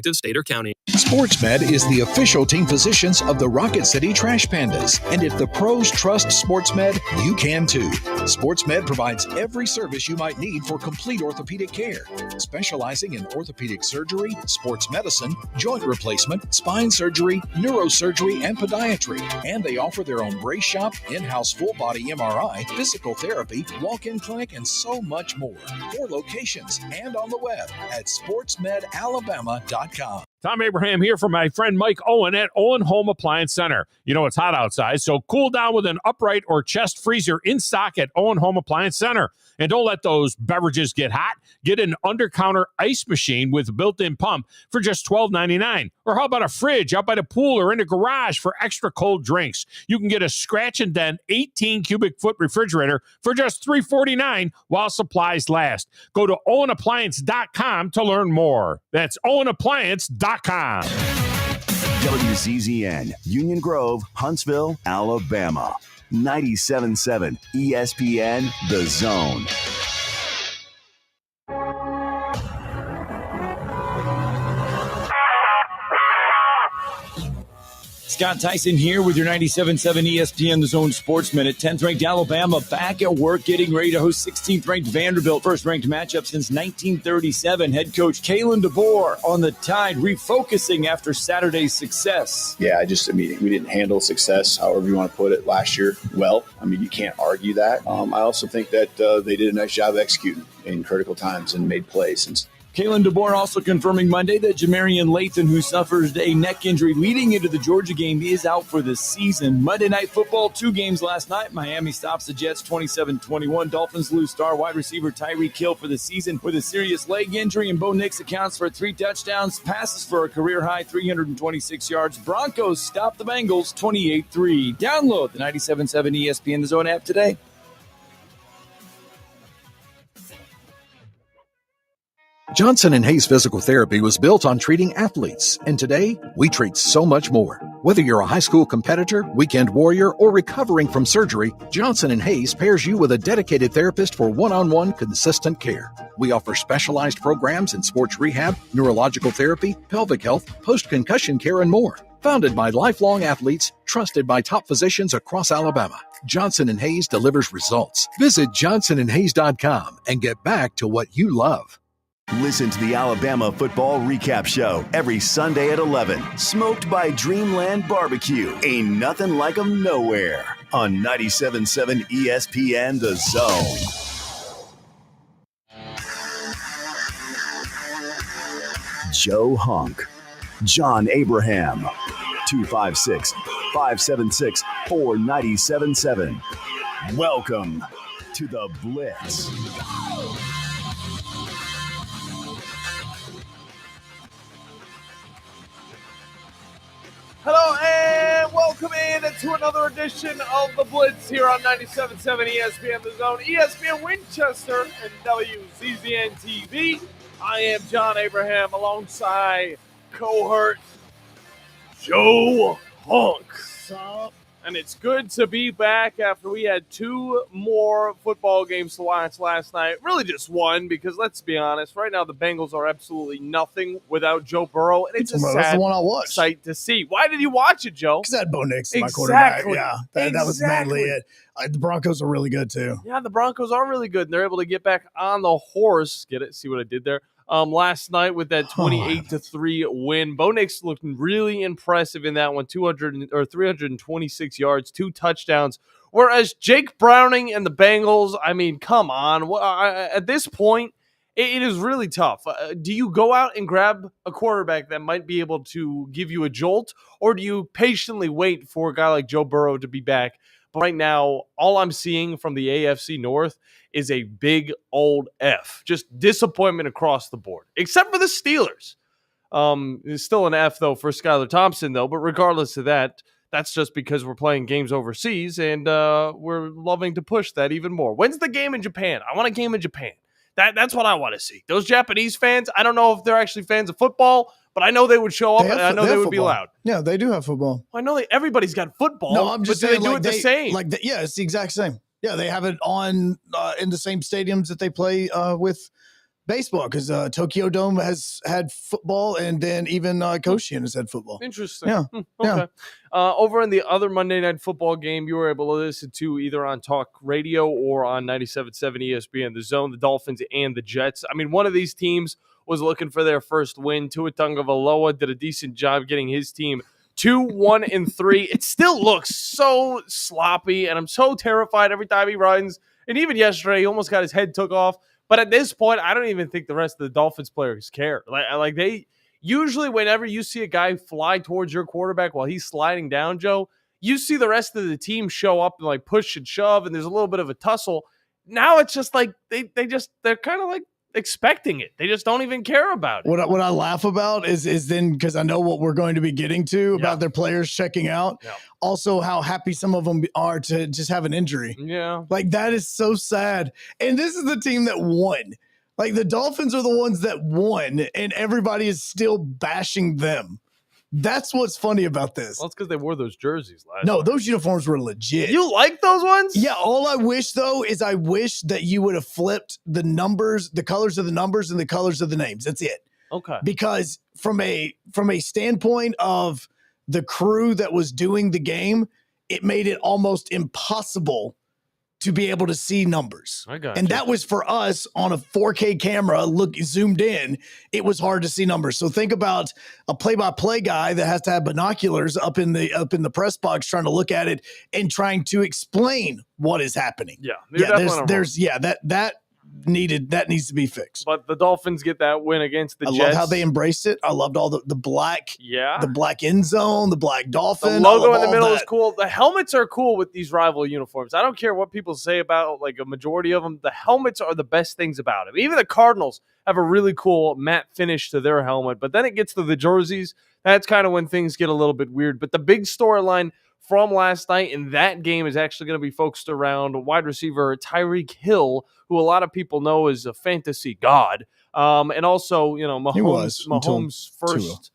state or county. SportsMed is the official team physicians of the Rocket City Trash Pandas. And if the pros trust SportsMed, you can too. SportsMed provides every service you might need for complete orthopedic care, specializing in orthopedic surgery, sports medicine, joint replacement, spine surgery, neurosurgery, and podiatry. And they offer their own brace shop, in-house full-body MRI, physical therapy, walk-in clinic, and so much more. 4 locations and on the web at sportsmedalabama.com. Tom Abraham here from my friend Mike Owen at Owen Home Appliance Center. You know it's hot outside, so cool down with an upright or chest freezer in stock at Owen Home Appliance Center. And don't let those beverages get hot. Get an under-counter ice machine with a built-in pump for just $12.99. Or how about a fridge out by the pool or in the garage for extra cold drinks? You can get a scratch and dent 18 cubic foot refrigerator for just $3.49 while supplies last. Go to owenappliance.com to learn more. That's owenappliance.com. WZZN, Union Grove, Huntsville, Alabama. 97.7 ESPN, The Zone. Scott Tyson here with your 97.7 ESPN The Zone Sports Minute. 10th-ranked Alabama back at work, getting ready to host 16th-ranked Vanderbilt. First-ranked matchup since 1937. Head coach Kalen DeBoer on the Tide, refocusing after Saturday's success. Yeah, we didn't handle success, however you want to put it, last year well. I mean, you can't argue that. I also think that they did a nice job executing in critical times and made plays. And Kalen DeBoer also confirming Monday that Jamarian Lathan, who suffers a neck injury leading into the Georgia game, is out for the season. Monday Night Football, 2 games last night. Miami stops the Jets 27-21. Dolphins lose star wide receiver Tyreek Hill for the season with a serious leg injury, and Bo Nix accounts for 3 touchdowns, passes for a career-high 326 yards. Broncos stop the Bengals 28-3. Download the 97.7 ESPN The Zone app today. Johnson & Hayes Physical Therapy was built on treating athletes, and today we treat so much more. Whether you're a high school competitor, weekend warrior, or recovering from surgery, Johnson & Hayes pairs you with a dedicated therapist for one-on-one consistent care. We offer specialized programs in sports rehab, neurological therapy, pelvic health, post-concussion care, and more. Founded by lifelong athletes, trusted by top physicians across Alabama, Johnson & Hayes delivers results. Visit johnsonandhayes.com and get back to what you love. Listen to the Alabama Football Recap Show every Sunday at 11. Smoked by Dreamland Barbecue. Ain't nothing like 'em nowhere. On 97.7 ESPN The Zone. Joe Hunk. John Abraham. 256-576-4977. Welcome to the Blitz. Hello and welcome in to another edition of the Blitz here on 97.7 ESPN The Zone, ESPN Winchester, and WZZN TV. I am John Abraham alongside cohort Joe Hunk. And it's good to be back after we had 2 more football games to watch last night. Really just one, because let's be honest, right now the Bengals are absolutely nothing without Joe Burrow, and it's a sad sight to see. Why did you watch it, Joe? Because I had Bo Nix, my quarterback. Yeah, that was mainly it. The Broncos are really good, too. Yeah, the Broncos are really good, and they're able to get back on the horse. Get it? See what I did there? Last night with that 28-3 win. Bo Nix looked really impressive in that one, 326 yards, 2 touchdowns. Whereas Jake Browning and the Bengals, I mean, come on. At this point, it is really tough. Do you go out and grab a quarterback that might be able to give you a jolt, or do you patiently wait for a guy like Joe Burrow to be back? But right now, all I'm seeing from the AFC North is a big old F. Just disappointment across the board, except for the Steelers. It's still an F, though, for Skylar Thompson, though. But regardless of that, that's just because we're playing games overseas, and we're loving to push that even more. When's the game in Japan? I want a game in Japan. That's what I want to see. Those Japanese fans, I don't know if they're actually fans of football, but I know they would show up, and I know they would be loud. Yeah, they do have football. I know everybody's got football, no, I'm just but saying, do they do it the same? Yeah, it's the exact same. Yeah, they have it on in the same stadiums that they play with baseball, because Tokyo Dome has had football, and then even Koshian has had football. Interesting. Yeah. Okay. Yeah. Over in the other Monday Night Football game, you were able to listen to either on Talk Radio or on 97.7 ESPN, The Zone, the Dolphins and the Jets. I mean, one of these teams was looking for their first win. Tua Tagovailoa did a decent job getting his team 2-1-3. It still looks so sloppy, and I'm so terrified every time he runs. And even yesterday, he almost got his head took off. But at this point, I don't even think the rest of the Dolphins players care. Like they usually, whenever you see a guy fly towards your quarterback while he's sliding down, Joe, you see the rest of the team show up and like push and shove, and there's a little bit of a tussle. Now it's just like they're kind of like expecting it. They just don't even care about it. What I laugh about is then, because I know what we're going to be getting to about their players checking out. Yeah. Also, how happy some of them are to just have an injury. Yeah. Like, that is so sad. And this is the team that won. Like, the Dolphins are the ones that won, and everybody is still bashing them. That's what's funny about this. Well, it's because they wore those jerseys last No, night. those uniforms were legit. You like those ones? Yeah, all I wish, though, is I wish that you would have flipped the numbers, the colors of the numbers and the colors of the names. That's it. Okay. Because from a standpoint of the crew that was doing the game, it made it almost impossible to be able to see numbers. I got and you. that was for us on a 4K camera, zoomed in, it was hard to see numbers. So think about a play-by-play guy that has to have binoculars up in the press box trying to look at it and trying to explain what is happening. Yeah. That needs to be fixed. But the Dolphins get that win against the I Jets. love how they embraced it. I loved all the black, Yeah. the black end zone, the black dolphin. The logo in the all middle that. is cool. The helmets are cool with these rival uniforms. I don't care what people say about like a majority of them. The helmets are the best things about them. Even the Cardinals have a really cool matte finish to their helmet. But then it gets to the jerseys. That's kind of when things get a little bit weird. But the big storyline from last night in that game is actually going to be focused around wide receiver Tyreek Hill, who a lot of people know is a fantasy god. And also, you know, Mahomes first,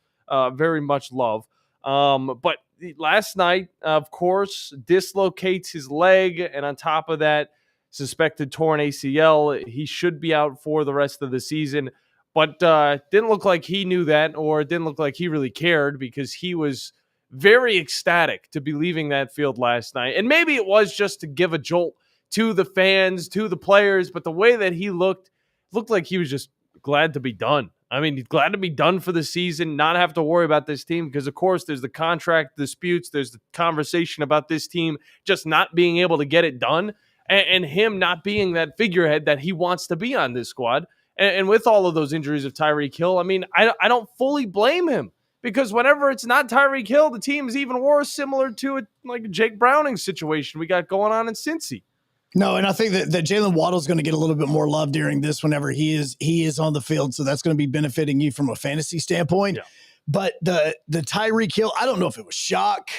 very much love. But last night, of course, dislocates his leg. And on top of that, suspected torn ACL. He should be out for the rest of the season. But didn't look like he knew that, or it didn't look like he really cared, because he was very ecstatic to be leaving that field last night. And maybe it was just to give a jolt to the fans, to the players, but the way that he looked like he was just glad to be done. I mean, he's glad to be done for the season, not have to worry about this team, because, of course, there's the contract disputes, there's the conversation about this team just not being able to get it done, and him not being that figurehead that he wants to be on this squad. And with all of those injuries of Tyreek Hill, I mean, I don't fully blame him. Because whenever it's not Tyreek Hill, the team's even worse, similar to a Jake Browning situation we got going on in Cincy. No, and I think that Jalen Waddle's going to get a little bit more love during this whenever he is on the field. So that's going to be benefiting you from a fantasy standpoint. Yeah. But the Tyreek Hill, I don't know if it was shock.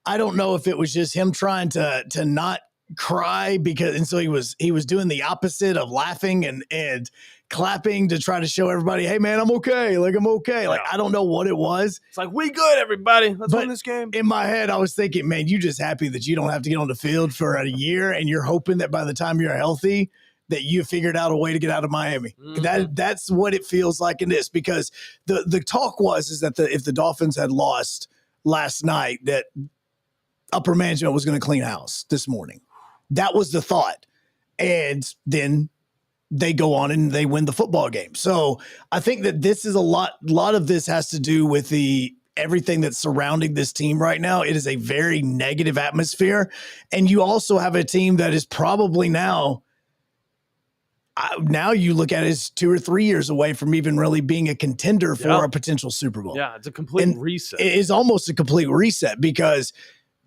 I don't know if it was just him trying to not cry, and so he was doing the opposite of laughing and clapping to try to show everybody, hey man, I'm okay. Like, I'm okay. Like, I don't know what it was. It's like, we good, everybody. Let's win this game. In my head, I was thinking, man, you just happy that you don't have to get on the field for a year, and you're hoping that by the time you're healthy, that you figured out a way to get out of Miami. Mm-hmm. That's what it feels like in this, because the talk is that if the Dolphins had lost last night, that upper management was going to clean house this morning. That was the thought. And then they go on and they win the football game. So I think that this is a lot of this has to do with everything that's surrounding this team right now. It is a very negative atmosphere. And you also have a team that is probably now you look at it as 2 or 3 years away from even really being a contender for a potential Super Bowl. Yeah, it's a complete reset. It is almost a complete reset, because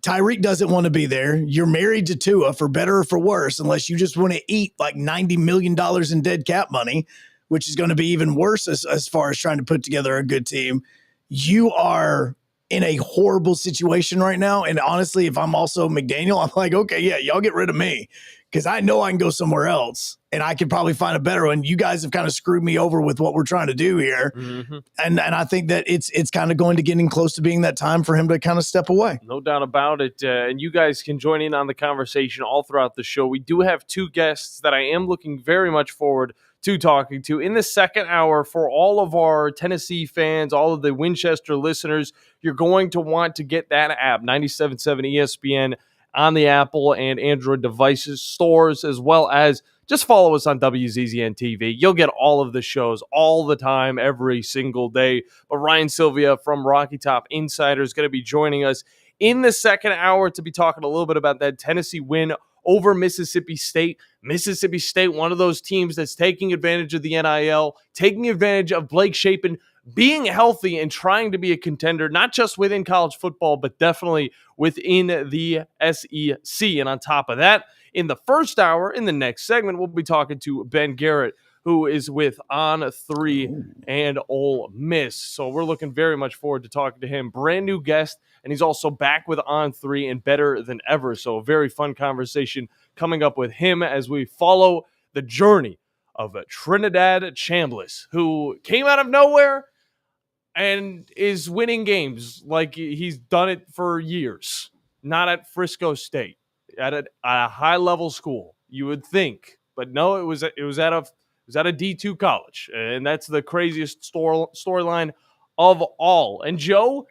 Tyreek doesn't want to be there. You're married to Tua, for better or for worse, unless you just want to eat like $90 million in dead cap money, which is going to be even worse as far as trying to put together a good team. You are in a horrible situation right now. And honestly, if I'm also McDaniel, I'm like, okay, yeah, y'all get rid of me, because I know I can go somewhere else and I could probably find a better one. You guys have kind of screwed me over with what we're trying to do here. Mm-hmm. And I think that it's kind of going to getting close to being that time for him to kind of step away. No doubt about it. And you guys can join in on the conversation all throughout the show. We do have 2 guests that I am looking very much forward to talking to. In the second hour, for all of our Tennessee fans, all of the Winchester listeners, you're going to want to get that app, 97.7 ESPN, on the Apple and Android devices, stores, as well as just follow us on WZZN TV. You'll get all of the shows all the time, every single day. But Ryan Sylvia from Rocky Top Insider is going to be joining us in the second hour to be talking a little bit about that Tennessee win over Mississippi State. Mississippi State, one of those teams that's taking advantage of the NIL, taking advantage of Blake Shapen being healthy and trying to be a contender, not just within college football, but definitely within the SEC. And on top of that, in the first hour, in the next segment, we'll be talking to Ben Garrett, who is with On 3 and Ole Miss. So we're looking very much forward to talking to him. Brand new guest, and he's also back with On 3 and better than ever. So a very fun conversation coming up with him as we follow the journey of Trinidad Chambliss, who came out of nowhere and is winning games like he's done it for years. Not at Frisco State, at a high-level school, you would think. But no, it was at a D2 college, and that's the craziest storyline of all. And Joe,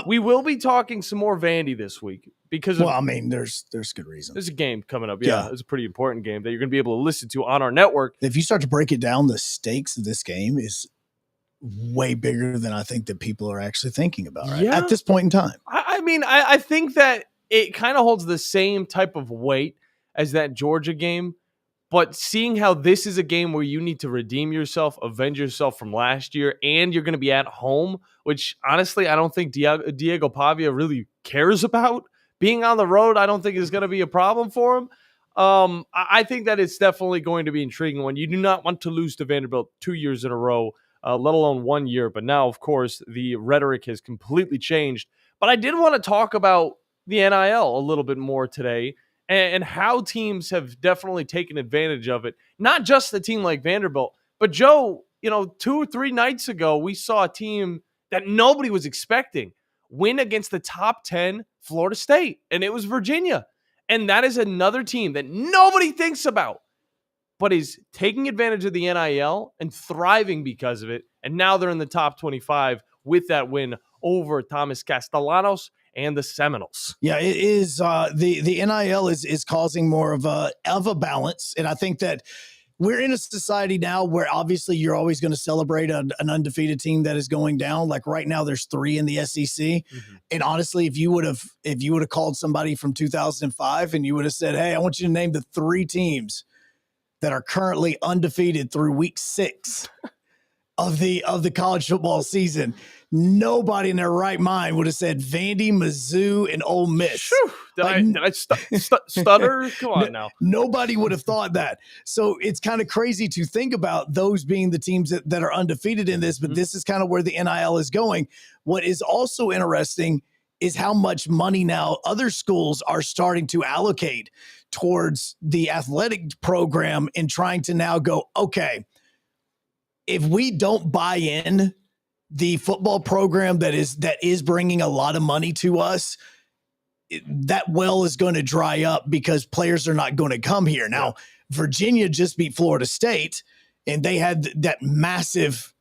we will be talking some more Vandy this week because there's good reason. There's a game coming up. Yeah, it's a pretty important game that you're going to be able to listen to on our network. If you start to break it down, the stakes of this game is way bigger than I think that people are actually thinking about at this point in time. I think that it kind of holds the same type of weight as that Georgia game. But seeing how this is a game where you need to redeem yourself, avenge yourself from last year, and you're going to be at home, which honestly, I don't think Diego Pavia really cares about. Being on the road, I don't think is going to be a problem for him. I think that it's definitely going to be intriguing when you do not want to lose to Vanderbilt 2 years in a row, let alone 1 year. But now, of course, the rhetoric has completely changed. But I did want to talk about the NIL a little bit more today, and how teams have definitely taken advantage of it. Not just a team like Vanderbilt, but Joe, 2 or 3 nights ago, we saw a team that nobody was expecting win against the top 10 Florida State, and it was Virginia. And that is another team that nobody thinks about, but is taking advantage of the NIL and thriving because of it. And now they're in the top 25 with that win over Thomas Castellanos and the Seminoles. Yeah, it is. The NIL is causing more of a balance. And I think that we're in a society now where obviously you're always going to celebrate an undefeated team that is going down. Like right now, there's 3 in the SEC. Mm-hmm. And honestly, if you would have called somebody from 2005 and you would have said, hey, I want you to name the 3 teams that are currently undefeated through week 6 of the college football season, nobody in their right mind would have said Vandy, Mizzou, and Ole Miss. Did I stutter? Come on now. Nobody would have thought that. So it's kind of crazy to think about those being the teams that are undefeated in this, but this is kind of where the NIL is going. What is also interesting is how much money now other schools are starting to allocate towards the athletic program and trying to now go, okay, if we don't buy in the football program that is bringing a lot of money to us, that well is going to dry up because players are not going to come here. Now, Virginia just beat Florida State, and they had that massive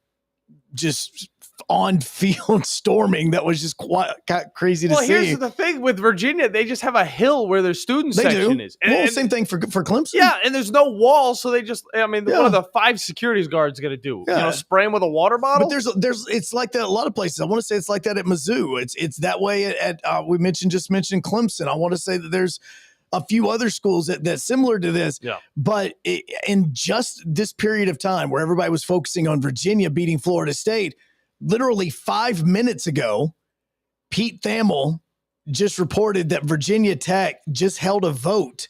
just on-field storming that was just quite crazy to see. Well, here's the thing with Virginia. They just have a hill where their student section is. And same thing for Clemson. Yeah, and there's no wall, so they just, what are the 5 security guards going to do? Yeah. Spray them with a water bottle? But there's it's like that at a lot of places. I want to say it's like that at Mizzou. It's that way at we mentioned Clemson. I want to say that there's a few other schools that's similar to this. Yeah. But in just this period of time where everybody was focusing on Virginia beating Florida State, literally 5 minutes ago, Pete Thamel just reported that Virginia Tech just held a vote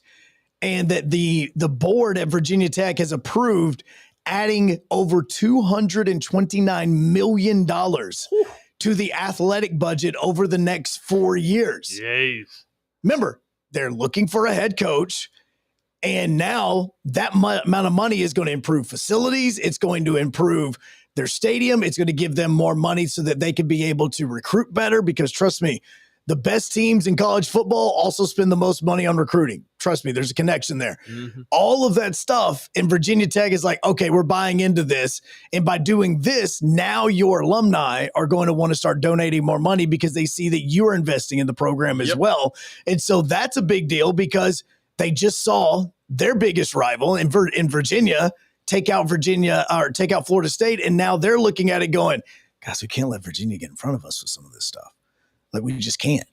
and that the board at Virginia Tech has approved adding over $229 million to the athletic budget over the next 4 years. Jeez. Remember, they're looking for a head coach. And now that amount of money is going to improve facilities. It's going to improve their stadium. It's going to give them more money so that they can be able to recruit better, because trust me, The best teams in college football also spend the most money on recruiting. Trust me, there's a connection there. Mm-hmm. All of that stuff, and Virginia Tech is like, okay, we're buying into this. And by doing this, now your alumni are going to want to start donating more money because they see that you're investing in the program as well. And so that's a big deal because they just saw their biggest rival in Virginia take out Florida State. And now they're looking at it going, guys, we can't let Virginia get in front of us with some of this stuff. Like, we just can't.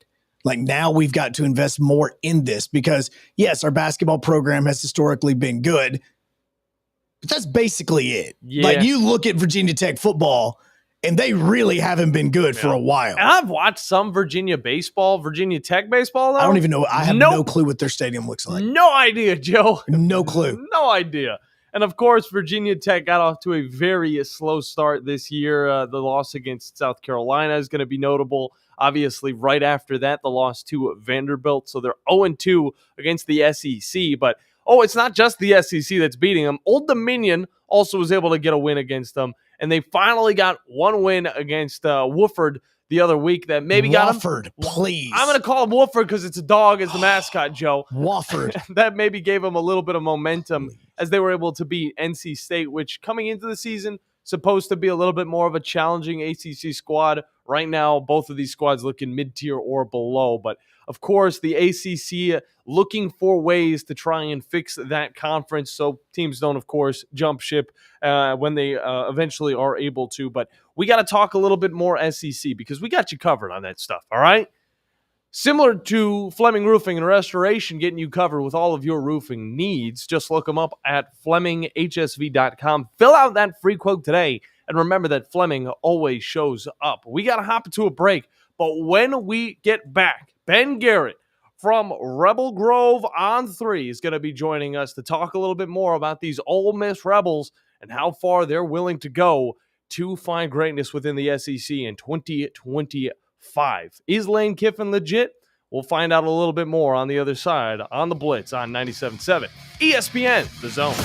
Like, now we've got to invest more in this because, yes, our basketball program has historically been good, but that's basically it. Yeah. Like, you look at Virginia Tech football, and they really haven't been good for a while. And I've watched some Virginia Tech baseball, though. I don't even know. I have no clue what their stadium looks like. No idea, Joe. No clue. No idea. And, of course, Virginia Tech got off to a very slow start this year. The loss against South Carolina is going to be notable. Obviously, right after that, the loss to Vanderbilt. So they're 0-2 against the SEC. But, it's not just the SEC that's beating them. Old Dominion also was able to get a win against them. And they finally got one win against Wofford the other week that maybe got them. Wofford, please. I'm going to call him Wofford because it's a dog as the mascot, Joe. Wofford. That maybe gave them a little bit of momentum as they were able to beat NC State, which coming into the season, supposed to be a little bit more of a challenging ACC squad. Right now, both of these squads looking mid-tier or below. But, of course, the ACC looking for ways to try and fix that conference so teams don't, of course, jump ship when they eventually are able to. But we got to talk a little bit more SEC because we got you covered on that stuff, all right? Similar to Fleming Roofing and Restoration getting you covered with all of your roofing needs, just look them up at FlemingHSV.com. Fill out that free quote today, and remember that Fleming always shows up. We got to hop into a break, but when we get back, Ben Garrett from Rebel Grove on 3 is going to be joining us to talk a little bit more about these Ole Miss Rebels and how far they're willing to go to find greatness within the SEC in 2025. Is Lane Kiffin legit? We'll find out a little bit more on the other side on the Blitz on 97.7 ESPN, The Zone.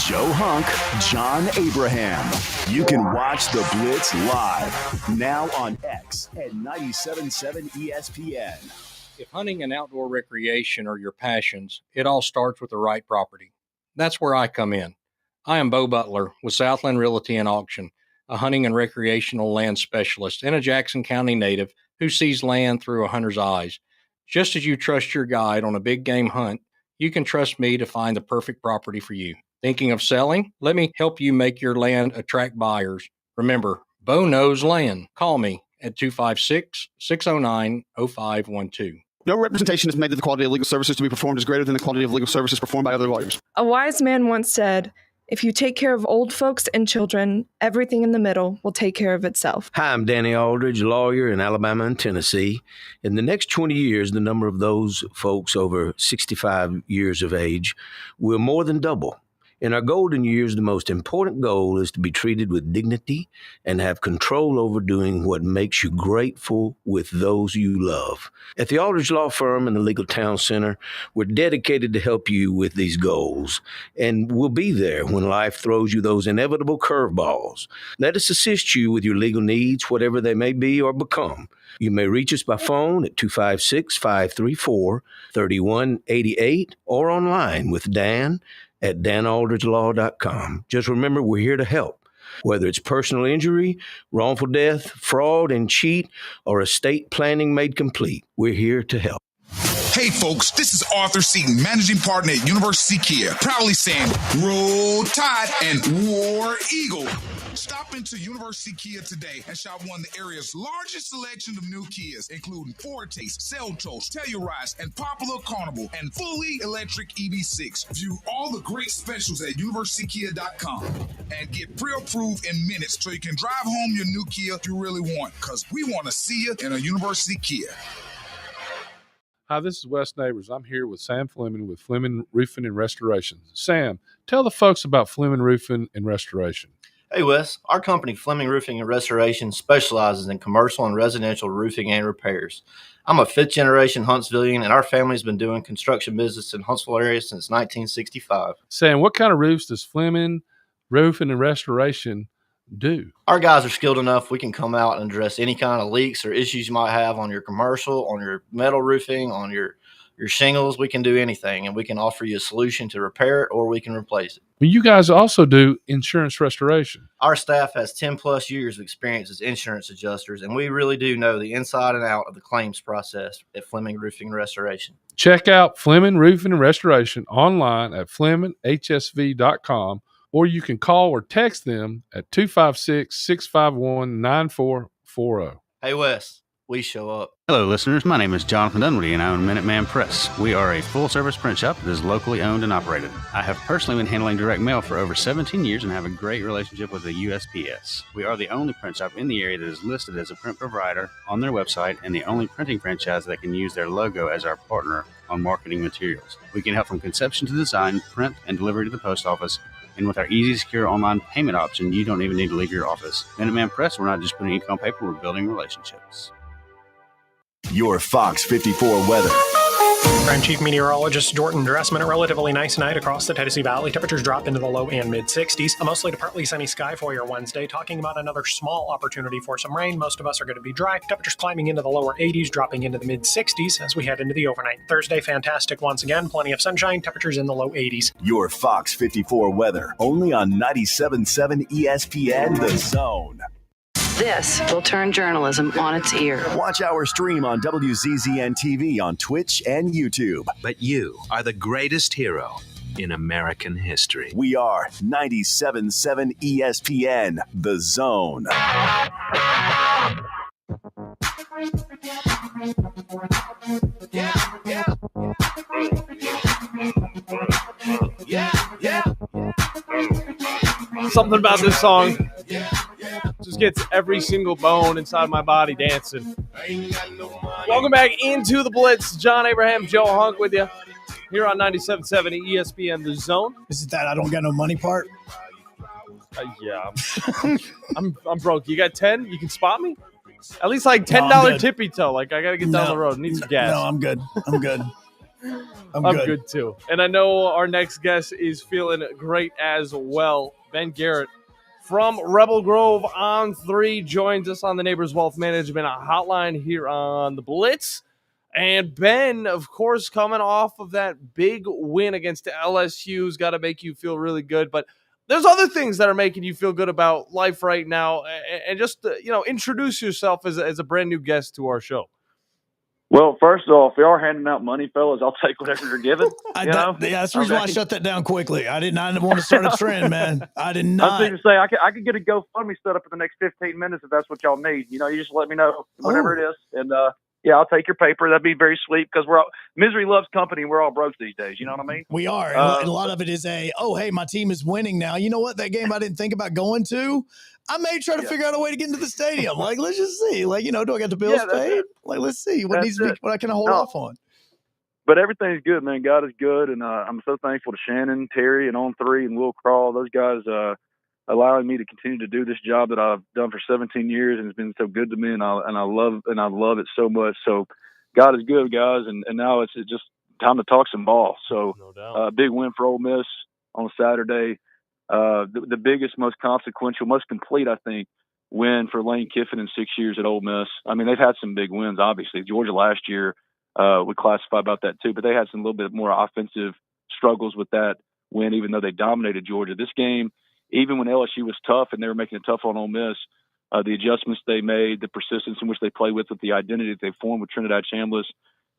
Joe Hunk, John Abraham. You can watch the Blitz live now on X at 97.7 ESPN. If hunting and outdoor recreation are your passions, it all starts with the right property. That's where I come in. I am Bo Butler with Southland Realty and Auction, a hunting and recreational land specialist and a Jackson County native who sees land through a hunter's eyes. Just as you trust your guide on a big game hunt, you can trust me to find the perfect property for you. Thinking of selling? Let me help you make your land attract buyers. Remember, Bo knows land. Call me at 256-609-0512. No representation is made that the quality of legal services to be performed is greater than the quality of legal services performed by other lawyers. A wise man once said, if you take care of old folks and children, everything in the middle will take care of itself. Hi, I'm Danny Aldridge, lawyer in Alabama and Tennessee. In the next 20 years, the number of those folks over 65 years of age will more than double. In our golden years, the most important goal is to be treated with dignity and have control over doing what makes you grateful with those you love. At the Aldridge Law Firm and the Legal Town Center, we're dedicated to help you with these goals, and we'll be there when life throws you those inevitable curveballs. Let us assist you with your legal needs, whatever they may be or become. You may reach us by phone at 256-534-3188 or online with Dan at danaldridgelaw.com. Just remember, we're here to help. Whether it's personal injury, wrongful death, fraud and cheat, or estate planning made complete, we're here to help. Hey folks, this is Arthur Seaton, managing partner at University Kia, proudly saying Roll Tide and War Eagle. Stop into University Kia today and shop one of the area's largest selection of new Kias, including Fortes, Seltos, Telluride, and Popular Carnival, and fully electric EV6. View all the great specials at universitykia.com and get pre-approved in minutes so you can drive home your new Kia you really want, because we want to see you in a University Kia. Hi, this is Wes Neighbors. I'm here with Sam Fleming with Fleming Roofing and Restoration. Sam, tell the folks about Fleming Roofing and Restoration. Hey, Wes. Our company, Fleming Roofing and Restoration, specializes in commercial and residential roofing and repairs. I'm a fifth-generation Huntsvillian, and our family's been doing construction business in Huntsville area since 1965. Sam, what kind of roofs does Fleming Roofing and Restoration do? Our guys are skilled enough. We can come out and address any kind of leaks or issues you might have on your commercial, on your metal roofing, on your shingles. We can do anything, and we can offer you a solution to repair it, or we can replace it. Well, you guys also do insurance restoration. Our staff has 10 plus years of experience as insurance adjusters, and we really do know the inside and out of the claims process at Fleming Roofing and Restoration. Check out Fleming Roofing and Restoration online at FlemingHSV.com, or you can call or text them at 256-651-9440. Hey, Wes, we show up. Hello, listeners. My name is Jonathan Dunwoody, and I own Minuteman Press. We are a full-service print shop that is locally owned and operated. I have personally been handling direct mail for over 17 years and have a great relationship with the USPS. We are the only print shop in the area that is listed as a print provider on their website and the only printing franchise that can use their logo as our partner on marketing materials. We can help from conception to design, print, and delivery to the post office. And with our easy, secure online payment option, you don't even need to leave your office. Minuteman Press, we're not just putting ink on paper, we're building relationships. Your Fox 54 weather. I'm Chief Meteorologist Jordan Dressman. A relatively nice night across the Tennessee Valley. Temperatures drop into the low and mid 60s. A mostly to partly sunny sky for your Wednesday. Talking about another small opportunity for some rain. Most of us are going to be dry. Temperatures climbing into the lower 80s, dropping into the mid 60s as we head into the overnight. Thursday, fantastic once again. Plenty of sunshine. Temperatures in the low 80s. Your Fox 54 weather. Only on 97.7 ESPN The Zone. This will turn journalism on its ear. Watch our stream on WZZN TV on Twitch and YouTube. But you are the greatest hero in American history. We are 97.7 ESPN The Zone. Something about this song just gets every single bone inside my body dancing. Welcome back into the Blitz. John Abraham, Joe Hunk with you here on 97.7 ESPN The Zone. Is it that I don't got no money part? Yeah, I'm broke. You got 10? You can spot me? At least like $10 tippy toe. Like I gotta get down the road. Need some gas. No, I'm good. I'm good. I'm good too. And I know our next guest is feeling great as well. Ben Garrett from Rebel Grove on 3 joins us on the Neighbors Wealth Management Hotline here on the Blitz. And Ben, of course, coming off of that big win against LSU's got to make you feel really good. But there's other things that are making you feel good about life right now. And just, introduce yourself as a brand new guest to our show. Well, first off, if you are handing out money, fellas, I'll take whatever you're giving. That's the reason why I shut that down quickly. I did not want to start a trend, man. I did not. I was going to say, I could get a GoFundMe set up in the next 15 minutes if that's what y'all need. You just let me know, whatever it is. And, I'll take your paper. That'd be very sweet because misery loves company and we're all broke these days. You know what I mean? We are. And a lot of it is hey, my team is winning now. You know what? That game I didn't think about going to, I may try to figure out a way to get into the stadium. Like, let's just see. Like, do I got the bills paid? Like, let's see what needs to be, what I can hold off on. But everything's good, man. God is good. And I'm so thankful to Shannon, Terry, and On 3 and Will Crawl. Those guys allowing me to continue to do this job that I've done for 17 years and it's been so good to me. And I love it so much. So God is good, guys. And now it's just time to talk some ball. So big win for Ole Miss on Saturday. The biggest, most consequential, most complete, I think, win for Lane Kiffin in 6 years at Ole Miss. I mean, they've had some big wins, obviously. Georgia last year, we classify about that too, but they had some little bit more offensive struggles with that win, even though they dominated Georgia. This game, even when LSU was tough and they were making it tough on Ole Miss, the adjustments they made, the persistence in which they play with the identity that they formed with Trinidad Chambliss,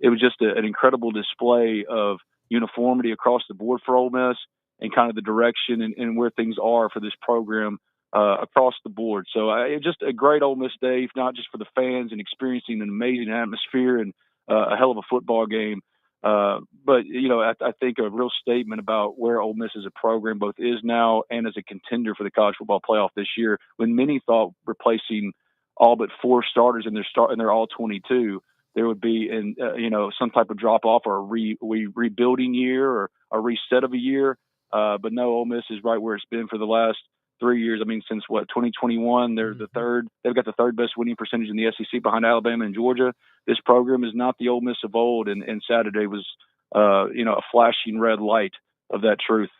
it was just an incredible display of uniformity across the board for Ole Miss and kind of the direction and where things are for this program across the board. So just a great Ole Miss day, not just for the fans and experiencing an amazing atmosphere and a hell of a football game. But I think a real statement about where Ole Miss as a program both is now and as a contender for the college football playoff this year, when many thought replacing all but 4 starters in their all 22, there would be some type of drop off or a rebuilding year or a reset of a year. But no, Ole Miss is right where it's been for the last 3 years. I mean, since 2021, they're the third. They've got the third best winning percentage in the SEC behind Alabama and Georgia. This program is not the Ole Miss of old, and Saturday was, a flashing red light of that truth.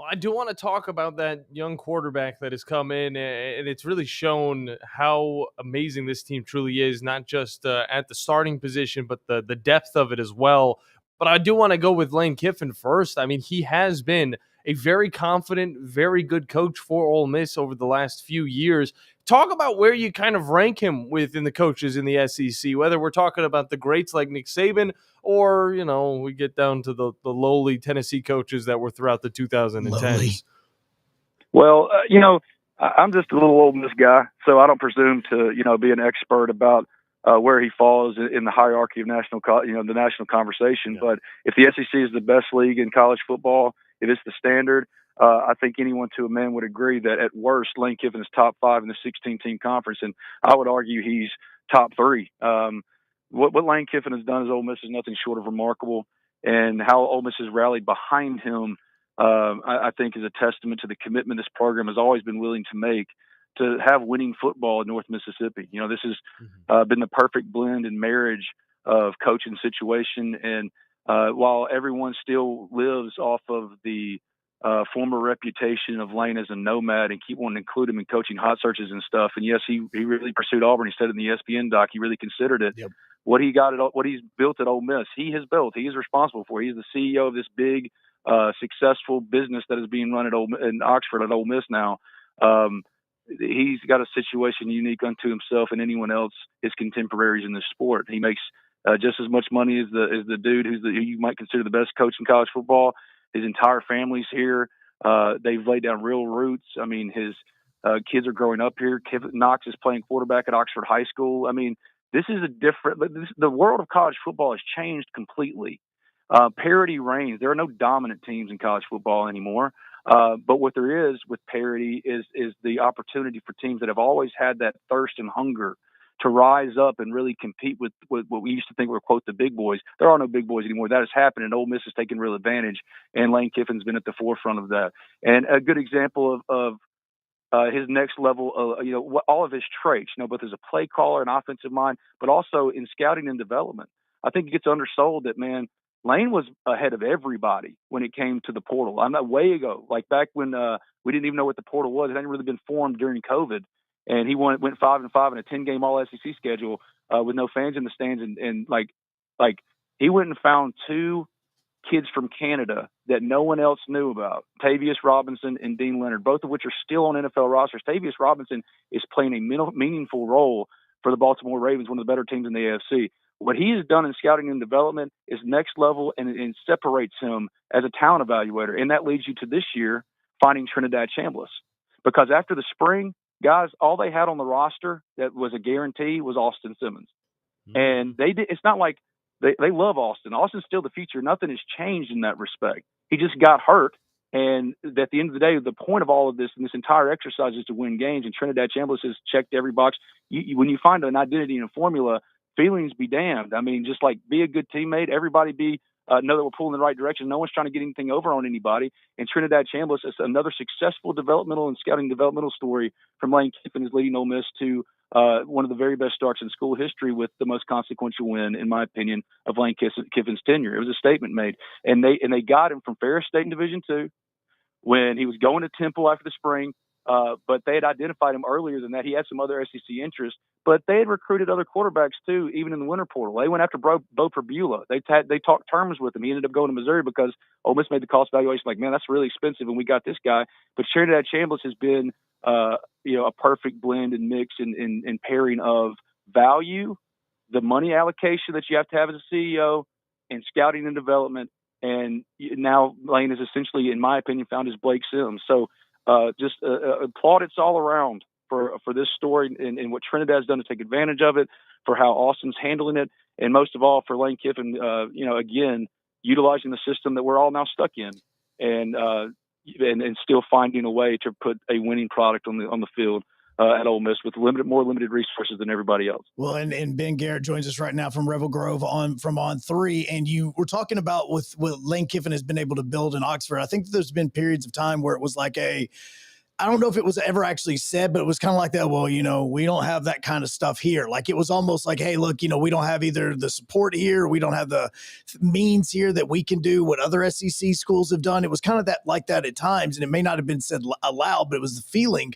Well, I do want to talk about that young quarterback that has come in, and it's really shown how amazing this team truly is, not just at the starting position, but the depth of it as well. But I do want to go with Lane Kiffin first. I mean, he has been a very confident, very good coach for Ole Miss over the last few years. Talk about where you kind of rank him within the coaches in the SEC, whether we're talking about the greats like Nick Saban or, we get down to the lowly Tennessee coaches that were throughout the 2010s. Well, I'm just a little Ole Miss guy, so I don't presume to, be an expert about where he falls in the hierarchy of the national conversation. Yeah. But if the SEC is the best league in college football, if it's the standard, I think anyone to a man would agree that at worst, Lane Kiffin is top 5 in the 16-team conference, and I would argue he's top 3. What Lane Kiffin has done as Ole Miss is nothing short of remarkable, and how Ole Miss has rallied behind him, I think, is a testament to the commitment this program has always been willing to make to have winning football in North Mississippi. This has been the perfect blend and marriage of coach and situation, and while everyone still lives off of the former reputation of Lane as a nomad and keep wanting to include him in coaching hot searches and stuff. And yes, he really pursued Auburn. He said in the ESPN doc, he really considered it. Yep. What he's built at Ole Miss, he has built. He is responsible for. He's the CEO of this big, successful business that is being run in Oxford at Ole Miss now. He's got a situation unique unto himself and anyone else, his contemporaries in this sport. He makes just as much money as the dude who you might consider the best coach in college football. His entire family's here. They've laid down real roots. I mean, his kids are growing up here. Knox is playing quarterback at Oxford High School. I mean, this is the world of college football has changed completely. Parity reigns. There are no dominant teams in college football anymore. But what there is with parity is the opportunity for teams that have always had that thirst and hunger to rise up and really compete with what we used to think were, quote, the big boys. There are no big boys anymore. That has happened, and Ole Miss has taken real advantage, and Lane Kiffin's been at the forefront of that. And a good example of his next level, all of his traits, both as a play caller and offensive mind, but also in scouting and development. I think it gets undersold that, man, Lane was ahead of everybody when it came to the portal. I'm not way ago, like back when we didn't even know what the portal was. It hadn't really been formed during COVID. And he went 5-5 in a 10-game All-SEC schedule with no fans in the stands, and like he went and found 2 kids from Canada that no one else knew about, Tavius Robinson and Dean Leonard, both of which are still on NFL rosters. Tavius Robinson is playing a meaningful role for the Baltimore Ravens, one of the better teams in the AFC. What he has done in scouting and development is next level, and separates him as a talent evaluator. And that leads you to this year finding Trinidad Chambliss, because after the spring, guys, all they had on the roster that was a guarantee was Austin Simmons. Mm-hmm. And it's not like they love Austin. Austin's still the future. Nothing has changed in that respect. He just got hurt. And at the end of the day, the point of all of this and this entire exercise is to win games. And Trinidad Chambliss has checked every box. When you find an identity and a formula, feelings be damned. I mean, just like be a good teammate, everybody know that we're pulling in the right direction. No one's trying to get anything over on anybody. And Trinidad Chambliss is another successful developmental and scouting developmental story from Lane Kiffin, is leading Ole Miss to one of the very best starts in school history with the most consequential win, in my opinion, of Lane Kiffin's tenure. It was a statement made. And they got him from Ferris State in Division II when he was going to Temple after the spring. But they had identified him earlier than that. He had some other SEC interests, but they had recruited other quarterbacks too, even in the winter portal. They went after Bo Perbula. They talked terms with him. He ended up going to Missouri because Ole Miss made the cost valuation like, man, that's really expensive, and we got this guy. But Trinidad Chambliss has been, a perfect blend and mix and pairing of value, the money allocation that you have to have as a CEO, and scouting and development. And now Lane has essentially, in my opinion, found his Blake Sims. So just plaudits all around for this story and what Trinidad's done to take advantage of it, for how Austin's handling it, and most of all for Lane Kiffin, again, utilizing the system that we're all now stuck in, and still finding a way to put a winning product on the field at Ole Miss with more limited resources than everybody else. Well, and Ben Garrett joins us right now from Revel Grove from On 3, and you were talking about with what Lane Kiffin has been able to build in Oxford. I think there's been periods of time where it was like I don't know if it was ever actually said, but it was kind of like that. Well, we don't have that kind of stuff here. Like it was almost like, hey, look, we don't have either the support here, we don't have the means here that we can do what other SEC schools have done. It was kind of like that at times, and it may not have been said aloud, but it was the feeling.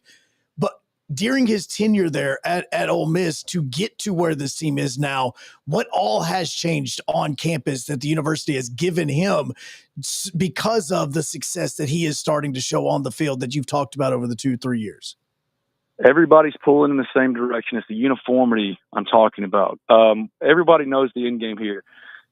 But during his tenure there at Ole Miss to get to where this team is now, what all has changed on campus that the university has given him because of the success that he is starting to show on the field that you've talked about over the 2-3 years? Everybody's pulling in the same direction. It's the uniformity I'm talking about. Everybody knows the end game here.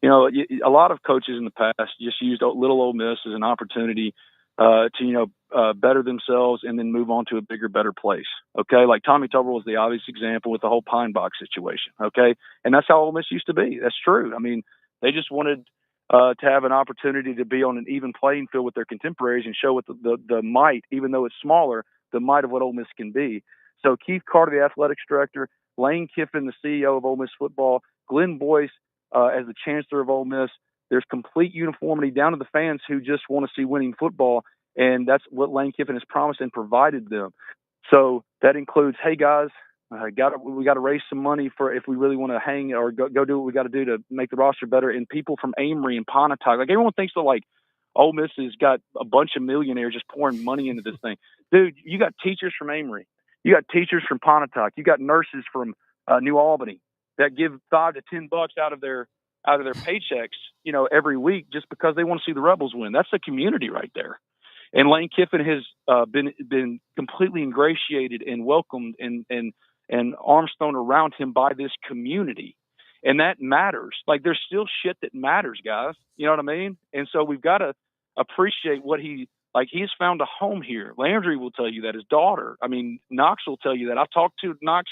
A lot of coaches in the past just used little Ole Miss as an opportunity to better themselves and then move on to a bigger, better place. Okay, like Tommy Tuberville was the obvious example with the whole Pine Box situation. Okay, and that's how Ole Miss used to be. That's true. I mean, they just wanted to have an opportunity to be on an even playing field with their contemporaries and show what the might, even though it's smaller, the might of what Ole Miss can be. So Keith Carter, the athletics director, Lane Kiffin, the CEO of Ole Miss football, Glenn Boyce as the chancellor of Ole Miss. There's complete uniformity down to the fans who just want to see winning football, and that's what Lane Kiffin has promised and provided them. So that includes, hey guys, we got to raise some money for if we really want to hang or go do what we got to do to make the roster better. And people from Amory and Pontotoc, like everyone thinks that like Ole Miss has got a bunch of millionaires just pouring money into this thing. Dude, you got teachers from Amory, you got teachers from Pontotoc, you got nurses from New Albany that give $5 to $10 out of their paychecks, every week just because they want to see the Rebels win. That's a community right there. And Lane Kiffin has been completely ingratiated and welcomed and arms thrown around him by this community. And that matters. Like there's still shit that matters, guys. You know what I mean? And so we've got to appreciate what he's found a home here. Landry will tell you that, his daughter. I mean, Knox will tell you that. I talked to Knox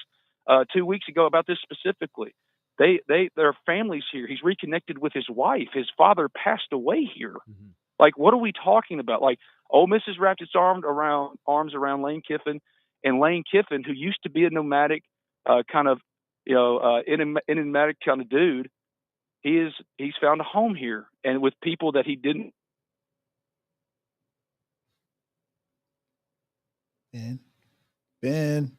2 weeks ago about this specifically. Their families here. He's reconnected with his wife. His father passed away here. Mm-hmm. Like, what are we talking about? Like, Ole Miss has wrapped its arms around Lane Kiffin, and Lane Kiffin, who used to be a nomadic enigmatic kind of dude, he's found a home here, and with people that he didn't. Ben.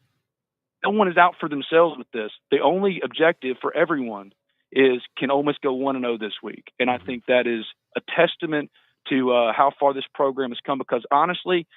No one is out for themselves with this. The only objective for everyone is, can Ole Miss go 1-0 this week? And I think that is a testament to how far this program has come, because honestly,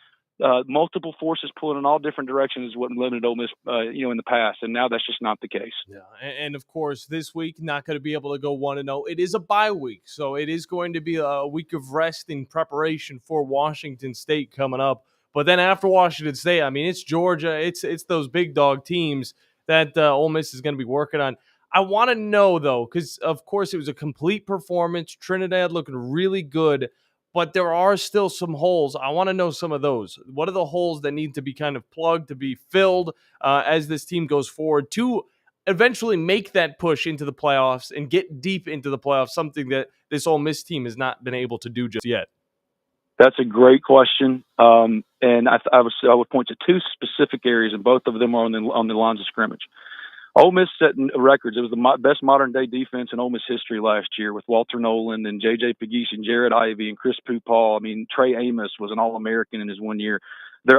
multiple forces pulling in all different directions is what limited Ole Miss, in the past, and now that's just not the case. Yeah, and of course, this week not going to be able to go 1-0. It is a bye week, so it is going to be a week of rest in preparation for Washington State coming up. But then after Washington State, I mean, it's Georgia, it's those big dog teams that Ole Miss is going to be working on. I want to know though, because of course it was a complete performance. Trinidad looking really good. But there are still some holes. I want to know some of those. What are the holes that need to be kind of plugged, to be filled as this team goes forward to eventually make that push into the playoffs and get deep into the playoffs, something that this Ole Miss team has not been able to do just yet? That's a great question. And I would point to two specific areas, and both of them are on the lines of scrimmage. Ole Miss setting records. It was the best modern-day defense in Ole Miss history last year with Walter Nolan and J.J. Pegues and Jared Ivey and Chris Pupal. I mean, Trey Amos was an All-American in his 1 year.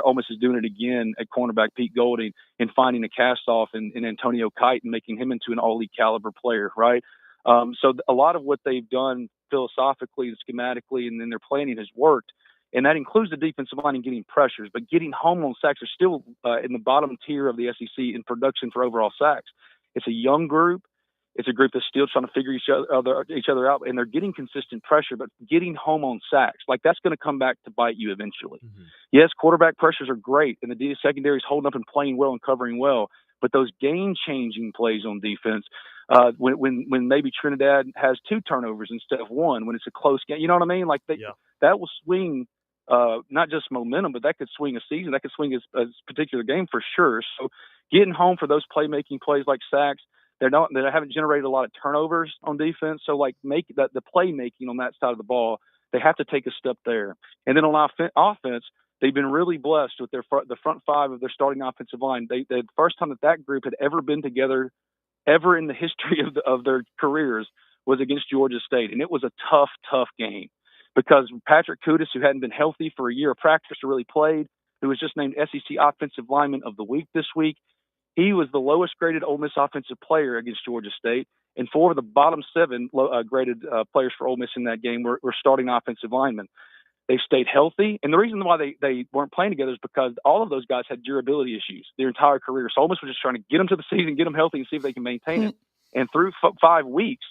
Ole Miss is doing it again at cornerback Pete Golding and finding a cast-off in Antonio Kite and making him into an all-league caliber player, right? So a lot of what they've done philosophically and schematically and then their planning has worked. And that includes the defensive line and getting pressures, but getting home on sacks are still in the bottom tier of the SEC in production for overall sacks. It's a young group. It's a group that's still trying to figure each other out, and they're getting consistent pressure, but getting home on sacks, like that's going to come back to bite you eventually. Mm-hmm. Yes, quarterback pressures are great, and the secondary is holding up and playing well and covering well, but those game-changing plays on defense, when maybe Trinidad has 2 turnovers instead of 1, when it's a close game, you know what I mean? Like that will swing. Not just momentum, but that could swing a season. That could swing a particular game for sure. So getting home for those playmaking plays like sacks, they haven't generated a lot of turnovers on defense. So like the playmaking on that side of the ball, they have to take a step there. And then on offense, they've been really blessed with the front 5 of their starting offensive line. The first time that group had ever been together ever in the history of their careers was against Georgia State. And it was a tough game. Because Patrick Kudus, who hadn't been healthy for a year of practice or really played, who was just named SEC Offensive Lineman of the Week this week. He was the lowest graded Ole Miss offensive player against Georgia State, and 4 of the bottom 7 graded players for Ole Miss in that game were starting offensive linemen. They stayed healthy, and the reason why they weren't playing together is because all of those guys had durability issues their entire career. So Ole Miss was just trying to get them to the season, get them healthy, and see if they can maintain it. And through 5 weeks,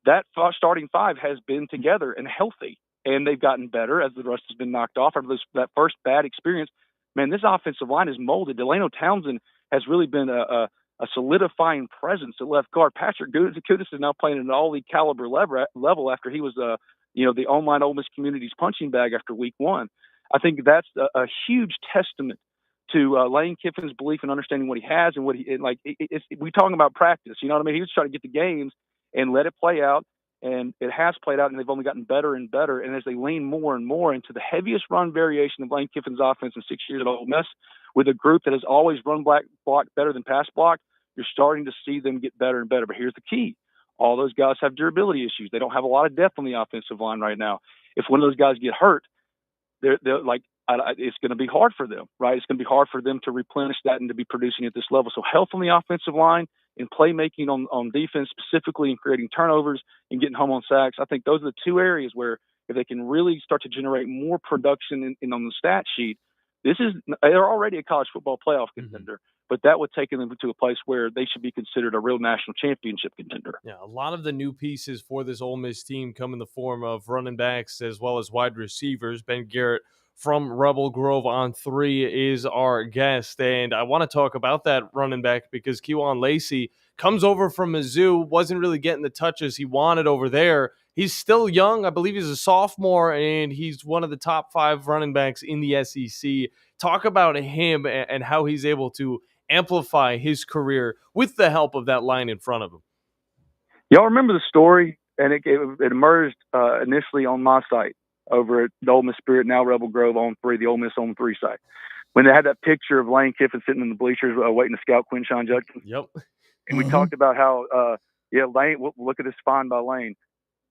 that starting 5 has been together and healthy, and they've gotten better as the rust has been knocked off after that first bad experience. Man, this offensive line is molded. Delano Townsend has really been a solidifying presence at left guard. Patrick Kudus is now playing at an all-league caliber level after he was the online Ole Miss community's punching bag after week 1. I think that's a huge testament to Lane Kiffin's belief and understanding what he has and what we talking about practice. You know what I mean? He was trying to get the games and let it play out, and it has played out, and they've only gotten better and better. And as they lean more and more into the heaviest run variation of Lane Kiffin's offense in 6 years at Ole Miss, with a group that has always run block better than pass block, you're starting to see them get better and better. But here's the key. All those guys have durability issues. They don't have a lot of depth on the offensive line right now. If one of those guys get hurt, they're it's going to be hard for them, right? It's going to be hard for them to replenish that and to be producing at this level. So health on the offensive line and playmaking on defense, specifically in creating turnovers and getting home on sacks, I think those are the 2 areas where if they can really start to generate more production in on the stat sheet, they're already a college football playoff contender, but that would take them to a place where they should be considered a real national championship contender. Yeah, a lot of the new pieces for this Ole Miss team come in the form of running backs as well as wide receivers. Ben Garrett from Rebel Grove on 3 is our guest, and I want to talk about that running back because Kewan Lacey comes over from Mizzou, wasn't really getting the touches he wanted over there. He's still young. I believe he's a sophomore, and he's one of the top 5 running backs in the SEC. Talk about him and how he's able to amplify his career with the help of that line in front of him. Y'all remember the story, and it emerged initially on my site over at the Ole Miss Spirit, now Rebel Grove on 3, the Ole Miss on 3 site, when they had that picture of Lane Kiffin sitting in the bleachers waiting to scout Quinshon Judkins. Yep. And we talked about how, Lane, look at this find by Lane.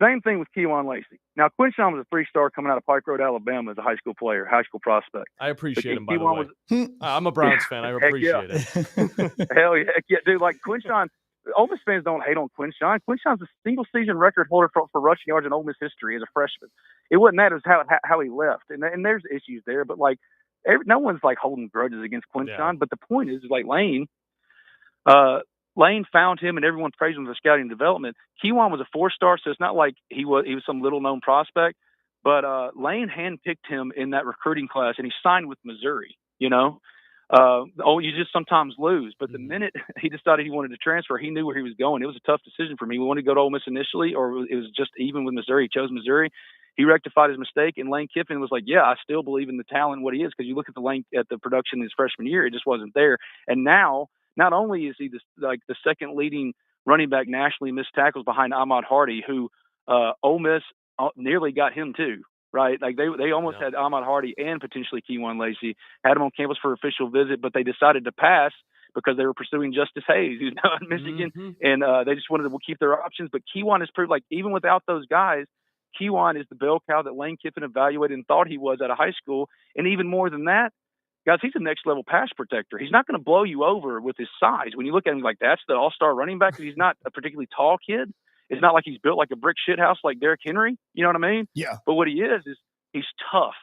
Same thing with Kewan Lacey. Now, Quinshon was a 3-star coming out of Pike Road, Alabama as a high school player, high school prospect. I appreciate him, by the way. I'm a Browns fan. I appreciate it. Hell yeah. Heck yeah, dude. Like Quinshon, Ole Miss fans don't hate on Quinshon. Quinshon's a single-season record holder for rushing yards in Ole Miss history as a freshman. It wasn't that. It was how he left. And there's issues there. But, no one's, holding grudges against Quinshon. Yeah. But the point is, Lane found him, and everyone praised him for scouting and development. Kewan was a 4-star, so it's not like he was some little-known prospect. But Lane handpicked him in that recruiting class, and he signed with Missouri, you just sometimes lose. But the minute he decided he wanted to transfer, he knew where he was going. It was a tough decision for me. He wanted to go to Ole Miss initially, or it was just even with Missouri. He chose Missouri. He rectified his mistake, and Lane Kiffin was like, yeah, I still believe in the talent, what he is, because you look at the production in his freshman year, it just wasn't there. And now, not only is he the second leading running back nationally in missed tackles behind Ahmad Hardy, who Ole Miss nearly got him too, right? They almost had Ahmad Hardy and potentially Kewan Lacey, had him on campus for official visit, but they decided to pass because they were pursuing Justice Hayes, who's now in Michigan, and they just wanted to keep their options. But Kewan has proved, even without those guys, Kewan is the bell cow that Lane Kiffin evaluated and thought he was out of high school. And even more than that, guys, he's a next-level pass protector. He's not going to blow you over with his size. When you look at him that's the all-star running back, he's not a particularly tall kid. It's not like he's built like a brick shithouse like Derrick Henry. You know what I mean? Yeah. But what he is he's tough.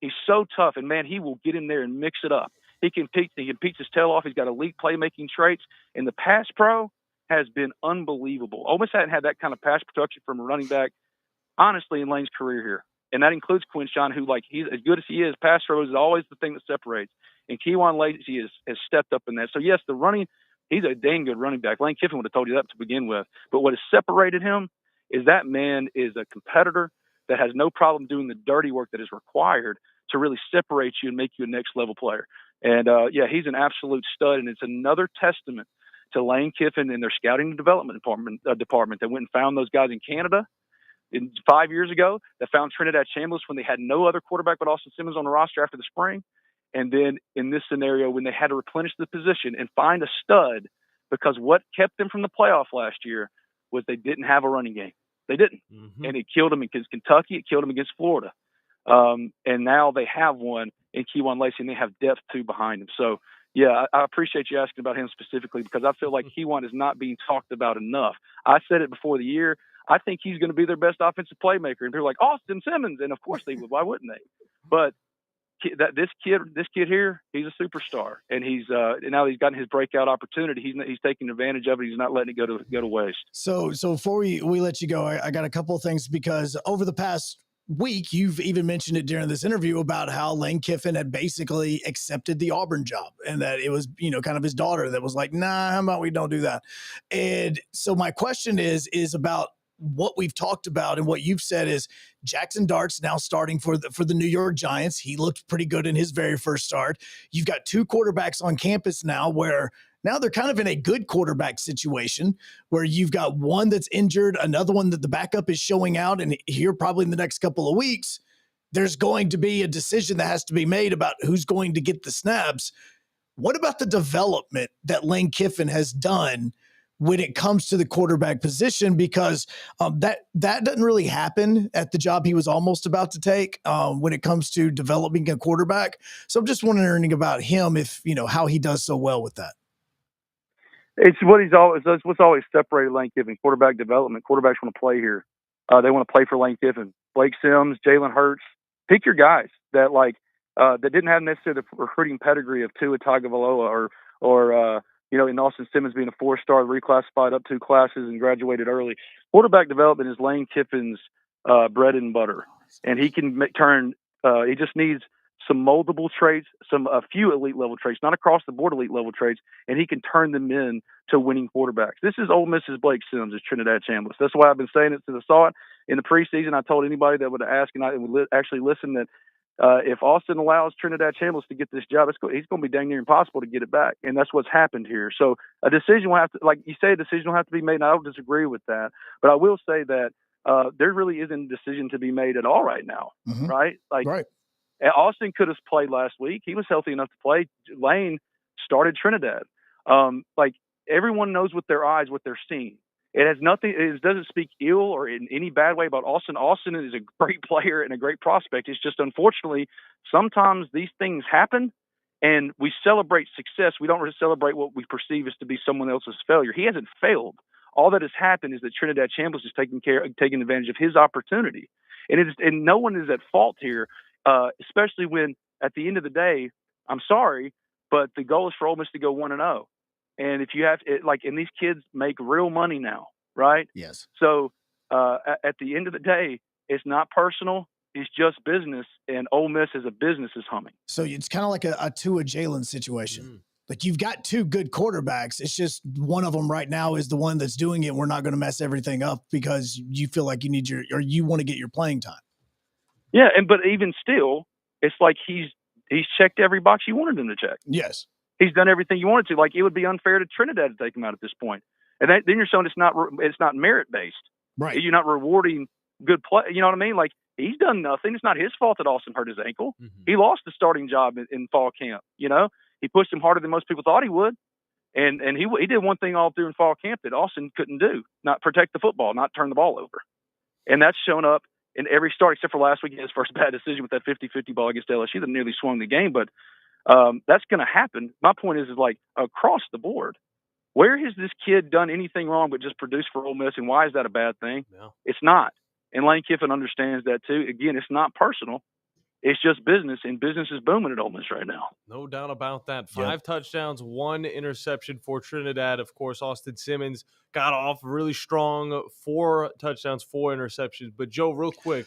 He's so tough, and, man, he will get in there and mix it up. He can peek his tail off. He's got elite playmaking traits, and the pass pro has been unbelievable. Ole Miss hadn't had that kind of pass production from a running back, honestly, in Lane's career here. And that includes Quinshon, who, he's as good as he is, pass throw is always the thing that separates. And Kewan Lacey has stepped up in that. So, yes, he's a dang good running back. Lane Kiffin would have told you that to begin with. But what has separated him is that man is a competitor that has no problem doing the dirty work that is required to really separate you and make you a next-level player. And, he's an absolute stud, and it's another testament to Lane Kiffin and their scouting and development department that went and found those guys in Canada 5 years ago, that found Trinidad Chambliss when they had no other quarterback but Austin Simmons on the roster after the spring. And then in this scenario, when they had to replenish the position and find a stud, because what kept them from the playoff last year was they didn't have a running game. They didn't. And it killed them against Kentucky. It killed them against Florida. And now they have one. in Keywan Lacey, and they have depth too behind him. So, yeah, I appreciate you asking about him specifically because I feel like Keywan is not being talked about enough. I said it before the year. I think he's going to be their best offensive playmaker. And they're like, Austin Simmons. And, of course, they would. Why wouldn't they? But this kid here, he's a superstar. And now he's gotten his breakout opportunity. He's taking advantage of it. He's not letting it go to waste. So before we let you go, I got a couple of things because over the past week, you've even mentioned it during this interview about how Lane Kiffin had basically accepted the Auburn job and that it was, kind of his daughter that was like, nah, how about we don't do that? And so my question is about what we've talked about and what you've said is Jackson Dart's now starting for the New York Giants. He looked pretty good in his very first start. You've got two quarterbacks on campus now where now they're kind of in a good quarterback situation where you've got one that's injured, another one that the backup is showing out. And here probably in the next couple of weeks, there's going to be a decision that has to be made about who's going to get the snaps. What about the development that Lane Kiffin has done when it comes to the quarterback position? Because that doesn't really happen at the job he was almost about to take when it comes to developing a quarterback. So I'm just wondering about him, if how he does so well with that. It's what's always separated Lane Kiffin, quarterback development. Quarterbacks want to play here. They want to play for Lane Kiffin. Blake Sims, Jalen Hurts. Pick your guys that that didn't have necessarily the recruiting pedigree of Tua Tagovailoa or in Austin Simmons being a 4-star, reclassified up 2 classes and graduated early. Quarterback development is Lane Kiffin's bread and butter, and he can turn. He just needs some moldable traits, a few elite level traits, not across the board elite level traits, and he can turn them in to winning quarterbacks. This is Ole Miss's Blake Sims, is Trinidad Chambliss. That's why I've been saying it since I saw it in the preseason. I told anybody that would ask and I would actually listen that if Austin allows Trinidad Chambliss to get this job, he's going to be dang near impossible to get it back, and that's what's happened here. So a decision will have to, like you say, a decision will have to be made, and I don't disagree with that, but I will say that there really isn't a decision to be made at all right now, right? Right. Austin could have played last week. He was healthy enough to play. Lane started Trinidad. Everyone knows with their eyes what they're seeing. It has nothing. It doesn't speak ill or in any bad way about Austin. Austin is a great player and a great prospect. It's just unfortunately sometimes these things happen, and we celebrate success. We don't really celebrate what we perceive as to be someone else's failure. He hasn't failed. All that has happened is that Trinidad Chambliss is taking advantage of his opportunity, and no one is at fault here. Especially when at the end of the day, I'm sorry, but the goal is for Ole Miss to go 1-0. And if you have and these kids make real money now, right? Yes. So at the end of the day, it's not personal. It's just business, and Ole Miss as a business is humming. So it's kind of like a Tua Jalen situation. Like you've got two good quarterbacks. It's just one of them right now is the one that's doing it. We're not going to mess everything up because you feel like you want to get your playing time. Yeah, but even still, it's like he's checked every box you wanted him to check. Yes. He's done everything you wanted to. Like, it would be unfair to Trinidad to take him out at this point. And then you're showing it's not merit-based. Right. You're not rewarding good play. You know what I mean? Like, he's done nothing. It's not his fault that Austin hurt his ankle. He lost the starting job in fall camp. He pushed him harder than most people thought he would. And he did one thing all through in fall camp that Austin couldn't do, not protect the football, not turn the ball over. And that's shown up in every start except for last week, his first bad decision with that 50-50 ball against LSU that nearly swung the game. But that's going to happen. My point is like across the board, where has this kid done anything wrong but just produced for Ole Miss, and why is that a bad thing? No. It's not. And Lane Kiffin understands that too. Again, it's not personal. It's just business, and business is booming at Ole Miss right now. No doubt about that. 5 touchdowns, 1 interception for Trinidad. Of course, Austin Simmons got off really strong, 4 touchdowns, 4 interceptions. But, Joe, real quick,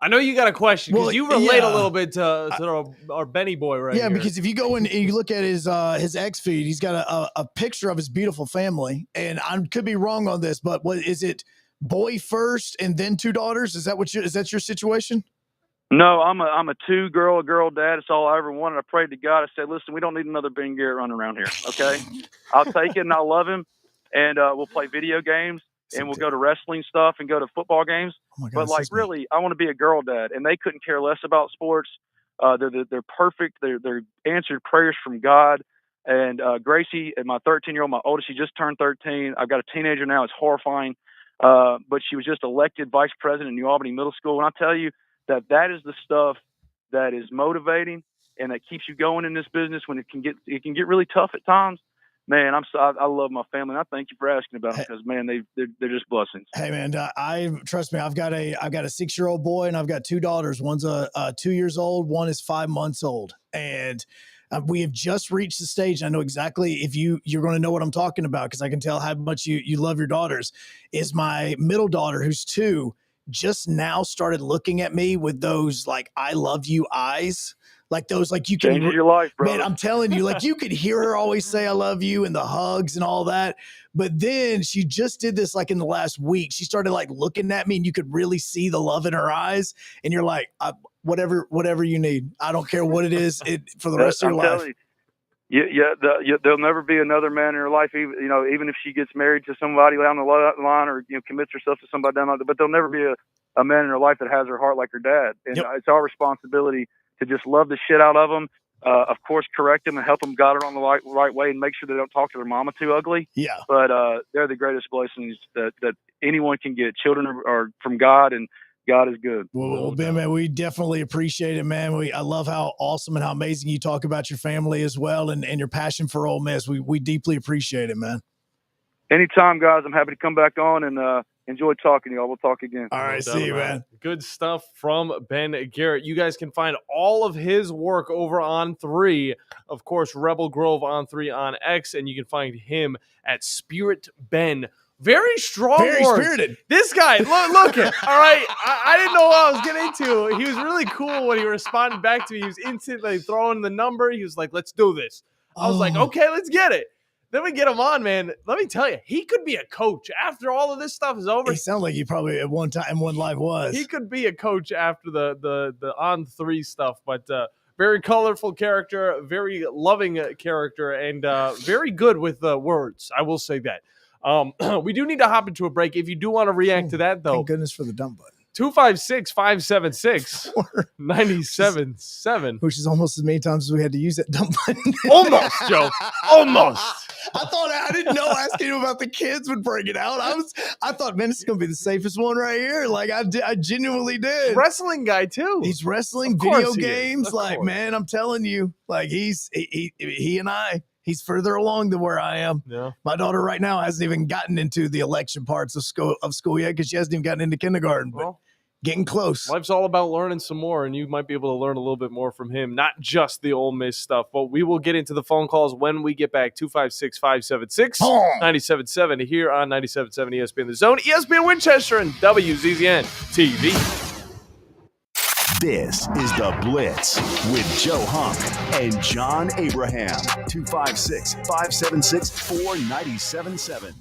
I know you got a question because you relate a little bit to our Benny boy right here. Yeah, because if you go in and you look at his X feed, he's got a picture of his beautiful family. And I could be wrong on this, but what is it, boy first and then 2 daughters? Is that your situation? No, I'm a 2-girl dad. It's all I ever wanted. I prayed to God. I said, listen, we don't need another Ben Garrett running around here, okay? I'll take it, and I love him, and we'll play video games, and we'll go to wrestling stuff and go to football games. Oh my God, but, really, I want to be a girl dad, and they couldn't care less about sports. They're perfect. They're answered prayers from God. And Gracie, and my 13-year-old, my oldest, she just turned 13. I've got a teenager now. It's horrifying. But she was just elected vice president in New Albany Middle School. And I tell you, that is the stuff that is motivating and that keeps you going in this business when it can get really tough at times. Man, I love my family, and I thank you for asking about them because, man, they're just blessings. Hey, man, trust me. I've got a 6-year-old boy, and I've got 2 daughters. One's 2 years old, one is 5 months old, and we have just reached the stage. I know exactly if you're going to know what I'm talking about because I can tell how much you love your daughters. Is my middle daughter, who's 2, just now started looking at me with those like I love you eyes. Like those, like you can changes your life, bro. Man, I'm telling you, like you could hear her always say I love you and the hugs and all that. But then she just did this like in the last week. She started like looking at me and you could really see the love in her eyes. And you're like, whatever you need. I don't care what it is for the rest of your life. There'll never be another man in her life, even if she gets married to somebody down the line or commits herself to somebody down the line. But there'll never be a man in her life that has her heart like her dad. And It's our responsibility to just love the shit out of them. Of course, correct them and help them guide her on the right way and make sure they don't talk to their mama too ugly. Yeah. But they're the greatest blessings that anyone can get. Children are from God, and God is good. Well, Ben, man, we definitely appreciate it, man. I love how awesome and how amazing you talk about your family as well and your passion for Ole Miss. We deeply appreciate it, man. Anytime, guys. I'm happy to come back on and enjoy talking to y'all. We'll talk again. All right, see you, man. Good stuff from Ben Garrett. You guys can find all of his work over on 3. Of course, Rebel Grove on 3 on X, and you can find him at Spirit Ben. Very strong Very words. spirited. This guy, look at, all right, I didn't know what I was getting into. He was really cool when he responded back to me. He was instantly throwing the number. He was like, let's do this. I was like, okay, let's get it. Then we get him on, man. Let me tell you, he could be a coach after all of this stuff is over. He sounds like he probably at one time in one life was. He could be a coach after the on 3 stuff, but very colorful character, very loving character, and very good with words. I will say that. We do need to hop into a break. If you do want to react to that, though. Thank goodness for the dumb button. 256-576-97-7. Which is almost as many times as we had to use that dumb button. Almost, Joe. Almost. I didn't know asking him about the kids would bring it out. I thought, man, this is going to be the safest one right here. Like I genuinely did. Wrestling guy too. He's wrestling video games. Like, man, I'm telling you, like he and I. He's further along than where I am. Yeah. My daughter right now hasn't even gotten into the election parts of school yet because she hasn't even gotten into kindergarten. But getting close. Life's all about learning some more, and you might be able to learn a little bit more from him, not just the Ole Miss stuff. But we will get into the phone calls when we get back. 256-576-97-7 here on 97.7 ESPN The Zone, ESPN Winchester, and WZZN TV. This is The Blitz with Joe Hunk and John Abraham. 256-576-4977.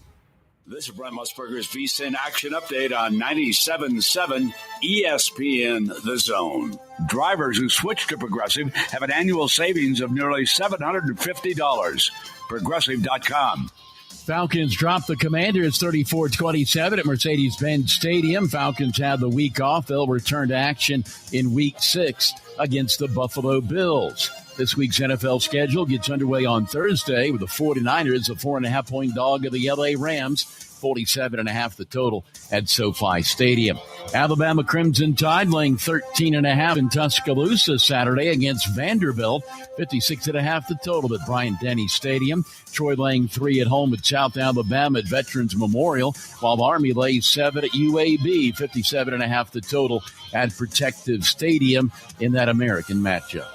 This is Brent Musburger's VSiN Action Update on 97.7 ESPN The Zone. Drivers who switch to Progressive have an annual savings of nearly $750. Progressive.com. Falcons dropped the Commanders 34-27 at Mercedes-Benz Stadium. Falcons had the week off. They'll return to action in Week 6 against the Buffalo Bills. This week's NFL schedule gets underway on Thursday with the 49ers, a 4.5-point dog of the L.A. Rams, 47.5 the total at SoFi Stadium. Alabama Crimson Tide laying 13.5 in Tuscaloosa Saturday against Vanderbilt, 56.5 the total at Bryant-Denny Stadium. Troy laying 3 at home at South Alabama at Veterans Memorial, while the Army lays 7 at UAB, 57.5 the total at Protective Stadium in that American matchup.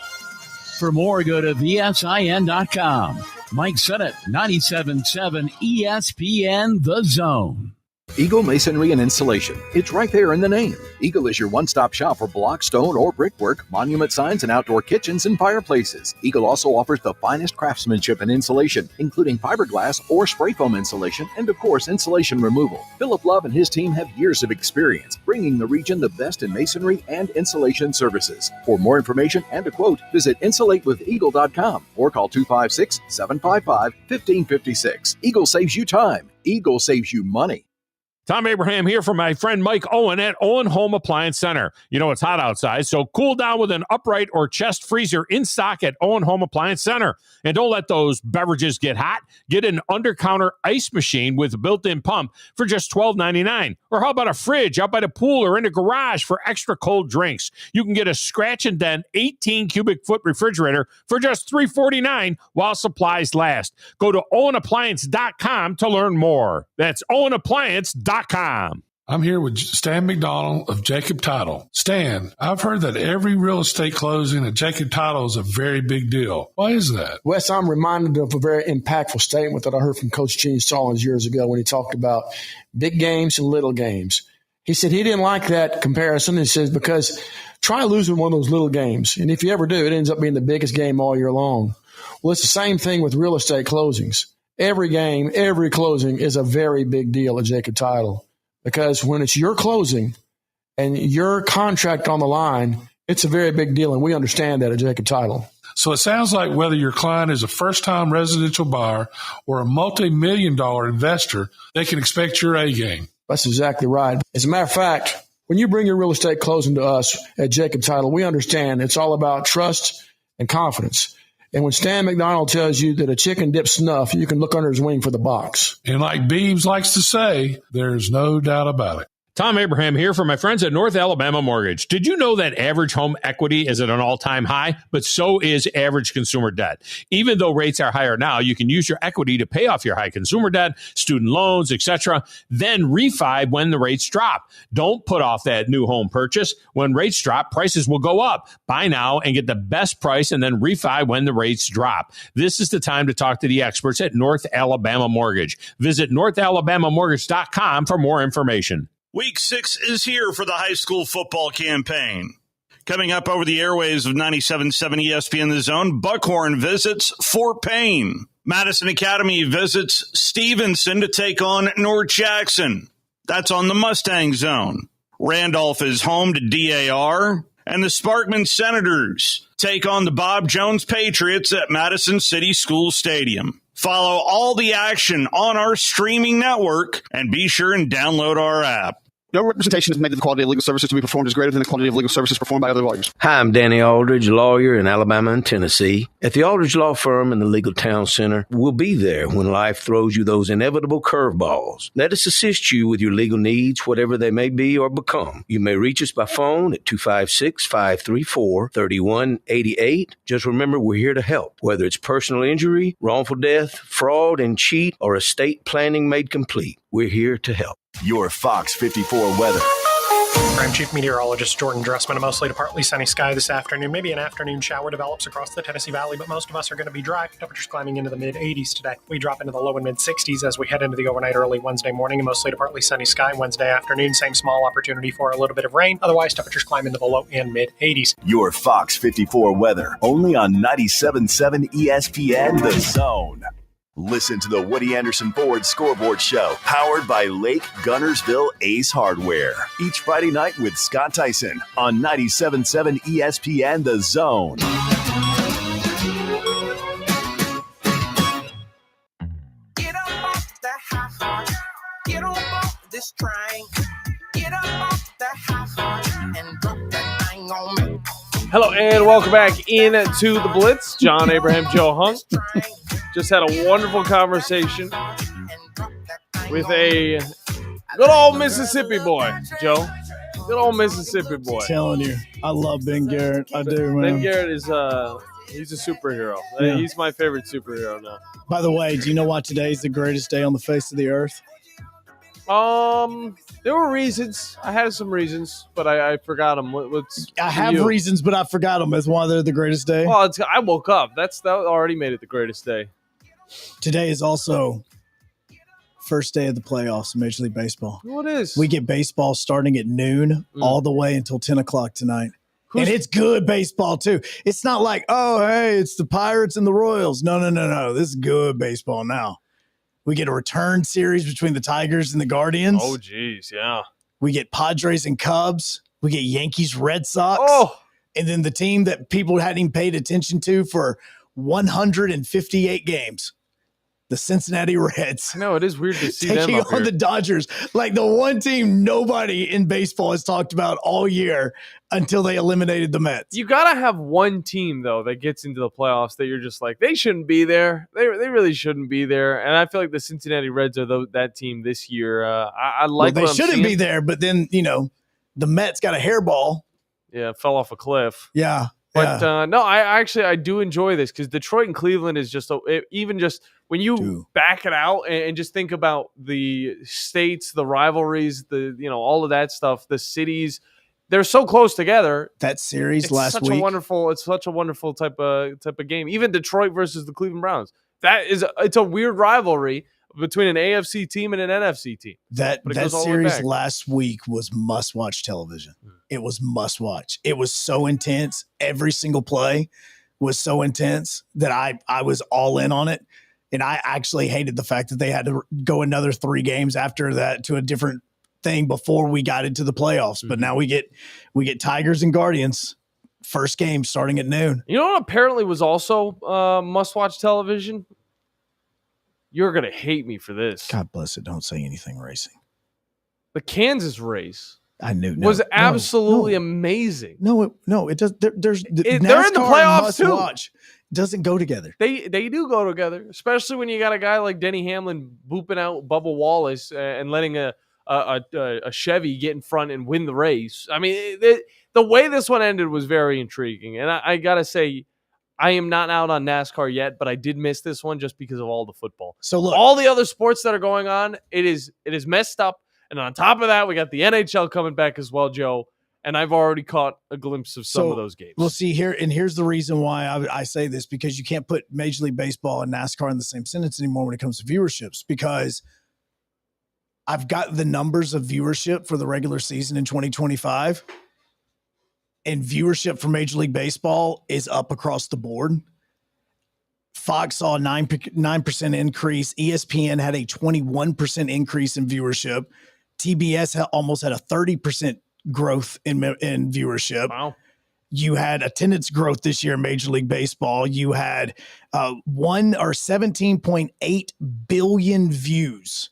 For more, go to VSIN.com. Mike Sennett, 97.7 ESPN The Zone. Eagle Masonry and Installation. It's right there in the name. Eagle is your one-stop shop for block, stone, or brickwork, monument signs, and outdoor kitchens and fireplaces. Eagle also offers the finest craftsmanship and insulation, including fiberglass or spray foam insulation, and of course, insulation removal. Philip Love and his team have years of experience, bringing the region the best in masonry and insulation services. For more information and a quote, visit insulatewitheagle.com or call 256-755-1556. Eagle saves you time. Eagle saves you money. Tom Abraham here from my friend Mike Owen at Owen Home Appliance Center. You know it's hot outside, so cool down with an upright or chest freezer in stock at Owen Home Appliance Center. And don't let those beverages get hot. Get an under-counter ice machine with a built-in pump for just $12.99. Or how about a fridge out by the pool or in the garage for extra cold drinks? You can get a scratch and dent 18 cubic foot refrigerator for just $3.49 while supplies last. Go to owenappliance.com to learn more. That's owenappliance.com. I'm here with Stan McDonald of Jacob Title. Stan, I've heard that every real estate closing at Jacob Title is a very big deal. Why is that? Wes, I'm reminded of a very impactful statement that I heard from Coach Gene Stallings years ago when he talked about big games and little games. He said he didn't like that comparison. He says, because try losing one of those little games. And if you ever do, it ends up being the biggest game all year long. Well, it's the same thing with real estate closings. Every game, every closing is a very big deal at Jacob Title, because when it's your closing and your contract on the line, it's a very big deal, and we understand that at Jacob Title. So it sounds like whether your client is a first-time residential buyer or a multi-million-dollar investor, they can expect your A game. That's exactly right. As a matter of fact, when you bring your real estate closing to us at Jacob Title, we understand it's all about trust and confidence. And when Stan McDonald tells you that a chicken dips snuff, you can look under his wing for the box. And like Beebs likes to say, there's no doubt about it. Tom Abraham here for my friends at North Alabama Mortgage. Did you know that average home equity is at an all-time high? But so is average consumer debt. Even though rates are higher now, you can use your equity to pay off your high consumer debt, student loans, etc., then refi when the rates drop. Don't put off that new home purchase. When rates drop, prices will go up. Buy now and get the best price and then refi when the rates drop. This is the time to talk to the experts at North Alabama Mortgage. Visit northalabamamortgage.com for more information. Week 6 is here for the high school football campaign. Coming up over the airwaves of 97.7 ESPN The Zone, Buckhorn visits Fort Payne. Madison Academy visits Stevenson to take on North Jackson. That's on the Mustang Zone. Randolph is home to DAR. And the Sparkman Senators take on the Bob Jones Patriots at Madison City School Stadium. Follow all the action on our streaming network and be sure and download our app. No representation is made that the quality of legal services to be performed is greater than the quality of legal services performed by other lawyers. Hi, I'm Danny Aldridge, lawyer in Alabama and Tennessee. At the Aldridge Law Firm in the Legal Town Center, we'll be there when life throws you those inevitable curveballs. Let us assist you with your legal needs, whatever they may be or become. You may reach us by phone at 256-534-3188. Just remember, we're here to help, whether it's personal injury, wrongful death, fraud and cheat, or estate planning made complete. We're here to help. Your Fox 54 weather. I'm Chief Meteorologist Jordan Dressman. A mostly to partly sunny sky this afternoon. Maybe an afternoon shower develops across the Tennessee Valley, but most of us are going to be dry. Temperatures climbing into the mid-80s today. We drop into the low and mid-60s as we head into the overnight early Wednesday morning. A mostly to partly sunny sky Wednesday afternoon. Same small opportunity for a little bit of rain. Otherwise, temperatures climb into the low and mid-80s. Your Fox 54 weather. Only on 97.7 ESPN The Zone. Listen to the Woody Anderson Ford Scoreboard Show, powered by Lake Gunnersville Ace Hardware. Each Friday night with Scott Tyson on 97.7 ESPN The Zone. Get up off the high horse. Get on off this train. Get up off the high horse and drop that thing on me. Hello and welcome back into the Blitz. John Abraham, Joe Hunk. Just had a wonderful conversation with a good old Mississippi boy, Joe. Good old Mississippi boy. I'm telling you, I love Ben Garrett. I do, man. Ben Garrett is he's a superhero. Yeah. He's my favorite superhero now. By the way, do you know why today is the greatest day on the face of the earth? There were reasons. I had some reasons, but I forgot them. I have reasons, but I forgot them. That's why they're the greatest day. Well, I woke up. That already made it the greatest day. Today is also first day of the playoffs in Major League Baseball. What is? We get baseball starting at noon all the way until 10 o'clock tonight. And it's good baseball, too. It's not like, oh, hey, it's the Pirates and the Royals. No. This is good baseball now. We get a return series between the Tigers and the Guardians. Oh, geez, yeah. We get Padres and Cubs. We get Yankees, Red Sox. Oh. And then the team that people hadn't even paid attention to for 158 games. the Cincinnati Reds. No, it is weird to see them taking up on here. the Dodgers, like the one team nobody in baseball has talked about all year until they eliminated the Mets. You got to have one team, though, that gets into the playoffs that you're just like, they shouldn't be there. They really shouldn't be there. And I feel like the Cincinnati Reds are that team this year. I like they what I'm shouldn't seeing. be there, but then, the Mets got a hairball. Yeah, fell off a cliff. Yeah. But no, I do enjoy this because Detroit and Cleveland is just even just when you back it out and just think about the states, the rivalries, all of that stuff, the cities, they're so close together. That series last week, it's such a wonderful type of game. Even Detroit versus the Cleveland Browns, it's a weird rivalry between an AFC team and an NFC team. That series last week was must-watch television. It was must-watch. It was so intense. Every single play was so intense that I was all in on it. And I actually hated the fact that they had to go another 3 games after that to a different thing before we got into the playoffs. But now we get Tigers and Guardians. First game starting at noon. You know what apparently was also must-watch television? You're going to hate me for this. God bless it. Don't say anything racing. The Kansas race was absolutely amazing. No, it does. They're in the playoffs too. Watch doesn't go together. They do go together, especially when you got a guy like Denny Hamlin booping out Bubba Wallace and letting a Chevy get in front and win the race. I mean, the way this one ended was very intriguing, and I got to say, I am not out on NASCAR yet, but I did miss this one just because of all the football. So look, all the other sports that are going on, it is messed up. And on top of that, we got the NHL coming back as well, Joe. And I've already caught a glimpse of some of those games. We'll see here. And here's the reason why I say this, because you can't put Major League Baseball and NASCAR in the same sentence anymore when it comes to viewerships, because I've got the numbers of viewership for the regular season in 2025. And viewership for Major League Baseball is up across the board. Fox saw a 9% increase. ESPN had a 21% increase in viewership. TBS almost had a 30% growth in viewership. Wow. You had attendance growth this year in Major League Baseball. You had 17.8 billion views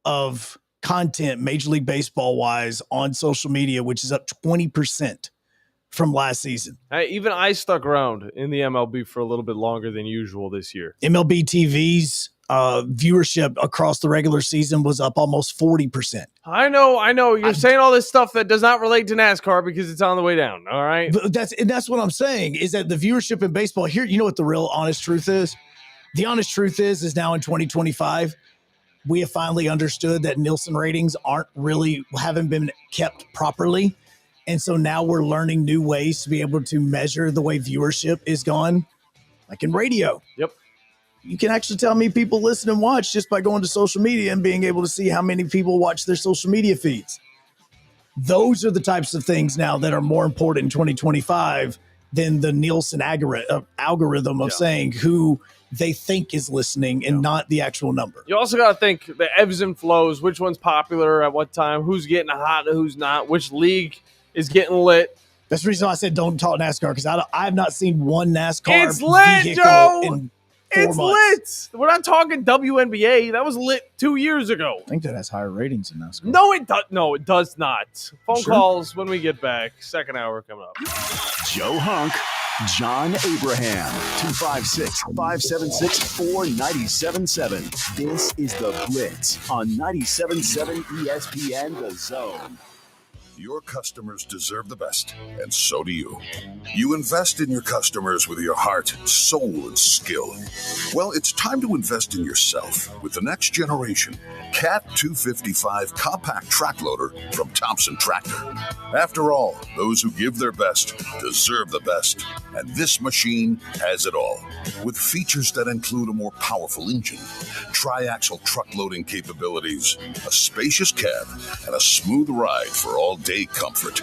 of content Major League Baseball wise on social media, which is up 20% from last season. Even I stuck around in the MLB for a little bit longer than usual this year. MLB TV's viewership across the regular season was up almost 40%. I know. You're saying all this stuff that does not relate to NASCAR because it's on the way down. All right. But that's what I'm saying, is that the viewership in baseball here, you know what the real honest truth is? The honest truth is now in 2025, we have finally understood that Nielsen ratings haven't been kept properly. And so now we're learning new ways to be able to measure the way viewership is gone, like in radio. Yep. You can actually tell me people listen and watch just by going to social media and being able to see how many people watch their social media feeds. Those are the types of things now that are more important in 2025 than the Nielsen algorithm of saying who they think is listening and not the actual number. You also got to think the ebbs and flows, which one's popular at what time, who's getting hot and who's not, which league is getting lit. That's the reason I said don't talk NASCAR, because I have not seen one NASCAR it's lit, vehicle Joe. in 4 It's months. lit. We're not talking WNBA. That was lit 2 years ago. I think that has higher ratings than NASCAR. No, it does. No, it does not. Phone Sure. calls when we get back. Second hour coming up. Joe Hunk, John Abraham, 256-576-4977. This is The Blitz on 97.7 ESPN The Zone. Your customers deserve the best, and so do you. You invest in your customers with your heart, soul, and skill. Well, it's time to invest in yourself with the next generation Cat 255 compact track loader from Thompson Tractor. After all, those who give their best deserve the best, and this machine has it all. With features that include a more powerful engine, tri-axle truck loading capabilities, a spacious cab, and a smooth ride for all day everyday comfort.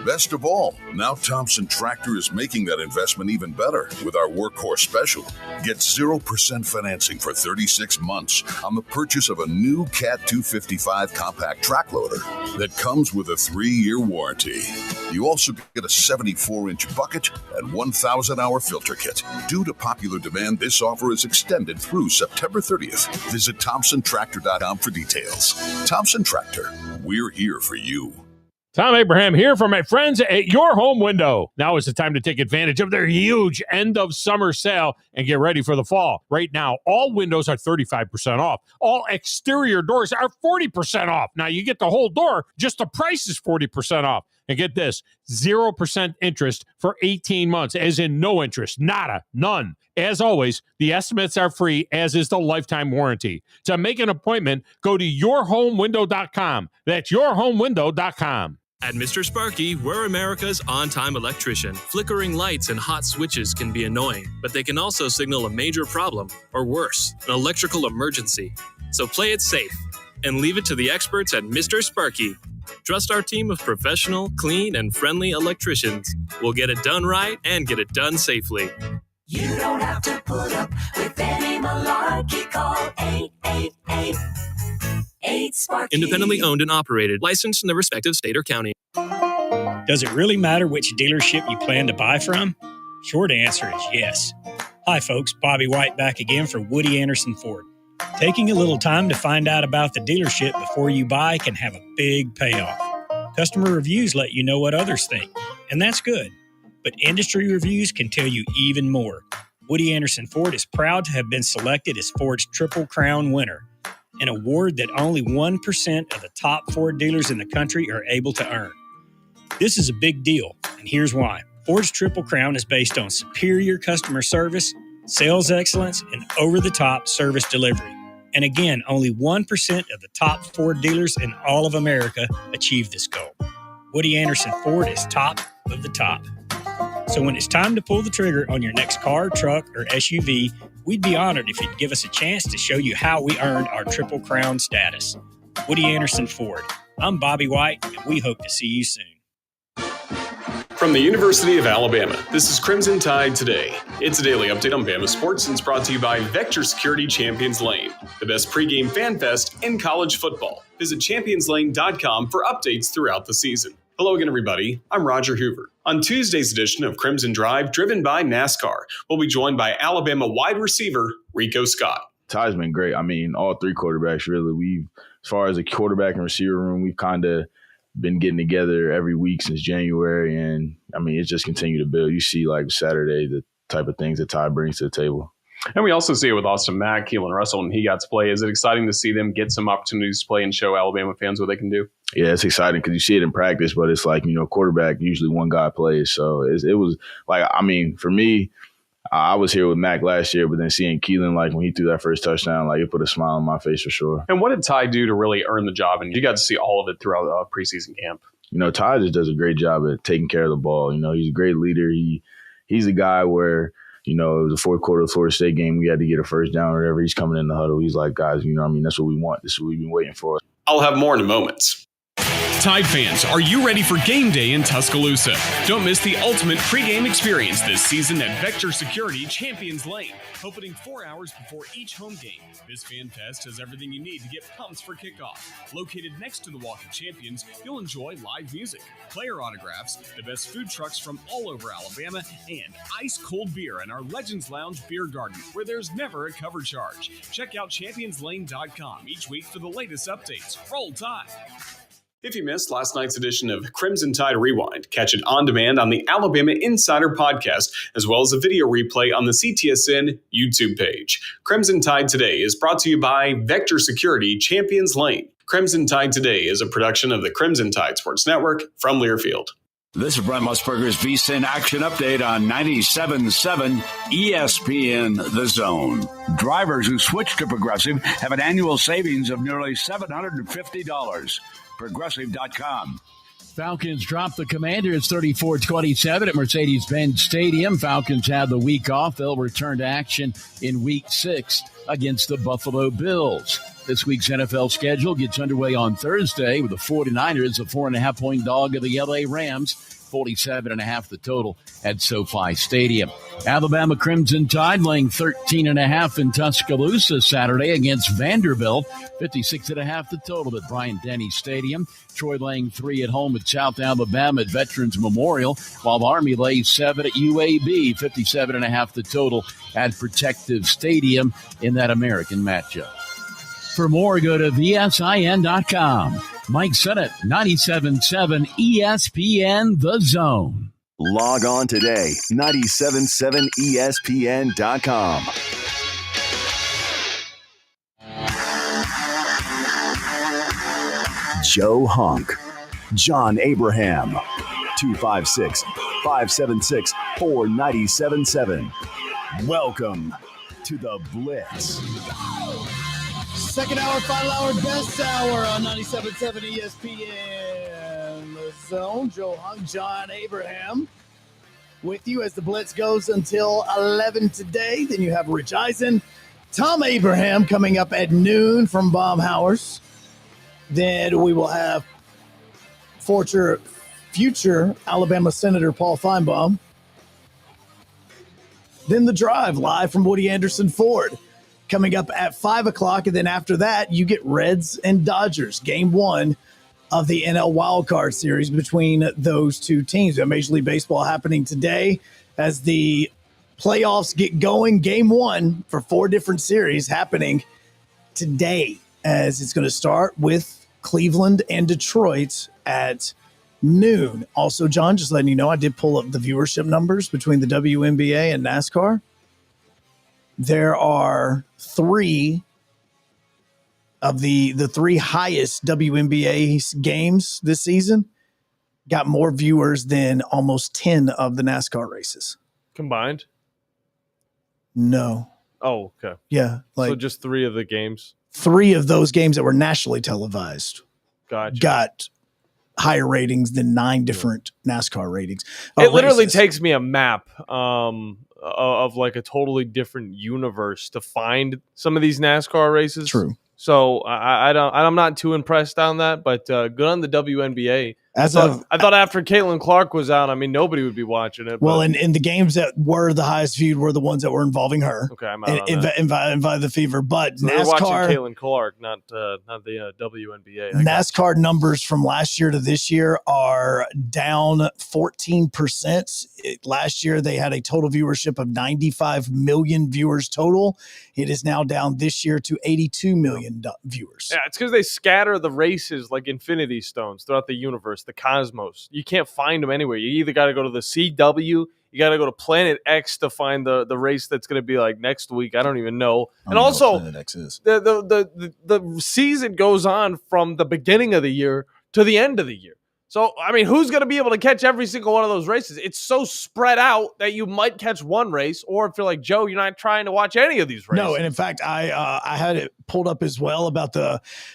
Best of all, now Thompson Tractor is making that investment even better with our Workhorse Special. Get 0% financing for 36 months on the purchase of a new Cat 255 compact track loader that comes with a 3-year warranty. You also get a 74-inch bucket and 1,000-hour filter kit. Due to popular demand, this offer is extended through September 30th. Visit ThompsonTractor.com for details. Thompson Tractor, we're here for you. Tom Abraham here for my friends at Your Home Window. Now is the time to take advantage of their huge end of summer sale and get ready for the fall. Right now, all windows are 35% off. All exterior doors are 40% off. Now you get the whole door, just the price is 40% off. And get this, 0% interest for 18 months, as in no interest, nada, none. As always, the estimates are free, as is the lifetime warranty. To make an appointment, go to yourhomewindow.com. That's yourhomewindow.com. At Mr. Sparky, we're America's on-time electrician. Flickering lights and hot switches can be annoying, but they can also signal a major problem, or worse, an electrical emergency. So play it safe and leave it to the experts at Mr. Sparky. Trust our team of professional, clean, and friendly electricians. We'll get it done right and get it done safely. You don't have to put up with any malarkey. Call 888-8-SPARKY. Independently owned and operated, licensed in the respective state or county. Does it really matter which dealership you plan to buy from? Short answer is yes. Hi folks, Bobby White back again for Woody Anderson Ford. Taking a little time to find out about the dealership before you buy can have a big payoff. Customer reviews let you know what others think, and that's good. But industry reviews can tell you even more. Woody Anderson Ford is proud to have been selected as Ford's Triple Crown winner, an award that only 1% of the top Ford dealers in the country are able to earn. This is a big deal, and here's why. Ford's Triple Crown is based on superior customer service, sales excellence, and over-the-top service delivery. And again, only 1% of the top Ford dealers in all of America achieve this goal. Woody Anderson Ford is top of the top. So when it's time to pull the trigger on your next car, truck, or SUV, we'd be honored if you'd give us a chance to show you how we earned our Triple Crown status. Woody Anderson Ford. I'm Bobby White, and we hope to see you soon. From the University of Alabama, this is Crimson Tide Today. It's a daily update on Bama sports and it's brought to you by Vector Security Champions Lane, the best pregame fan fest in college football. Visit championslane.com for updates throughout the season. Hello again, everybody. I'm Roger Hoover. On Tuesday's edition of Crimson Drive, driven by NASCAR, we'll be joined by Alabama wide receiver Rico Scott. Ty's been great. I mean, all three quarterbacks, really. As far as the quarterback and receiver room, we've kind of been getting together every week since January, and I mean, it's just continued to build. You see, like Saturday, the type of things that Ty brings to the table. And we also see it with Austin Mack, Keelan Russell, and he got to play. Is it exciting to see them get some opportunities to play and show Alabama fans what they can do? Yeah, it's exciting because you see it in practice, but it's like, quarterback, usually one guy plays. So it was like, I mean, for me, I was here with Mac last year, but then seeing Keelan, like when he threw that first touchdown, like it put a smile on my face for sure. And what did Ty do to really earn the job? And you got to see all of it throughout preseason camp. Ty just does a great job at taking care of the ball. He's a great leader. He's a guy where, it was the fourth quarter of the Florida State game. We had to get a first down or whatever. He's coming in the huddle. He's like, guys, that's what we want. This is what we've been waiting for. I'll have more in a moment. Tide fans, are you ready for game day in Tuscaloosa? Don't miss the ultimate pregame experience this season at Vector Security Champions Lane, opening 4 hours before each home game. This fan fest has everything you need to get pumped for kickoff. Located next to the Walk of Champions, you'll enjoy live music, player autographs, the best food trucks from all over Alabama, and ice-cold beer in our Legends Lounge beer garden, where there's never a cover charge. Check out championslane.com each week for the latest updates. Roll Tide! If you missed last night's edition of Crimson Tide Rewind, catch it on demand on the Alabama Insider podcast, as well as a video replay on the CTSN YouTube page. Crimson Tide Today is brought to you by Vector Security Champions Lane. Crimson Tide Today is a production of the Crimson Tide Sports Network from Learfield. This is Brent Musburger's VSiN Action Update on 97.7 ESPN The Zone. Drivers who switch to Progressive have an annual savings of nearly $750. Progressive.com. Falcons dropped the Commanders 34-27 at Mercedes-Benz Stadium. Falcons have the week off. They'll return to action in Week 6 against the Buffalo Bills. This week's NFL schedule gets underway on Thursday with the 49ers, a 4.5-point dog of the LA Rams, 47.5 the total at SoFi Stadium. Alabama Crimson Tide laying 13.5 in Tuscaloosa Saturday against Vanderbilt, 56.5 the total at Bryant-Denny Stadium. Troy laying 3 at home at South Alabama at Veterans Memorial, while Army lays 7 at UAB, 57.5 the total at Protective Stadium in that American matchup. For more, go to VSIN.com. Mike Sennett, 97.7 ESPN The Zone. Log on today, 977ESPN.com. Joe Hunk, John Abraham, 256-576-4977. Welcome to the Blitz. Second hour, final hour, best hour on 97.7 ESPN The Zone. Joe Hunk, John Abraham with you as the Blitz goes until 11 today. Then you have Rich Eisen, Tom Abraham coming up at noon from Baumhauer's. Then we will have future Alabama Senator Paul Feinbaum. Then the drive live from Woody Anderson Ford coming up at 5 o'clock. And then after that, you get Reds and Dodgers, game 1 of the NL wildcard series between those two teams. Major League Baseball happening today as the playoffs get going. Game 1 for 4 different series happening today, as it's going to start with Cleveland and Detroit at noon. Also, John, just letting you know, I did pull up the viewership numbers between the WNBA and NASCAR. There are 3 of the 3 highest WNBA games this season got more viewers than almost 10 of the NASCAR races. Combined? No. Oh, okay. Yeah. So just 3 of the games? 3 of those games that were nationally televised got higher ratings than 9 different NASCAR ratings. It literally takes me a map of like a totally different universe to find some of these NASCAR races. True. So I'm not too impressed on that, but good on the WNBA. I thought after Caitlin Clark was out, I mean, nobody would be watching it. Well, and the games that were the highest viewed were the ones that were involving her. Okay, I'm out on that. Invite the Fever. But so NASCAR, we're watching Caitlin Clark, not the WNBA. NASCAR numbers from last year to this year are down 14%. Last year, they had a total viewership of 95 million viewers total. It is now down this year to 82 million viewers. Yeah, it's because they scatter the races like infinity stones throughout the universe, the cosmos. You can't find them anywhere. You either got to go to the CW, you got to go to Planet X to find the race that's going to be like next week. I don't even know. And also, Planet X is. The season goes on from the beginning of the year to the end of the year. So, I mean, who's going to be able to catch every single one of those races? It's so spread out that you might catch one race, or if you're like Joe, you're not trying to watch any of these races. No, and in fact, I had it pulled up as well about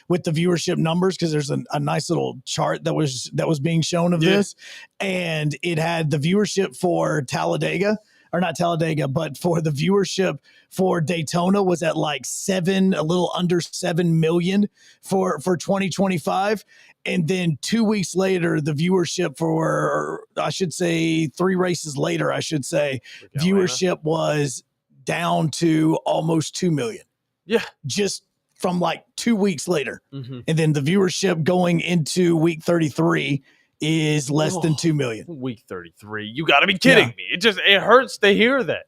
with the viewership numbers, because there's a nice little chart that was being shown of this, and it had the viewership for Talladega, or not Talladega, but for the viewership for Daytona was at like a little under 7 million for 2025. And then 2 weeks later, the viewership for, I should say 3 races later, viewership was down to almost 2 million. Yeah. Just from like 2 weeks later. Mm-hmm. And then the viewership going into week 33 is less than 2 million. Week 33. You got to be kidding me. It hurts to hear that.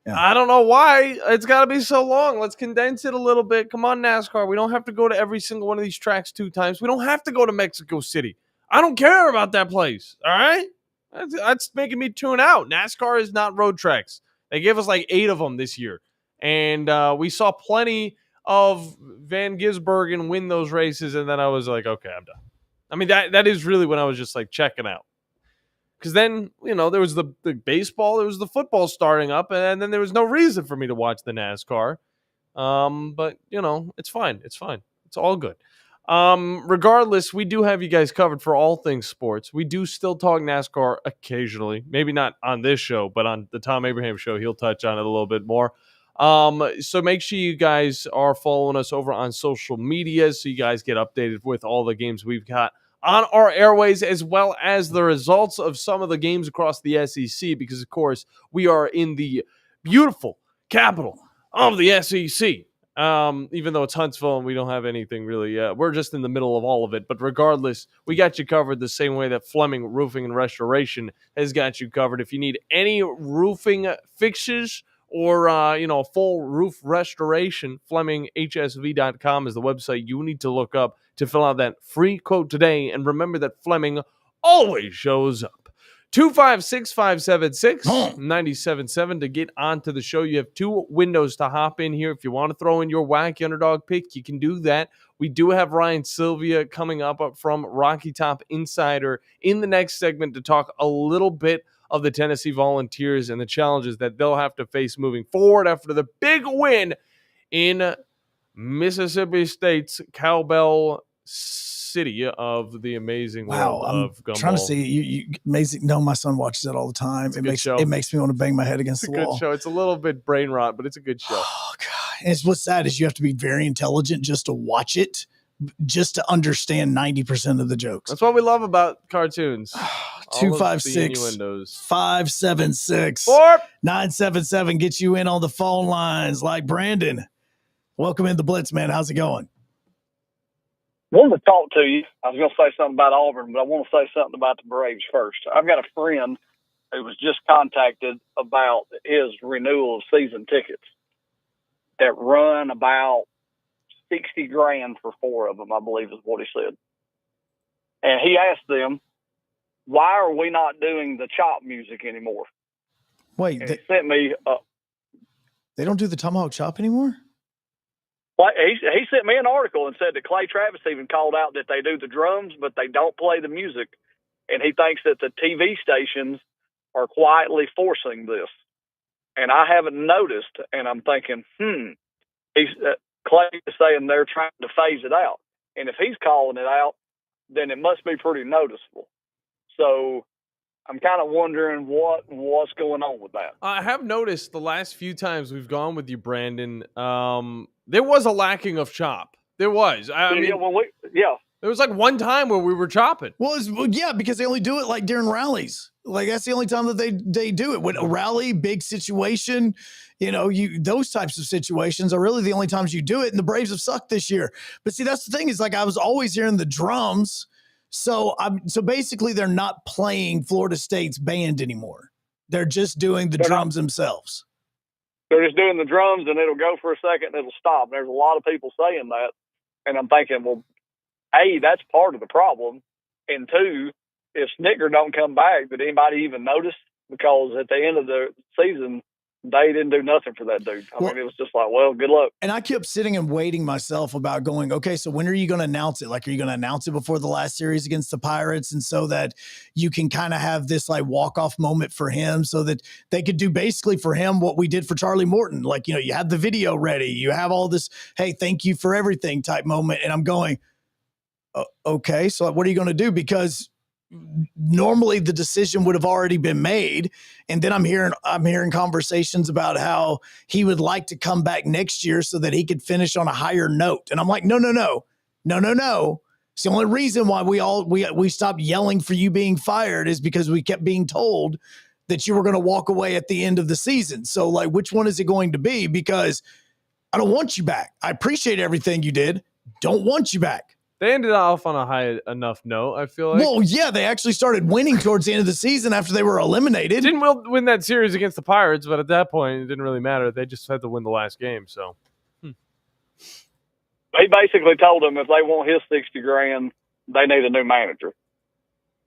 Yeah. I don't know why it's got to be so long. Let's condense it a little bit. Come on, NASCAR. We don't have to go to every single one of these tracks 2 times. We don't have to go to Mexico City. I don't care about that place. All right? That's making me tune out. NASCAR is not road tracks. They gave us like 8 of them this year. And we saw plenty of Van Gisbergen win those races. And then I was like, okay, I'm done. I mean, that is really when I was just like checking out. Because then, there was the baseball, there was the football starting up, and then there was no reason for me to watch the NASCAR. But, it's fine. It's fine. It's all good. Regardless, we do have you guys covered for all things sports. We do still talk NASCAR occasionally, maybe not on this show, but on the Tom Abraham show, he'll touch on it a little bit more. So make sure you guys are following us over on social media so you guys get updated with all the games we've got on our airways, as well as the results of some of the games across the SEC, because, of course, we are in the beautiful capital of the SEC. Even though it's Huntsville and we don't have anything really, we're just in the middle of all of it. But regardless, we got you covered the same way that Fleming Roofing and Restoration has got you covered. If you need any roofing fixes or, a full roof restoration, FlemingHSV.com is the website you need to look up to fill out that free quote today. And remember that Fleming always shows up. 256-576-97.7 to get onto the show. You have 2 windows to hop in here. If you want to throw in your wacky underdog pick, you can do that. We do have Ryan Sylvia coming up from Rocky Top Insider in the next segment to talk a little bit of the Tennessee Volunteers and the challenges that they'll have to face moving forward after the big win in Mississippi State's Cowbell City of the amazing world of gumball. Trying to see you amazing. No, my son watches it all the time. It makes me want to bang my head against the wall. It's a good show. It's a little bit brain rot, but it's a good show. Oh God! And what's sad is you have to be very intelligent just to watch it, just to understand 90% of the jokes. That's what we love about cartoons. 256-576-977 gets you in on the phone lines. Like Brandon, welcome in the Blitz, man. How's it going? Wanted to talk to you. I was going to say something about Auburn, but I want to say something about the Braves first. I've got a friend who was just contacted about his renewal of season tickets that run about $60,000 for 4 of them, I believe is what he said. And he asked them, why are we not doing the chop music anymore? Wait, he sent me. They don't do the tomahawk chop anymore? Well, he sent me an article and said that Clay Travis even called out that they do the drums, but they don't play the music. And he thinks that the TV stations are quietly forcing this. And I haven't noticed, and I'm thinking, Clay is saying they're trying to phase it out. And if he's calling it out, then it must be pretty noticeable. So I'm kind of wondering what's going on with that. I have noticed the last few times we've gone with you, Brandon, there was a lacking of chop. There was. I mean, there was like one time where we were chopping. Well, because they only do it like during rallies. Like that's the only time that they do it. When a rally, big situation, those types of situations are really the only times you do it. And the Braves have sucked this year. But see, that's the thing is like I was always hearing the drums. So basically they're not playing Florida State's band anymore. They're just doing the drums themselves. They're just doing the drums and it'll go for a second and it'll stop. There's a lot of people saying that. And I'm thinking, well, A, that's part of the problem. And 2, if Snicker don't come back, did anybody even notice? Because at the end of the season, they didn't do nothing for that dude. I mean, it was just like, well, good luck. And I kept sitting and waiting myself about going, okay, so when are you going to announce it? Like, are you going to announce it before the last series against the Pirates? And so that you can kind of have this like walk-off moment for him so that they could do basically for him what we did for Charlie Morton. Like, you have the video ready. You have all this, hey, thank you for everything type moment. And I'm going, okay, so what are you going to do? Because normally the decision would have already been made. And then I'm hearing conversations about how he would like to come back next year so that he could finish on a higher note. And I'm like, no. It's the only reason why we stopped yelling for you being fired is because we kept being told that you were going to walk away at the end of the season. So like, which one is it going to be? Because I don't want you back. I appreciate everything you did. Don't want you back. They ended off on a high enough note, I feel like. Well, yeah, they actually started winning towards the end of the season after they were eliminated. Didn't win that series against the Pirates, but at that point, it didn't really matter. They just had to win the last game, so. He basically told them if they want his $60,000, they need a new manager.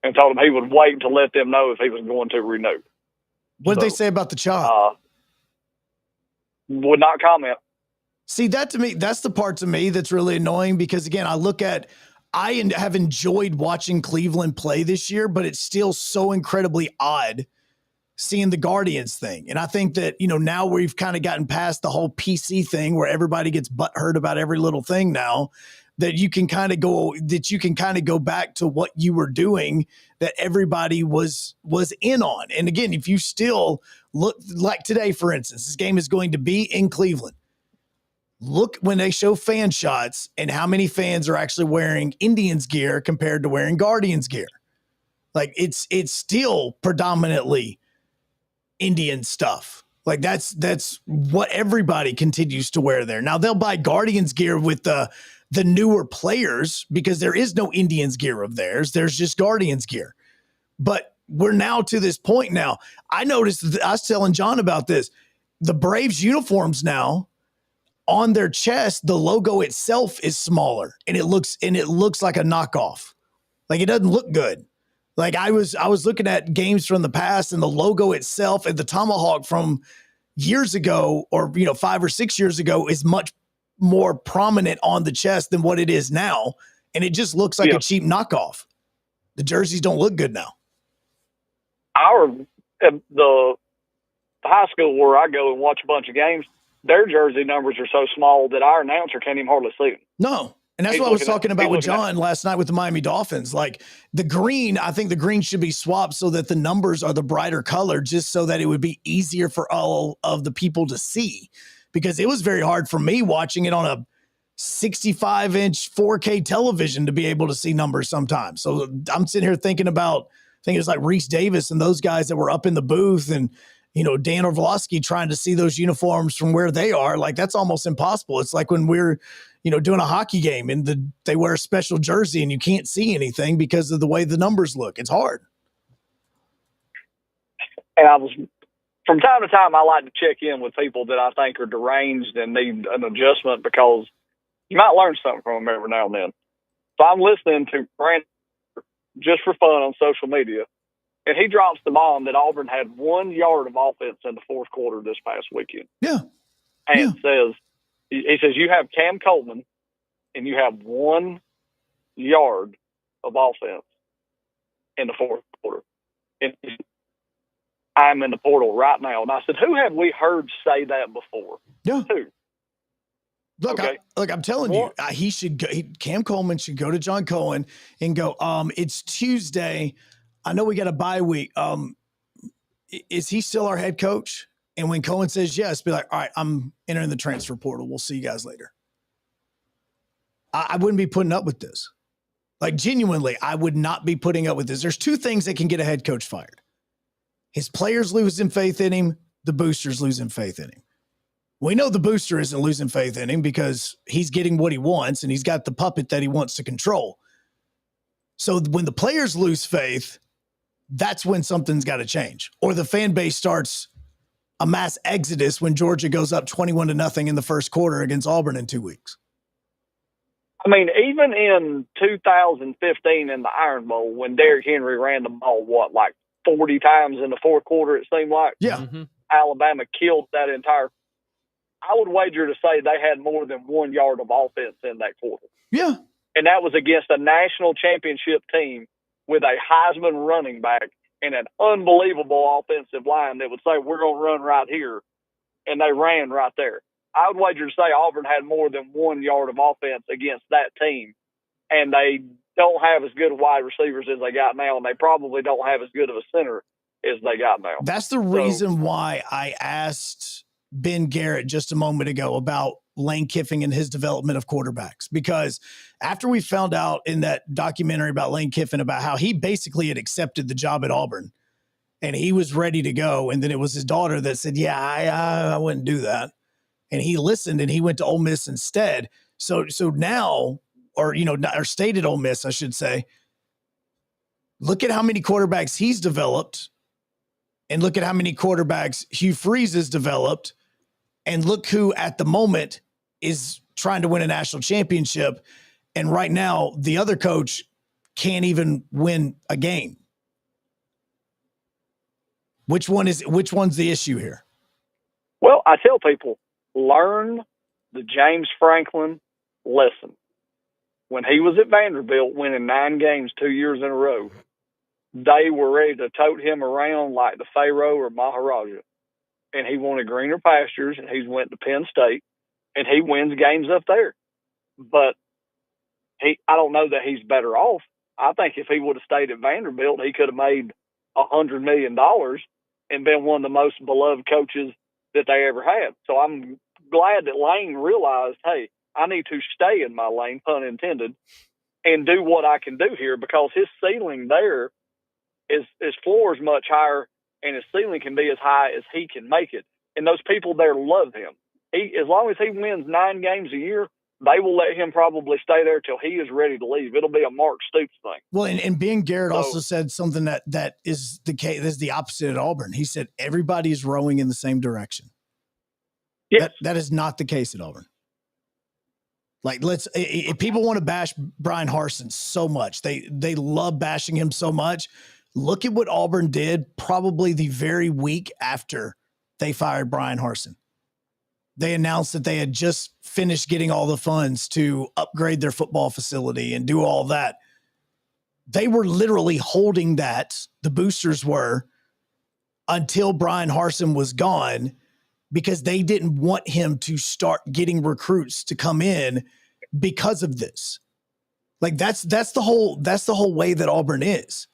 And told them he would wait to let them know if he was going to renew. What did they say about the chop? Would not comment. See, that to me, that's the part to me that's really annoying because, again, I have enjoyed watching Cleveland play this year, but it's still so incredibly odd seeing the Guardians thing. And I think that, now we've kind of gotten past the whole PC thing where everybody gets butthurt about every little thing now. that you can kind of go back to what you were doing that everybody was in on. And again, if you still look like today, for instance, this game is going to be in Cleveland. Look when they show fan shots and how many fans are actually wearing Indians gear compared to wearing Guardians gear. Like it's still predominantly Indian stuff. Like that's what everybody continues to wear there. Now they'll buy Guardians gear with the newer players because there is no Indians gear of theirs. There's just Guardians gear. But we're now to this point now. I noticed, I was telling John about this. The Braves uniforms now, on their chest, the logo itself is smaller and it looks like a knockoff. Like it doesn't look good. Like I was looking at games from the past and the logo itself and the tomahawk from years ago or 5 or 6 years ago is much more prominent on the chest than what it is now. And it just looks like a cheap knockoff. The jerseys don't look good now. The high school where I go and watch a bunch of games, their jersey numbers are so small that our announcer can't even hardly see them. No. And that's what I was talking about with John last night with the Miami Dolphins. Like the green, I think the green should be swapped so that the numbers are the brighter color, just so that it would be easier for all of the people to see. Because it was very hard for me watching it on a 65-inch 4K television to be able to see numbers sometimes. So I'm sitting here thinking about, I think it was like Reese Davis and those guys that were up in the booth and, Dan Orlovsky trying to see those uniforms from where they are. Like that's almost impossible. It's like when we're, doing a hockey game and they wear a special jersey and you can't see anything because of the way the numbers look. It's hard. And from time to time, I like to check in with people that I think are deranged and need an adjustment because you might learn something from them every now and then. So I'm listening to Brandon just for fun on social media, and he drops the bomb that Auburn had 1 yard of offense in the fourth quarter this past weekend. Yeah. And he says, you have Cam Coleman and you have 1 yard of offense in the fourth quarter. And I'm in the portal right now. And I said, who have we heard say that before? Yeah. Who? Look, Okay. I'm telling you, he should go. Cam Coleman should go to John Cohen and go, it's Tuesday. I know we got a bye week. Is he still our head coach? And when Cohen says yes, be like, all right, I'm entering the transfer portal. We'll see you guys later. I wouldn't be putting up with this. Like, genuinely, I would not be putting up with this. There's 2 things that can get a head coach fired. His players losing faith in him, the boosters losing faith in him. We know the booster isn't losing faith in him because he's getting what he wants and he's got the puppet that he wants to control. So when the players lose faith, that's when something's got to change. Or the fan base starts a mass exodus when Georgia goes up 21-0 in the first quarter against Auburn in 2 weeks. I mean, even in 2015 in the Iron Bowl, when Derrick Henry ran the ball, 40 times in the fourth quarter, it seemed like? Yeah. Alabama killed that entire. I would wager to say they had more than 1 yard of offense in that quarter. Yeah. And that was against a national championship team with a Heisman running back and an unbelievable offensive line that would say, we're going to run right here. And they ran right there. I would wager to say Auburn had more than 1 yard of offense against that team. And they don't have as good wide receivers as they got now. And they probably don't have as good of a center as they got now. That's the reason why I asked Ben Garrett just a moment ago about Lane Kiffin and his development of quarterbacks, because after we found out in that documentary about Lane Kiffin about how he basically had accepted the job at Auburn and he was ready to go. And then it was his daughter that said, yeah, I wouldn't do that. And he listened and he went to Ole Miss instead. So now, or stayed at Ole Miss, I should say, look at how many quarterbacks he's developed and look at how many quarterbacks Hugh Freeze has developed. And look who at the moment is trying to win a national championship. And right now, the other coach can't even win a game. Which one's the issue here? Well, I tell people, learn the James Franklin lesson. When he was at Vanderbilt winning 9 games 2 years in a row, they were ready to tote him around like the Pharaoh or Maharaja. And he wanted greener pastures, and he's went to Penn State, and he wins games up there. But I don't know that he's better off. I think if he would have stayed at Vanderbilt, he could have made $100 million and been one of the most beloved coaches that they ever had. So I'm glad that Lane realized, hey, I need to stay in my lane, pun intended, and do what I can do here, because his ceiling there is his floor is much higher and his ceiling can be as high as he can make it. And those people there love him. As long as he wins 9 games a year, they will let him probably stay there till he is ready to leave. It'll be a Mark Stoops thing. Well, and Ben Garrett also said something that is the case. This is the opposite at Auburn. He said everybody's rowing in the same direction. Yes. That is not the case at Auburn. Like, if people want to bash Brian Harsin so much, they love bashing him so much. Look at what Auburn did probably the very week after they fired Brian Harsin. They announced that they had just finished getting all the funds to upgrade their football facility and do all that. They were literally holding that, the boosters were, until Brian Harsin was gone, because they didn't want him to start getting recruits to come in because of this. Like, that's the whole way that Auburn is.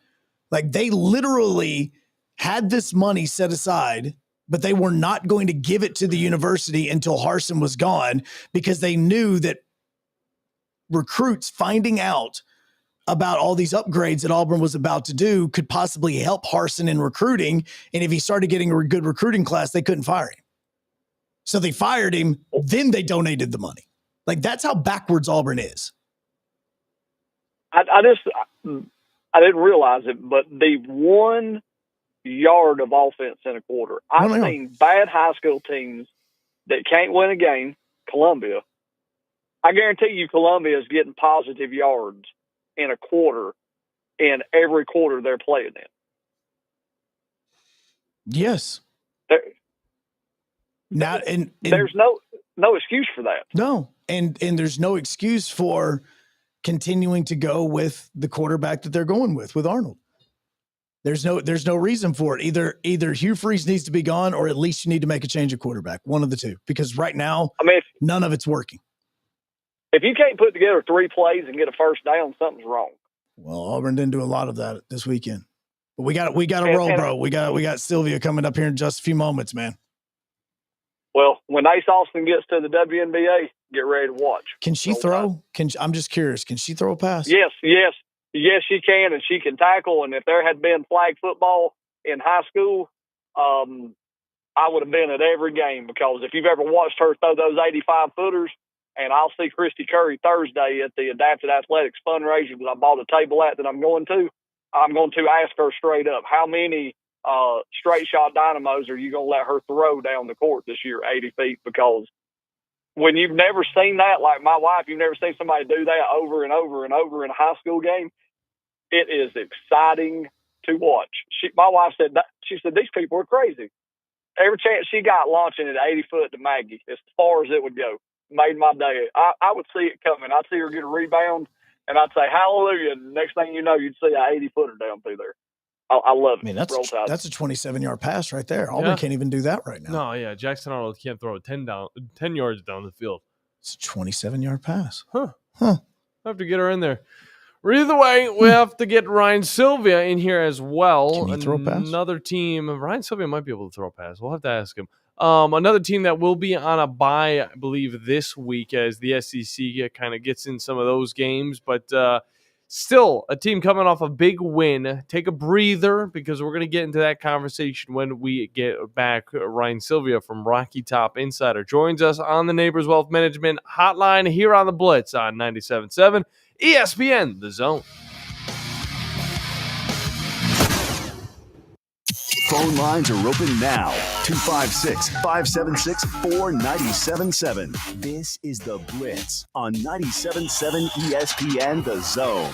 Like, they literally had this money set aside, but they were not going to give it to the university until Harsin was gone, because they knew that recruits finding out about all these upgrades that Auburn was about to do could possibly help Harsin in recruiting. And if he started getting a good recruiting class, they couldn't fire him. So they fired him, then they donated the money. Like, that's how backwards Auburn is. I didn't realize it, but the 1 yard of offense in a quarter. I've seen bad high school teams that can't win a game, Columbia. I guarantee you Columbia is getting positive yards in a quarter in every quarter they're playing in. Yes. There's no excuse for that. No. And there's no excuse for continuing to go with the quarterback that they're going with Arnold. There's no reason for it. Either Hugh Freeze needs to be gone, or at least you need to make a change of quarterback. One of the two. Because right now, none of it's working. If you can't put together 3 plays and get a first down, something's wrong. Well, Auburn didn't do a lot of that this weekend. But we got to roll, bro. We got Sylvia coming up here in just a few moments, man. Well, when Ace Austin gets to the WNBA, get ready to watch. Can she throw? I'm just curious. Can she throw a pass? Yes, she can, and she can tackle. And if there had been flag football in high school, I would have been at every game, because if you've ever watched her throw those 85-footers, and I'll see Christy Curry Thursday at the Adapted Athletics fundraiser that I bought a table at that I'm going to ask her straight up, how many straight shot dynamos are you going to let her throw down the court this year, 80 feet? Because when you've never seen that, like my wife, you've never seen somebody do that over and over and over in a high school game, it is exciting to watch. My wife said that, she said, these people are crazy. Every chance she got launching at 80 foot to Maggie, as far as it would go, made my day. I would see it coming. I'd see her get a rebound, and I'd say, hallelujah. And next thing you know, you'd see an 80-footer down through there. I love it. I mean, that's a 27-yard pass right there. Auburn can't even do that right now. No, yeah. Jackson Arnold can't throw it 10 yards down the field. It's a 27-yard pass. Huh. I have to get her in there. Either way, we have to get Ryan Sylvia in here as well. Can he throw a pass? Another team. Ryan Sylvia might be able to throw a pass. We'll have to ask him. Another team that will be on a bye, I believe, this week as the SEC kind of gets in some of those games. But still, a team coming off a big win. Take a breather, because we're going to get into that conversation when we get back. Ryan Sylvia from Rocky Top Insider joins us on the Neighbors Wealth Management Hotline here on the Blitz on 97.7 ESPN, The Zone. Phone lines are open now. 256-576-4977. This is The Blitz on 97.7 ESPN, The Zone.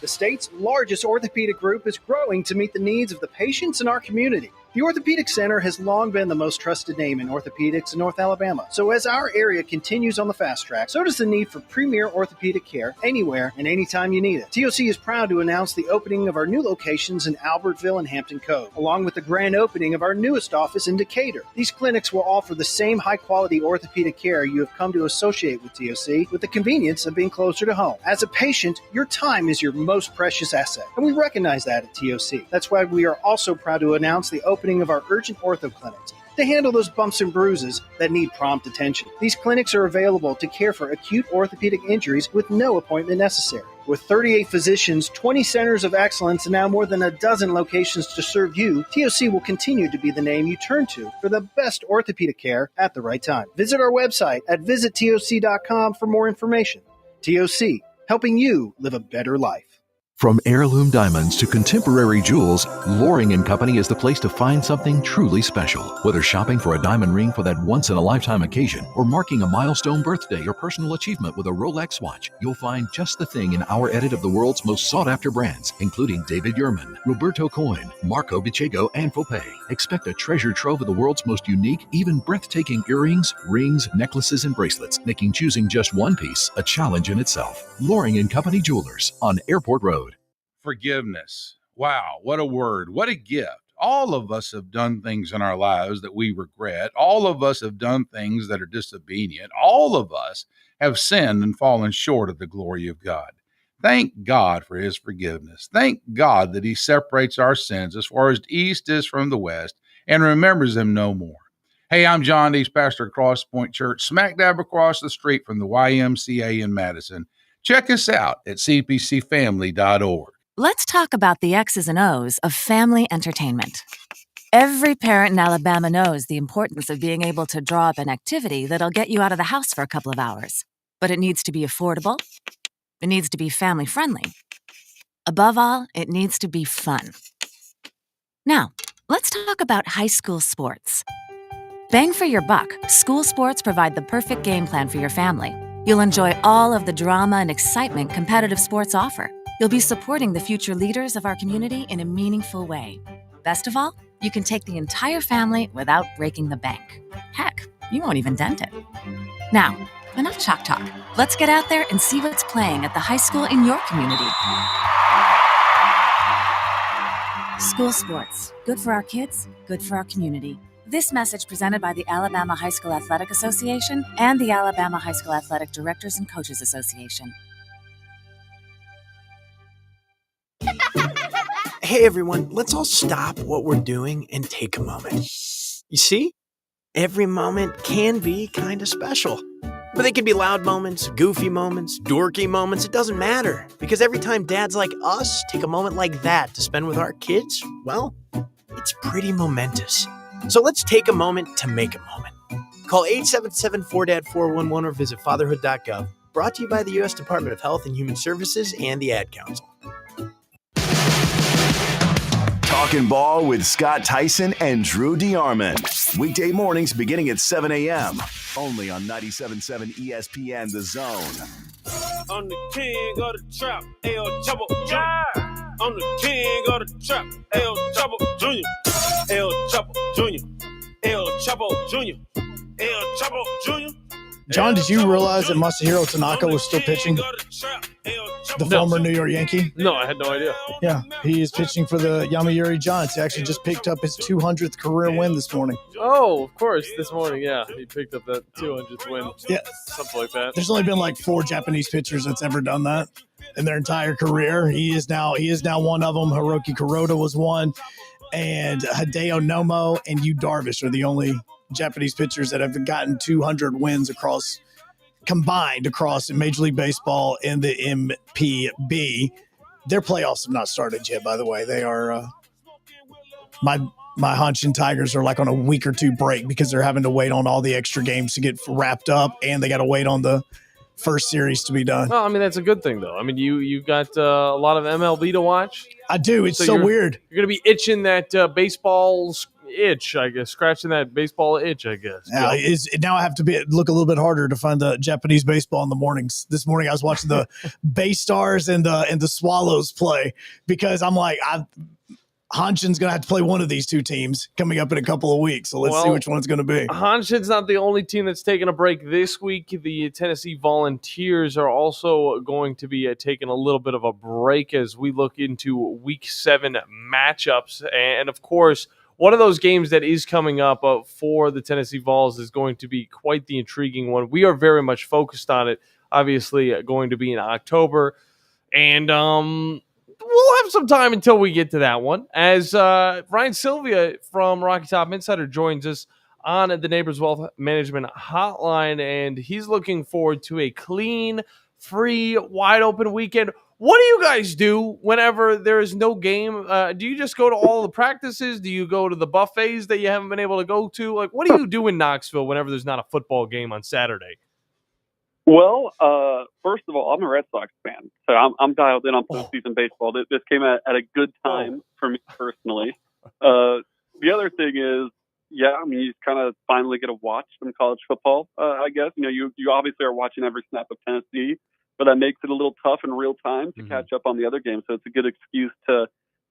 The state's largest orthopedic group is growing to meet the needs of the patients in our community. The Orthopedic Center has long been the most trusted name in orthopedics in North Alabama. So as our area continues on the fast track, so does the need for premier orthopedic care anywhere and anytime you need it. TOC is proud to announce the opening of our new locations in Albertville and Hampton Cove, along with the grand opening of our newest office in Decatur. These clinics will offer the same high-quality orthopedic care you have come to associate with TOC, with the convenience of being closer to home. As a patient, your time is your most precious asset, and we recognize that at TOC. That's why we are also proud to announce the opening of our urgent ortho clinics to handle those bumps and bruises that need prompt attention. These clinics are available to care for acute orthopedic injuries with no appointment necessary. With 38 physicians, 20 centers of excellence, and now more than a dozen locations to serve you, TOC will continue to be the name you turn to for the best orthopedic care at the right time. Visit our website at visittoc.com for more information. TOC, helping you live a better life. From heirloom diamonds to contemporary jewels, Loring & Company is the place to find something truly special. Whether shopping for a diamond ring for that once-in-a-lifetime occasion or marking a milestone birthday or personal achievement with a Rolex watch, you'll find just the thing in our edit of the world's most sought-after brands, including David Yurman, Roberto Coin, Marco Bicego, and Fopay. Expect a treasure trove of the world's most unique, even breathtaking earrings, rings, necklaces, and bracelets, making choosing just one piece a challenge in itself. Loring & Company Jewelers on Airport Road. Forgiveness. Wow, what a word. What a gift. All of us have done things in our lives that we regret. All of us have done things that are disobedient. All of us have sinned and fallen short of the glory of God. Thank God for his forgiveness. Thank God that he separates our sins as far as the east is from the west and remembers them no more. Hey, I'm John Dees, pastor of Cross Point Church, smack dab across the street from the YMCA in Madison. Check us out at cpcfamily.org. Let's talk about the X's and O's of family entertainment. Every parent in Alabama knows the importance of being able to draw up an activity that'll get you out of the house for a couple of hours. But it needs to be affordable. It needs to be family-friendly. Above all, it needs to be fun. Now, let's talk about high school sports. Bang for your buck, school sports provide the perfect game plan for your family. You'll enjoy all of the drama and excitement competitive sports offer. You'll be supporting the future leaders of our community in a meaningful way. Best of all, you can take the entire family without breaking the bank. Heck, you won't even dent it. Now, enough chalk talk. Let's get out there and see what's playing at the high school in your community. School sports. Good for our kids, good for our community. This message presented by the Alabama High School Athletic Association and the Alabama High School Athletic Directors and Coaches Association. Hey everyone, let's all stop what we're doing and take a moment. You see, every moment can be kind of special. But they can be loud moments, goofy moments, dorky moments, it doesn't matter. Because every time dads like us take a moment like that to spend with our kids, well, it's pretty momentous. So let's take a moment to make a moment. Call 877-4DAD-411 or visit fatherhood.gov. Brought to you by the U.S. Department of Health and Human Services and the Ad Council. Talking Ball with Scott Tyson and Drew DeArmond. Weekday mornings beginning at 7 a.m. Only on 97.7 ESPN The Zone. I'm the king of the trap, El Chapo Jr. I'm the king of the trap, El Chapo Jr. El Chapo Jr. El Chapo Jr. El Chapo Jr. John, did you realize that Masahiro Tanaka was still pitching? The former New York Yankee? No, I had no idea. Yeah, he is pitching for the Yomiuri Giants. He actually just picked up his 200th career win this morning. Oh, of course, this morning, yeah. He picked up that 200th win. Yeah. Something like that. There's only been like 4 Japanese pitchers that's ever done that in their entire career. He is now one of them. Hiroki Kuroda was one. And Hideo Nomo and Yu Darvish are the only Japanese pitchers that have gotten 200 wins combined across Major League Baseball and the MPB. Their playoffs have not started yet, by the way. They are my Hanshin Tigers are like on a week or two break because they're having to wait on all the extra games to get wrapped up, and they got to wait on the first series to be done. Well, I mean, that's a good thing, though. I mean, you got a lot of MLB to watch. I do. It's so weird. You're going to be itching that baseball itch, I guess, scratching that baseball itch, I guess. Now I have to look a little bit harder to find the Japanese baseball in the mornings. This morning I was watching the Bay Stars and the Swallows play because I'm like, Hanshin's going to have to play one of these two teams coming up in a couple of weeks. So let's see which one it's going to be. Hanshin's not the only team that's taking a break this week. The Tennessee Volunteers are also going to be taking a little bit of a break as we look into Week 7 matchups. And, of course, one of those games that is coming up for the Tennessee Vols is going to be quite the intriguing one. We are very much focused on it, obviously going to be in October. And we'll have some time until we get to that one. As Ryan Sylvia from Rocky Top Insider joins us on the Neighbors Wealth Management Hotline, and he's looking forward to a clean, free, wide-open weekend. What do you guys do whenever there is no game? Do you just go to all the practices? Do you go to the buffets that you haven't been able to go to? Like, what do you do in Knoxville whenever there's not a football game on Saturday? Well, first of all, I'm a Red Sox fan, so I'm dialed in on postseason baseball. This came at a good time for me personally. The other thing is, I mean, you kind of finally get to watch some college football, I guess. You obviously are watching every snap of Tennessee, but that makes it a little tough in real time to catch up on the other games. So it's a good excuse to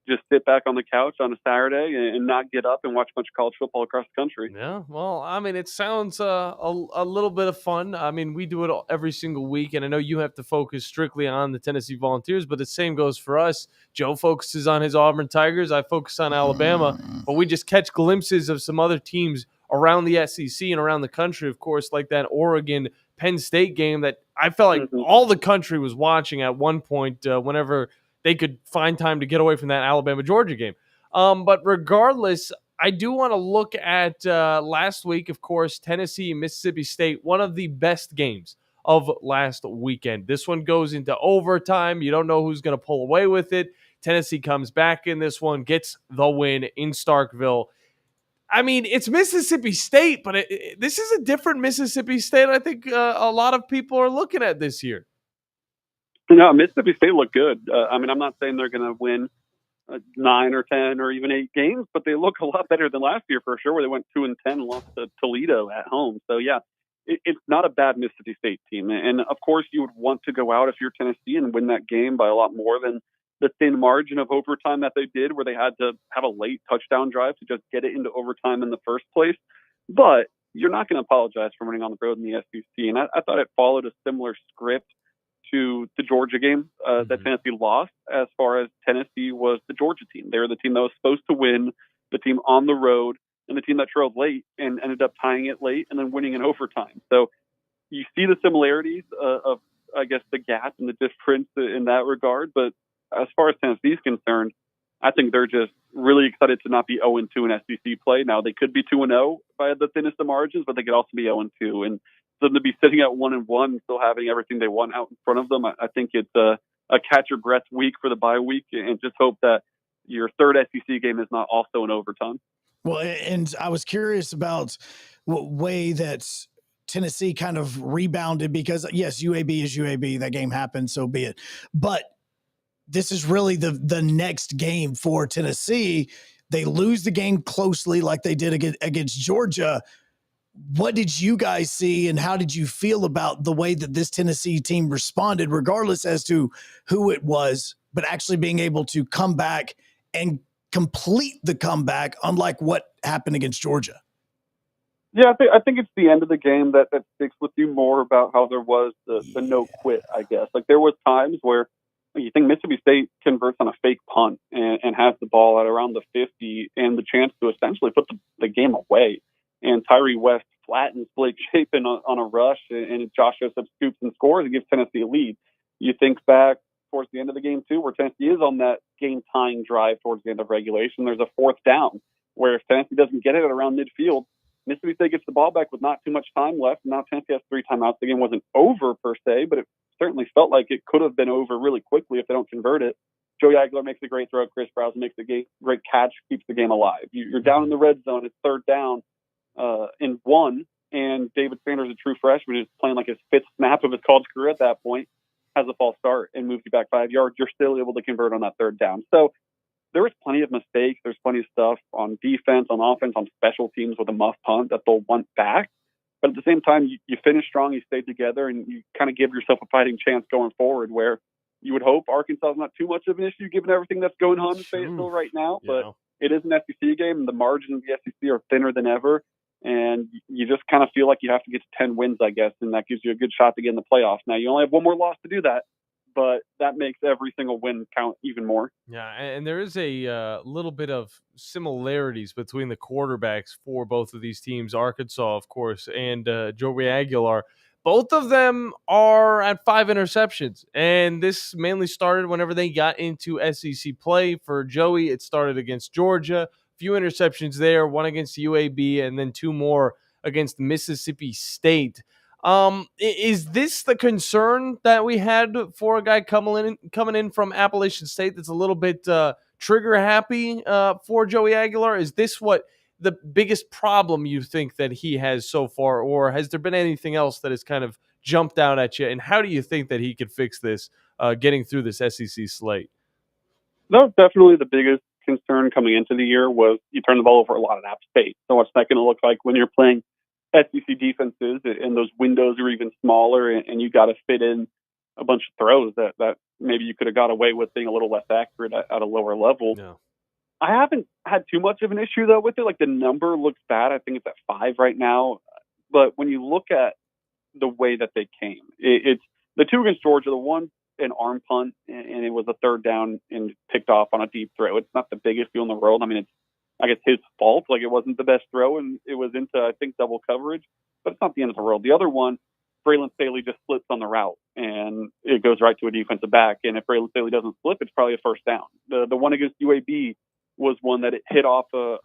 just sit back on the couch on a Saturday and not get up and watch a bunch of college football across the country. Yeah, well, I mean, it sounds a little bit of fun. I mean, we do it every single week, and I know you have to focus strictly on the Tennessee Volunteers, but the same goes for us. Joe focuses on his Auburn Tigers. I focus on Alabama, but we just catch glimpses of some other teams around the SEC and around the country, of course, like that Oregon-Penn State game that I felt like all the country was watching at one point whenever they could find time to get away from that Alabama-Georgia game. But regardless, I do want to look at last week, of course, Tennessee-Mississippi State, one of the best games of last weekend. This one goes into overtime. You don't know who's going to pull away with it. Tennessee comes back in this one, gets the win in Starkville. I mean, it's Mississippi State, but this is a different Mississippi State I think a lot of people are looking at this year. No, Mississippi State looked good. I mean, I'm not saying they're going to win 9 or 10 or even 8 games, but they look a lot better than last year for sure, where they went 2-10 and lost to Toledo at home. So, it's not a bad Mississippi State team. And, of course, you would want to go out if you're Tennessee and win that game by a lot more than the thin margin of overtime that they did, where they had to have a late touchdown drive to just get it into overtime in the first place. But you're not going to apologize for winning on the road in the SEC. And I thought it followed a similar script to the Georgia game that Tennessee lost, as far as Tennessee was the Georgia team. They were the team that was supposed to win, the team on the road, and the team that trailed late and ended up tying it late and then winning in overtime. So you see the similarities of, I guess, the gap and the difference in that regard. But as far as Tennessee is concerned, I think they're just really excited to not be 0-2 in SEC play. Now, they could be 2-0 by the thinnest of margins, but they could also be 0-2. And for them to be sitting at 1-1 and still having everything they want out in front of them, I think it's a catch your breath week for the bye week, and just hope that your third SEC game is not also in overtime. Well, and I was curious about what way that Tennessee kind of rebounded, because yes, UAB is UAB. That game happened, so be it. But this is really the next game for Tennessee. They lose the game closely like they did against Georgia. What did you guys see, and how did you feel about the way that this Tennessee team responded, regardless as to who it was, but actually being able to come back and complete the comeback, unlike what happened against Georgia? Yeah, I think it's the end of the game that sticks with you more about how there was the no quit, I guess. Like, there was times where you think Mississippi State converts on a fake punt and has the ball at around the 50 and the chance to essentially put the game away. And Tyree West flattens Blake Shapen on a rush, and Josh Joseph scoops and scores and gives Tennessee a lead. You think back towards the end of the game, too, where Tennessee is on that game-tying drive towards the end of regulation. There's a 4th down where if Tennessee doesn't get it at around midfield, Mississippi State gets the ball back with not too much time left. Now Tennessee has 3 timeouts. The game wasn't over per se, but it certainly felt like it could have been over really quickly if they don't convert it. Joey Agler makes a great throw. Chris Browse makes a great catch, keeps the game alive. You're down in the red zone. It's 3rd down in 1, and David Sanders, a true freshman, who's playing like his 5th snap of his college career at that point, has a false start and moves you back 5 yards. You're still able to convert on that 3rd down. So there was plenty of mistakes. There's plenty of stuff on defense, on offense, on special teams with a muff punt that they'll want back. But at the same time, you finish strong, you stay together, and you kind of give yourself a fighting chance going forward, where You would hope Arkansas is not too much of an issue given everything that's going on in Fayetteville right now, but it is an SEC game, and the margins of the SEC are thinner than ever, and you just kind of feel like you have to get to 10 wins, I guess, and that gives you a good shot to get in the playoffs. Now, you only have one more loss to do that, but that makes every single win count even more. Yeah, and there is a little bit of similarities between the quarterbacks for both of these teams, Arkansas, of course, and Joey Aguilar. Both of them are at 5 interceptions, and this mainly started whenever they got into SEC play. For Joey, it started against Georgia, few interceptions there, one against UAB, and then 2 more against Mississippi State. Is this the concern that we had for a guy coming in from Appalachian State that's a little bit trigger happy for Joey Aguilar? Is this what the biggest problem you think that he has so far, or has there been anything else that has kind of jumped out at you? And how do you think that he could fix this getting through this SEC slate? No, definitely the biggest concern coming into the year was you turn the ball over a lot at App State. So what's that going to look like when you're playing SEC defenses and those windows are even smaller and you got to fit in a bunch of throws that maybe you could have got away with being a little less accurate at a lower level. Yeah. I haven't had too much of an issue, though, with it. Like, the number looks bad. I think it's at 5 right now. But when you look at the way that they came, it's the 2 against Georgia, the one an arm punt, and it was a 3rd down and picked off on a deep throw. It's not the biggest deal in the world. I mean, it's, I guess, his fault. Like, it wasn't the best throw, and it was into, I think, double coverage. But it's not the end of the world. The other one, Braylon Staley just slips on the route, and it goes right to a defensive back. And if Braylon Staley doesn't slip, it's probably a 1st down. The one against UAB was one that it hit off it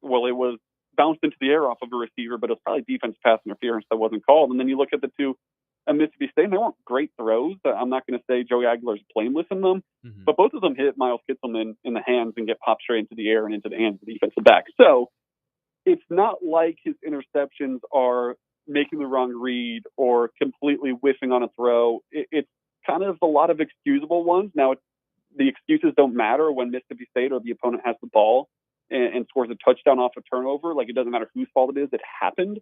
was bounced into the air off of a receiver, but it was probably defense pass interference that wasn't called. And then you look at the 2 at Mississippi State, and they weren't great throws. I'm not going to say Joey Aguilar's blameless in them, but both of them hit Miles Kitselman in the hands and get popped straight into the air and into the hands of the defensive back. So it's not like his interceptions are making the wrong read or completely whiffing on a throw. It's kind of a lot of excusable ones. Now, the excuses don't matter when Mississippi State or the opponent has the ball and scores a touchdown off a turnover. Like, it doesn't matter whose fault it is, it happened.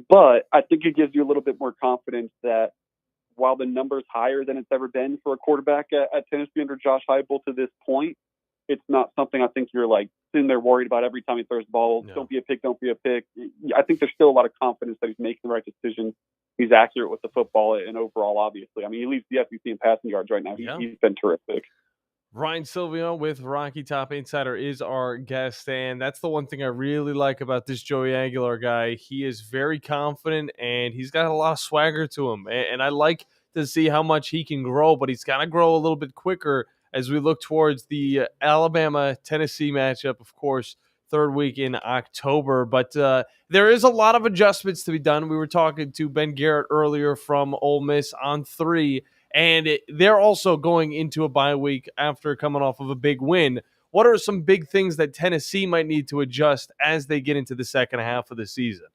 But I think it gives you a little bit more confidence that while the number's higher than it's ever been for a quarterback at Tennessee under Josh Heupel to this point, it's not something I think you're like sitting there worried about every time he throws the ball. No. Don't be a pick, don't be a pick. I think there's still a lot of confidence that he's making the right decision. He's accurate with the football and overall, obviously. I mean, he leads the SEC in passing yards right now. He's been terrific. Ryan Sylvia with Rocky Top Insider is our guest, and that's the one thing I really like about this Joey Aguilar guy. He is very confident, and he's got a lot of swagger to him, and I like to see how much he can grow, but he's got to grow a little bit quicker as we look towards the Alabama-Tennessee matchup, of course, 3rd week in October. But there is a lot of adjustments to be done. We were talking to Ben Garrett earlier from Ole Miss on 3, and they're also going into a bye week after coming off of a big win. What are some big things that Tennessee might need to adjust as they get into the second half of the season?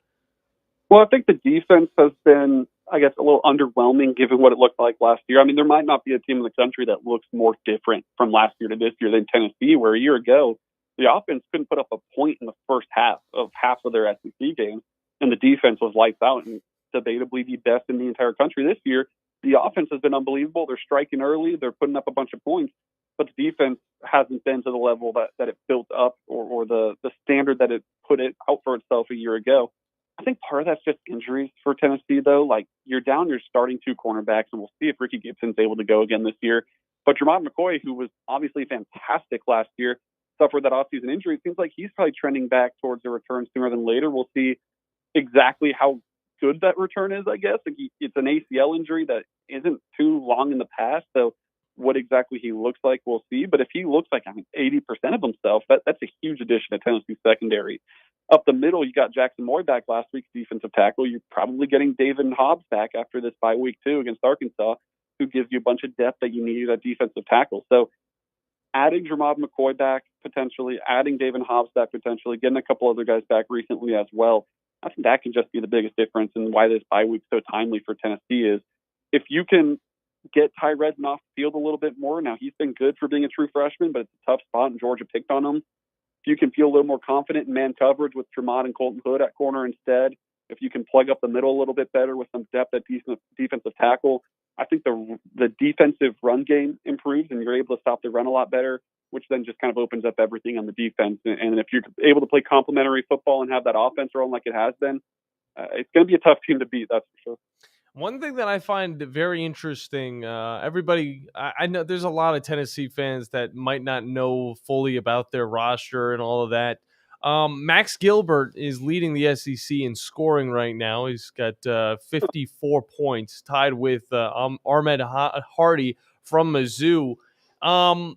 Well, I think the defense has been, I guess, a little underwhelming given what it looked like last year. I mean, there might not be a team in the country that looks more different from last year to this year than Tennessee, where a year ago, the offense couldn't put up a point in the first half of their SEC games, and the defense was lights out and debatably the best in the entire country this year. The offense has been unbelievable. They're striking early. They're putting up a bunch of points, but the defense hasn't been to the level that it built up or the standard that it put it out for itself a year ago. I think part of that's just injuries for Tennessee, though. Like, you're down your starting 2 cornerbacks, and we'll see if Ricky Gibson's able to go again this year. But Jermod McCoy, who was obviously fantastic last year, suffered that offseason injury. It seems like he's probably trending back towards a return sooner than later. We'll see exactly how good that return is, I guess. Like, it's an ACL injury that isn't too long in the past, so what exactly he looks like, we'll see. But if he looks like 80% of himself, that's a huge addition to Tennessee's secondary. Up the middle, you got Jackson Moore back last week, defensive tackle. You're probably getting David Hobbs back after this bye week, too, against Arkansas, who gives you a bunch of depth that you need at defensive tackle. So adding Jermod McCoy back, potentially, adding David Hobbs back, potentially, getting a couple other guys back recently as well, I think that can just be the biggest difference in why this bye week's so timely for Tennessee is if you can get Ty Redden off the field a little bit more. Now, he's been good for being a true freshman, but it's a tough spot, and Georgia picked on him. If you can feel a little more confident in man coverage with Jermod and Colton Hood at corner instead, if you can plug up the middle a little bit better with some depth at defensive tackle, I think the defensive run game improves, and you're able to stop the run a lot better, which then just kind of opens up everything on the defense. And if you're able to play complementary football and have that offense rolling like it has been, it's going to be a tough team to beat, that's for sure. One thing that I find very interesting, I know there's a lot of Tennessee fans that might not know fully about their roster and all of that. Max Gilbert is leading the SEC in scoring right now. He's got 54 points, tied with Ahmed Hardy from Mizzou. How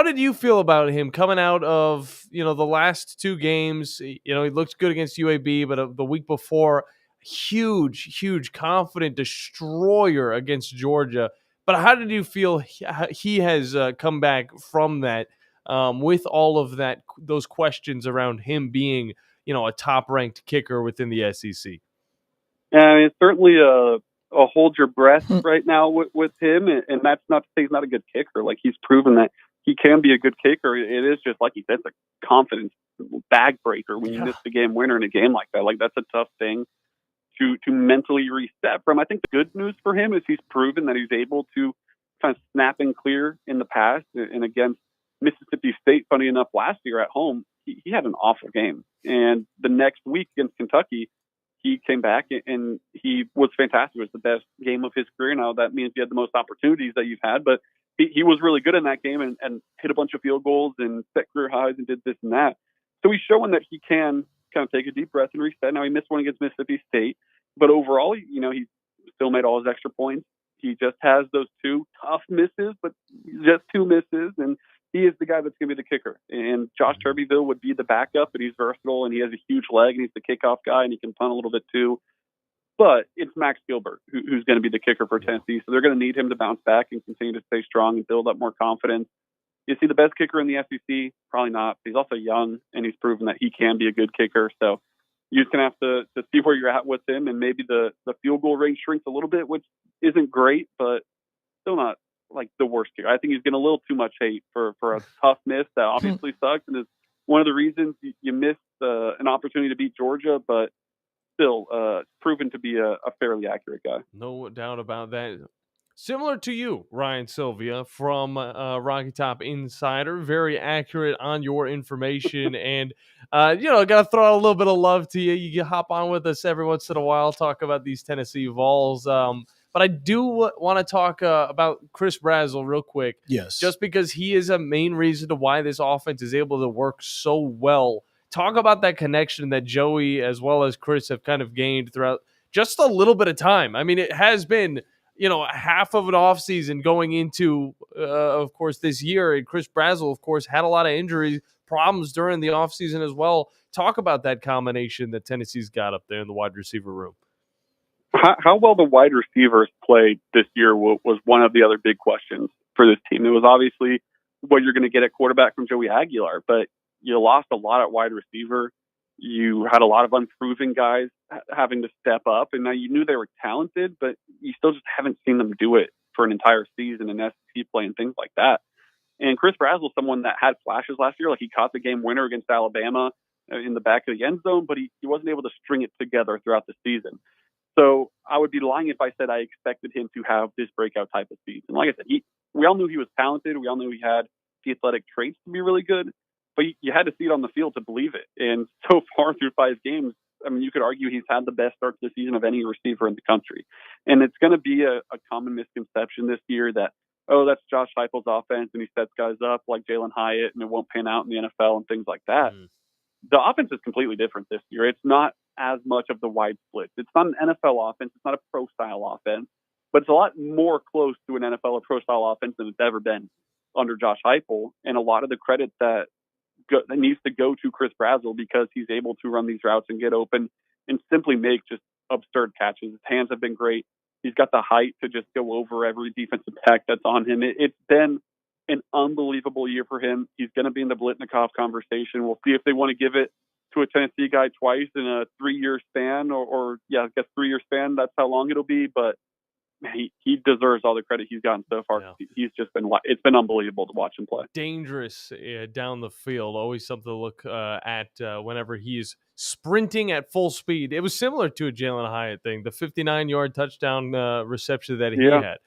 did you feel about him coming out of the last two games? He looked good against UAB, but the week before, huge confident destroyer against Georgia. But how did you feel he has come back from that with all of those questions around him being a top ranked kicker within the SEC? And it's certainly a hold your breath right now with him, and that's not to say he's not a good kicker. Like, he's proven that he can be a good kicker. It is just like he said, it's a confidence bag breaker when you miss the game winner in a game like that. Like, that's a tough thing to mentally reset from. I think the good news for him is he's proven that he's able to kind of snap and clear in the past. And against Mississippi State, funny enough, last year at home, he had an awful game. And the next week against Kentucky, he came back and he was fantastic. It was the best game of his career. Now, that means he had the most opportunities that you've had, but he was really good in that game and hit a bunch of field goals and set career highs and did this and that. So he's showing that he can kind of take a deep breath and reset. Now, he missed one against Mississippi State, but overall, he still made all his extra points. He just has those two tough misses, but just two misses, and he is the guy that's going to be the kicker. And Josh Turbeville would be the backup, but he's versatile and he has a huge leg and he's the kickoff guy and he can punt a little bit too. But it's Max Gilbert who's going to be the kicker for Tennessee. So they're going to need him to bounce back and continue to stay strong and build up more confidence. Is he the best kicker in the SEC? Probably not. He's also young and he's proven that he can be a good kicker. So you're just going to have to see where you're at with him. And maybe the field goal range shrinks a little bit, which isn't great, but still not like the worst kicker. I think he's getting a little too much hate for a tough miss that obviously sucks and is one of the reasons you missed an opportunity to beat Georgia, but still proven to be a fairly accurate guy. No doubt about that. Similar to you, Ryan Sylvia from Rocky Top Insider, very accurate on your information, and got to throw out a little bit of love to you. You can hop on with us every once in a while, talk about these Tennessee Vols. But I do want to talk about Chris Brazzell real quick. Yes. Just because he is a main reason to why this offense is able to work so well. Talk about that connection that Joey as well as Chris have kind of gained throughout just a little bit of time. I mean, it has been, half of an offseason going into, of course, this year. And Chris Brazzell, of course, had a lot of injury problems during the offseason as well. Talk about that combination that Tennessee's got up there in the wide receiver room. How well the wide receivers played this year was one of the other big questions for this team. It was obviously what you're going to get at quarterback from Joey Aguilar, but you lost a lot at wide receiver. You had a lot of unproven guys having to step up, and now you knew they were talented, but you still just haven't seen them do it for an entire season in SEC play and things like that. And Chris Brazzell is someone that had flashes last year. Like, he caught the game winner against Alabama in the back of the end zone, but he wasn't able to string it together throughout the season. So I would be lying if I said I expected him to have this breakout type of season. Like I said, we all knew he was talented. We all knew he had the athletic traits to be really good, but you had to see it on the field to believe it. And so far through 5 games, I mean, you could argue he's had the best start to the season of any receiver in the country. And it's going to be a common misconception this year that, oh, that's Josh Heupel's offense and he sets guys up like Jalen Hyatt and it won't pan out in the NFL and things like that. The offense is completely different this year. It's not as much of the wide splits. It's not an NFL offense. It's not a pro-style offense, but it's a lot more close to an NFL or pro-style offense than it's ever been under Josh Heupel. And a lot of the credit that needs to go to Chris Brazzell because he's able to run these routes and get open and simply make just absurd catches. His hands have been great. He's got the height to just go over every defensive back that's on him. It's been an unbelievable year for him. He's going to be in the Blitnikoff conversation. We'll see if they want to give it to a Tennessee guy twice in a 3-year span or 3-year span. That's how long it'll be. But man, he deserves all the credit he's gotten so far. Yeah. He's just it's been unbelievable to watch him play. Dangerous down the field. Always something to look at whenever he's sprinting at full speed. It was similar to a Jalen Hyatt thing, the 59-yard touchdown reception that he had.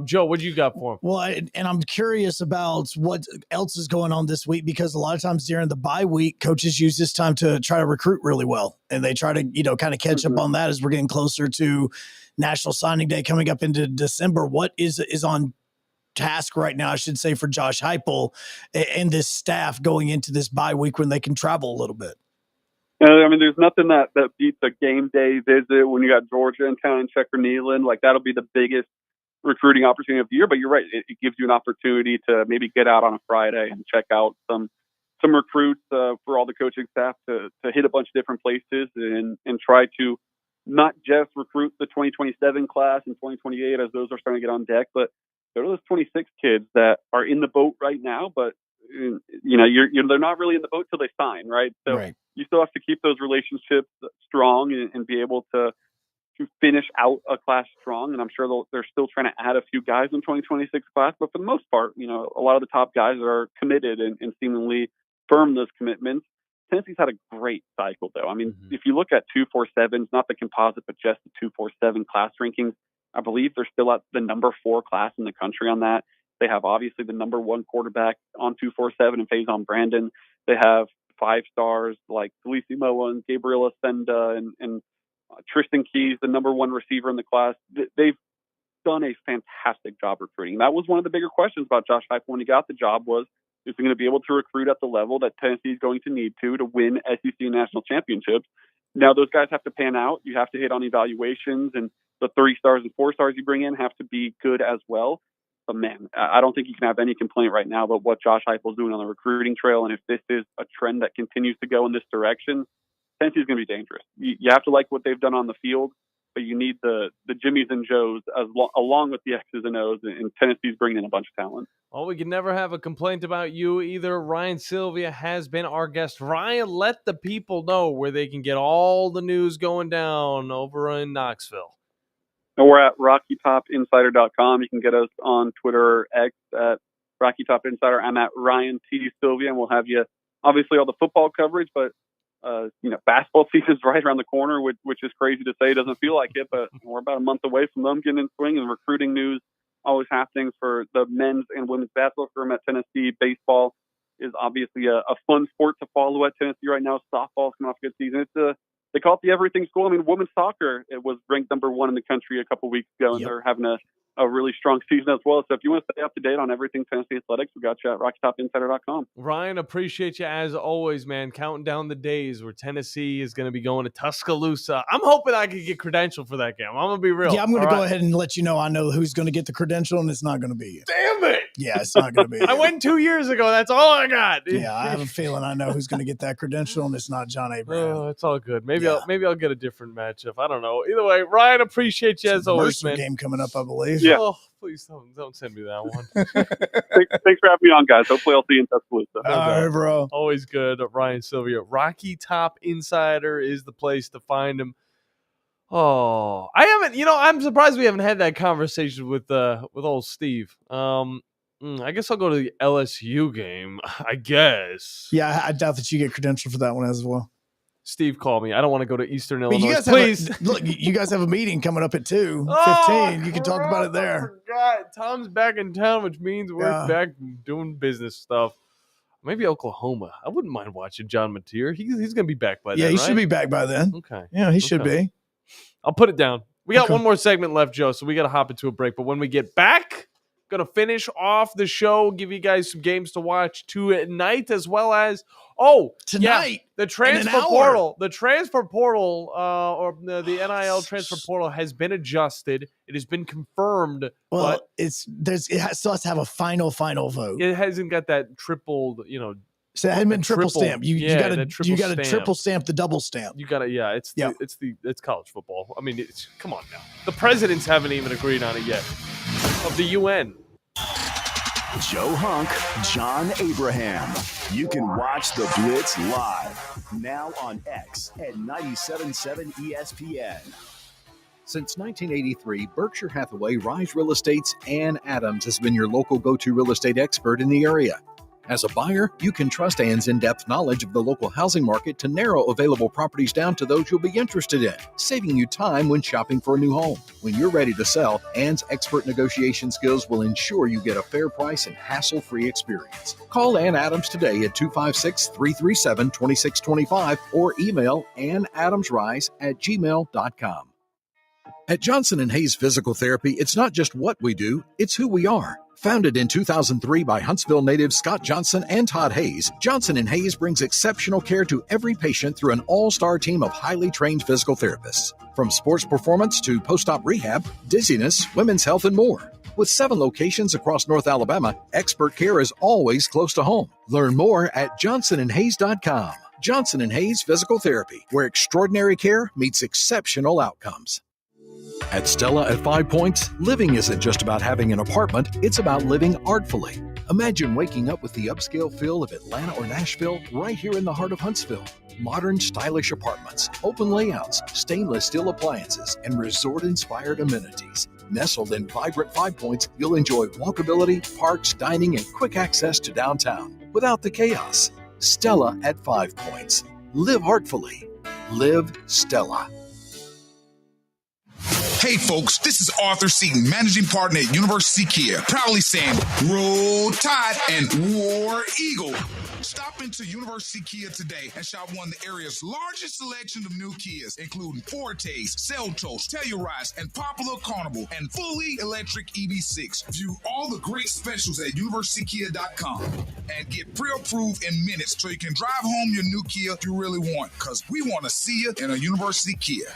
Joe, what you got for him? Well, and I'm curious about what else is going on this week, because a lot of times during the bye week, coaches use this time to try to recruit really well. And they try to, kind of catch up on that as we're getting closer to National Signing Day coming up into December. What is on task right now, I should say, for Josh Heupel and this staff going into this bye week when they can travel a little bit? I mean, there's nothing that beats a game day visit when you got Georgia in town and Checker Neyland. Like, that'll be the biggest recruiting opportunity of the year. But you're right, it gives you an opportunity to maybe get out on a Friday and check out some recruits for all the coaching staff to hit a bunch of different places and try to not just recruit the 2027 class and 2028 as those are starting to get on deck, but go to those 26 kids that are in the boat right now, but they're not really in the boat till they sign, right? So you still have to keep those relationships strong and be able to finish out a class strong. And I'm sure they're still trying to add a few guys in 2026 class, but for the most part, a lot of the top guys are committed and seemingly firm those commitments. Tennessee's had a great cycle, though. I mean, if you look at 247s, not the composite, but just the 247 class rankings, I believe they're still at the number 4 class in the country on that. They have obviously the number 1 quarterback on 247 and Faison Brandon. They have 5 stars like Talisi Moa and Gabriel Ascenda and Tristan Keys, the number 1 receiver in the class. They've done a fantastic job recruiting. That was one of the bigger questions about Josh Heupel when he got the job was, is he going to be able to recruit at the level that Tennessee is going to need to win SEC national championships? Now those guys have to pan out. You have to hit on evaluations, and the 3 stars and 4 stars you bring in have to be good as well. But man, I don't think you can have any complaint right now about what Josh Heupel is doing on the recruiting trail. And if this is a trend that continues to go in this direction, Tennessee is going to be dangerous. You have to like what they've done on the field, but you need the Jimmies and Joes along with the X's and O's, and Tennessee's bringing in a bunch of talent. Well, we can never have a complaint about you either. Ryan Sylvia has been our guest. Ryan, let the people know where they can get all the news going down over in Knoxville. And we're at RockyTopInsider.com. You can get us on Twitter or X at RockyTopInsider. I'm at Ryan T. Sylvia, and we'll have you, obviously, all the football coverage, but basketball season's right around the corner, which is crazy to say. It doesn't feel like it, but we're about a month away from them getting in swing, and recruiting news always happening for the men's and women's basketball firm at Tennessee. Baseball is obviously a fun sport to follow at Tennessee right now. Softball's coming off a good season. They call it the everything school. I mean, women's soccer, it was ranked number 1 in the country a couple weeks ago, and they're having a really strong season as well. So if you want to stay up to date on everything Tennessee athletics, we got you at RockyTopInsider.com. Ryan, appreciate you as always, man. Counting down the days where Tennessee is going to be going to Tuscaloosa. I'm hoping I can get credentialed for that game. I'm going to be real. Yeah, I'm going to go ahead and let you know I know who's going to get the credential, and it's not going to be you. Damn it! Yeah, it's not going to be I went 2 years ago. That's all I got. Yeah, I have a feeling I know who's going to get that credential, and it's not John Abraham. Oh, it's all good. Maybe I'll get a different matchup. I don't know. Either way, Ryan, appreciate you as always, man. Game coming up, I believe. Yeah. Oh, please don't send me that one. Thanks for having me on, guys. Hopefully I'll see you in Tuscaloosa. All right, bro. Always good. Ryan Sylvia. Rocky Top Insider is the place to find him. Oh, I'm surprised we haven't had that conversation with old Steve. I guess I'll go to the LSU game, I guess. Yeah, I doubt that you get credentialed for that one as well. Steve called me. I don't want to go to Eastern Illinois. You guys Please. look, you guys have a meeting coming up at 2:15. You can talk about it there. I forgot. Tom's back in town, which means we're back doing business stuff. Maybe Oklahoma. I wouldn't mind watching John Mateer. He's going to be back by then, Yeah, he right? should be back by then. Okay. Yeah, he should be. I'll put it down. We got one more segment left, Joe, so we got to hop into a break. But when we get back, going to finish off the show, give you guys some games to watch tonight, as well as tonight, the transfer portal. The transfer portal, or the NIL transfer portal, has been adjusted. It has been confirmed. Well, but it still has to have a final vote. It hasn't got that triple, So it hadn't been triple stamp. You got to triple stamp the double stamp. You got to, it's college football. I mean, come on now. The presidents haven't even agreed on it yet. Of the UN. Joe Hunk, John Abraham. You can watch the Blitz live now on X at 97.7 ESPN. Since 1983, Berkshire Hathaway Rise Real Estate's Ann Adams has been your local go-to real estate expert in the area. As a buyer, you can trust Ann's in-depth knowledge of the local housing market to narrow available properties down to those you'll be interested in, saving you time when shopping for a new home. When you're ready to sell, Ann's expert negotiation skills will ensure you get a fair price and hassle-free experience. Call Ann Adams today at 256-337-2625 or email annadamsrise@gmail.com. At Johnson & Hayes Physical Therapy, it's not just what we do, it's who we are. Founded in 2003 by Huntsville natives Scott Johnson and Todd Hayes, Johnson & Hayes brings exceptional care to every patient through an all-star team of highly trained physical therapists. From sports performance to post-op rehab, dizziness, women's health, and more. With 7 locations across North Alabama, expert care is always close to home. Learn more at johnsonandhayes.com. Johnson & Hayes Physical Therapy, where extraordinary care meets exceptional outcomes. At Stella at 5 Points, living isn't just about having an apartment, it's about living artfully. Imagine waking up with the upscale feel of Atlanta or Nashville right here in the heart of Huntsville. Modern, stylish apartments, open layouts, stainless steel appliances, and resort-inspired amenities. Nestled in vibrant 5 Points, you'll enjoy walkability, parks, dining, and quick access to downtown without the chaos. Stella at 5 Points. Live artfully. Live Stella. Hey folks, this is Arthur Seaton, managing partner at University Kia, proudly saying Roll Tide and War Eagle. Stop into University Kia today and shop one of the area's largest selection of new Kias, including Fortes, Seltos, Telluride, and Popular Carnival, and fully electric EV6. View all the great specials at universitykia.com and get pre-approved in minutes so you can drive home your new Kia you really want, because we want to see you in a University Kia.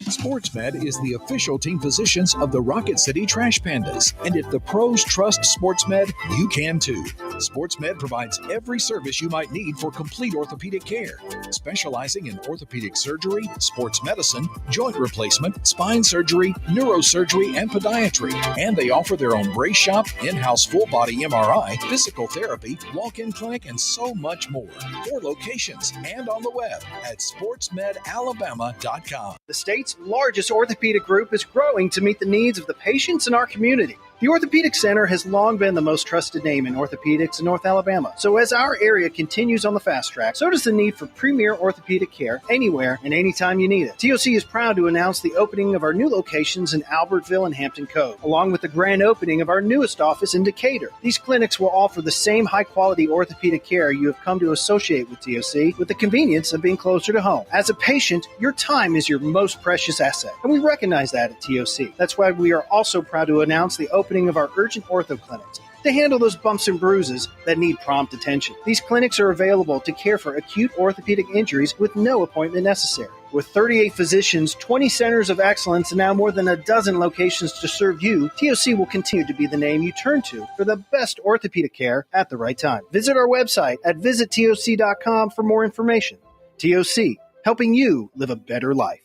SportsMed is the official team physicians of the Rocket City Trash Pandas. And if the pros trust SportsMed, you can too. SportsMed provides every service you might need for complete orthopedic care, specializing in orthopedic surgery, sports medicine, joint replacement, spine surgery, neurosurgery, and podiatry. And they offer their own brace shop, in-house full-body MRI, physical therapy, walk-in clinic, and so much more. 4 locations and on the web at sportsmedalabama.com. The state's largest orthopedic group is growing to meet the needs of the patients in our community. The Orthopedic Center has long been the most trusted name in orthopedics in North Alabama. So as our area continues on the fast track, so does the need for premier orthopedic care anywhere and anytime you need it. TOC is proud to announce the opening of our new locations in Albertville and Hampton Cove, along with the grand opening of our newest office in Decatur. These clinics will offer the same high-quality orthopedic care you have come to associate with TOC, with the convenience of being closer to home. As a patient, your time is your most precious asset, and we recognize that at TOC. That's why we are also proud to announce the opening of our urgent ortho clinics to handle those bumps and bruises that need prompt attention. These clinics are available to care for acute orthopedic injuries with no appointment necessary. With 38 physicians, 20 centers of excellence, and now more than a dozen locations to serve you, TOC will continue to be the name you turn to for the best orthopedic care at the right time. Visit our website at visittoc.com for more information. TOC, helping you live a better life.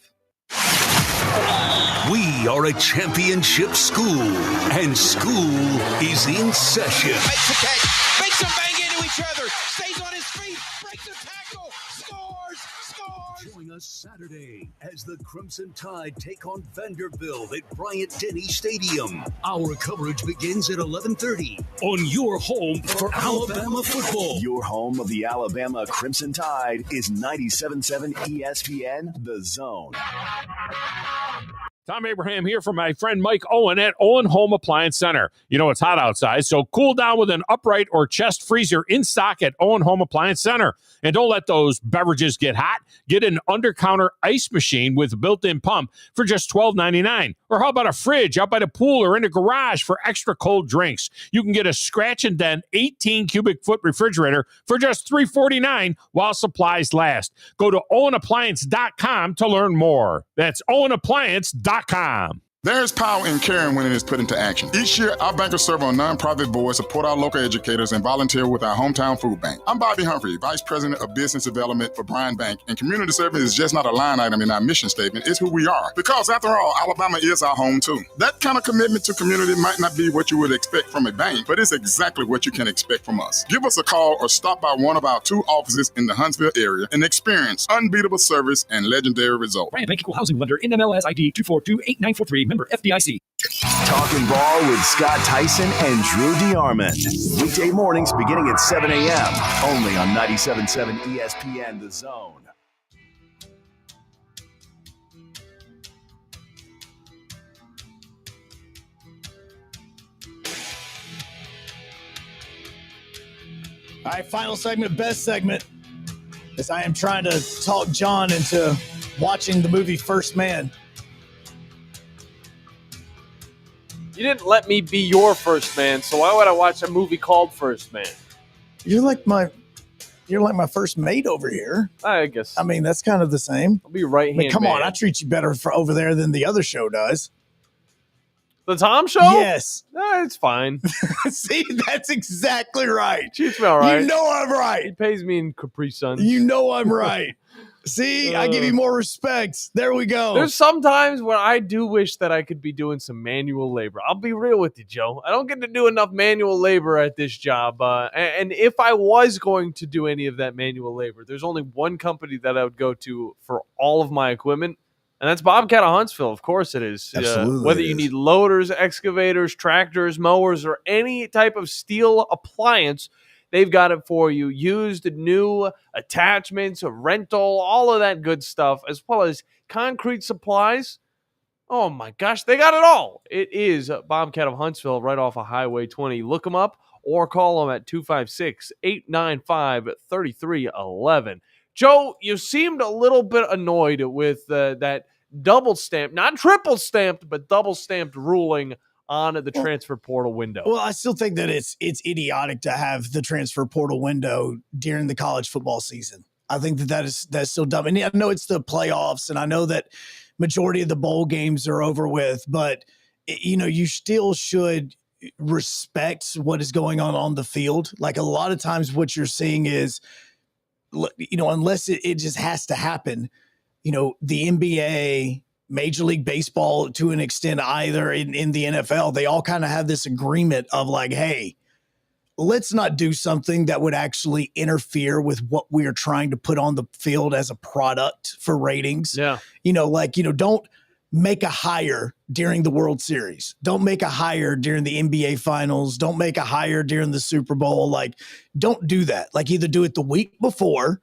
We are a championship school, and school is in session. Makes a catch, makes them bang into each other, stays on his feet, breaks a tackle, scores! Join us Saturday as the Crimson Tide take on Vanderbilt at Bryant-Denny Stadium. Our coverage begins at 11:30 on your home for Alabama football. Your home of the Alabama Crimson Tide is 97.7 ESPN, The Zone. Tom Abraham here from my friend Mike Owen at Owen Home Appliance Center. You know it's hot outside, so cool down with an upright or chest freezer in stock at Owen Home Appliance Center. And don't let those beverages get hot. Get an under-counter ice machine with a built-in pump for just $12.99. Or how about a fridge out by the pool or in the garage for extra cold drinks? You can get a scratch and dent 18 cubic foot refrigerator for just $3.49 while supplies last. Go to owenappliance.com to learn more. That's owenappliance.com. There's power in caring when it is put into action. Each year, our bankers serve on nonprofit boards, support our local educators, and volunteer with our hometown food bank. I'm Bobby Humphrey, Vice President of Business Development for Bryan Bank, and community service is just not a line item in our mission statement, it's who we are. Because after all, Alabama is our home too. That kind of commitment to community might not be what you would expect from a bank, but it's exactly what you can expect from us. Give us a call or stop by one of our 2 offices in the Huntsville area and experience unbeatable service and legendary results. Bryan Bank Equal Housing Lender, NMLS ID 2428943, member FDIC. Talking Ball with Scott Tyson and Drew DeArmond. Weekday mornings beginning at 7 a.m. Only on 97.7 ESPN The Zone. All right, final segment, best segment, as I am trying to talk John into watching the movie First Man. You didn't let me be your first man, so why would I watch a movie called First Man? You're like my first mate over here. I guess. I mean, that's kind of the same. I'll be right hand. Come on, man. I treat you better for over there than the other show does. The Tom Show? Yes. It's fine. See, that's exactly right. Treats me all right. You know I'm right. He pays me in Capri Suns. You know I'm right. See, I give you more respect. There we go. There's some times where I do wish that I could be doing some manual labor. I'll be real with you, Joe. I don't get to do enough manual labor at this job. And if I was going to do any of that manual labor, there's only one company that I would go to for all of my equipment, and that's Bobcat of Huntsville. Of course it is. Absolutely. Whether you need loaders, excavators, tractors, mowers, or any type of steel appliance, they've got it for you. Used, new, attachments, rental, all of that good stuff, as well as concrete supplies. Oh my gosh, they got it all. It is Bobcat of Huntsville right off of Highway 20. Look them up or call them at 256-895-3311. Joe, you seemed a little bit annoyed with that double stamped, not triple stamped, but double stamped ruling on the transfer portal window. Well, I still think that it's idiotic to have the transfer portal window during the college football season. I think that's still dumb. And I know it's the playoffs, and I know that majority of the bowl games are over with, but you still should respect what is going on the field. Like a lot of times what you're seeing is, unless it just has to happen, the NBA, Major League Baseball to an extent, either in the NFL, they all kind of have this agreement of like, hey, let's not do something that would actually interfere with what we are trying to put on the field as a product for ratings. Yeah. Don't make a hire during the World Series. Don't make a hire during the NBA Finals. Don't make a hire during the Super Bowl. Like, don't do that. Like, either do it the week before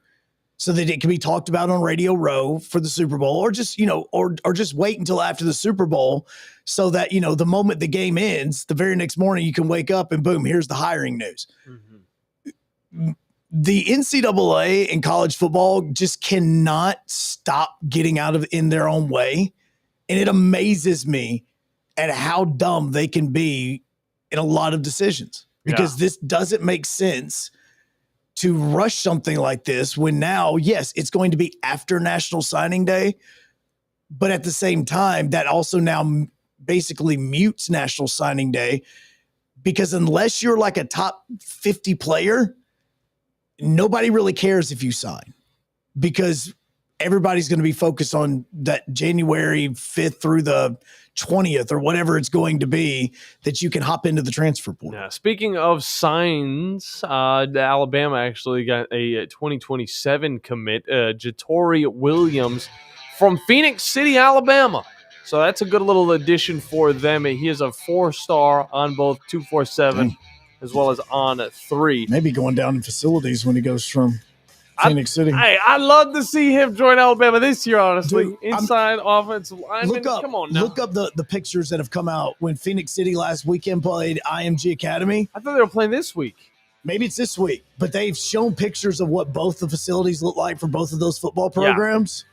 so that it can be talked about on Radio Row for the Super Bowl, or just, or just wait until after the Super Bowl so that, the moment the game ends, the very next morning you can wake up and boom, here's the hiring news. Mm-hmm. The NCAA in college football just cannot stop getting out of in their own way. And it amazes me at how dumb they can be in a lot of decisions, because this doesn't make sense to rush something like this when now, yes, it's going to be after National Signing Day, but at the same time, that also now basically mutes National Signing Day, because unless you're like a top 50 player, nobody really cares if you sign, because everybody's going to be focused on that January 5th through the 20th or whatever it's going to be that you can hop into the transfer portal. Yeah. Speaking of signs, Alabama actually got a 2027 commit, Jatori Williams from Phoenix City, Alabama. So that's a good little addition for them. He is a 4-star on both 247 as well as on 3. Maybe going down in facilities when he goes from Phoenix City. I'd love to see him join Alabama this year, honestly. Dude, inside offensive lineman. Come on now. Look up the pictures that have come out when Phoenix City last weekend played IMG Academy. I thought they were playing this week. Maybe it's this week, but they've shown pictures of what both the facilities look like for both of those football programs.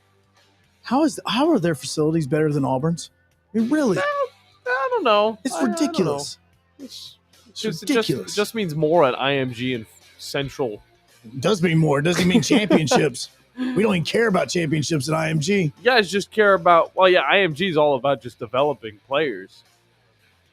Yeah. How are their facilities better than Auburn's? I mean, really? I don't know. It's ridiculous. It's ridiculous. It just means more at IMG and Central. Does mean more. It doesn't mean championships. We don't even care about championships at IMG. You guys just care about, IMG is all about just developing players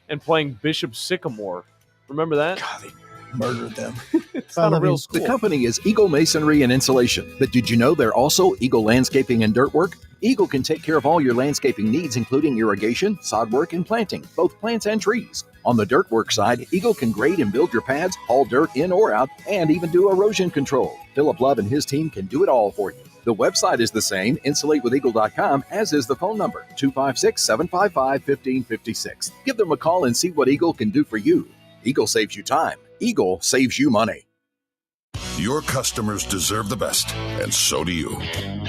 and playing Bishop Sycamore. Remember that? God, they murdered them. It's not a real The school. company is Eagle Masonry and Insulation, but did you know they're also Eagle Landscaping and Dirt Work? Eagle can take care of all your landscaping needs, including irrigation, sod work, and planting, both plants and trees. On the dirt work side, Eagle can grade and build your pads, haul dirt in or out, and even do erosion control. Philip Love and his team can do it all for you. The website is the same, insulatewitheagle.com, as is the phone number, 256-755-1556. Give them a call and see what Eagle can do for you. Eagle saves you time. Eagle saves you money. Your customers deserve the best, and so do you.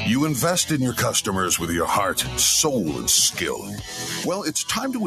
You invest in your customers with your heart, soul, and skill. Well, it's time to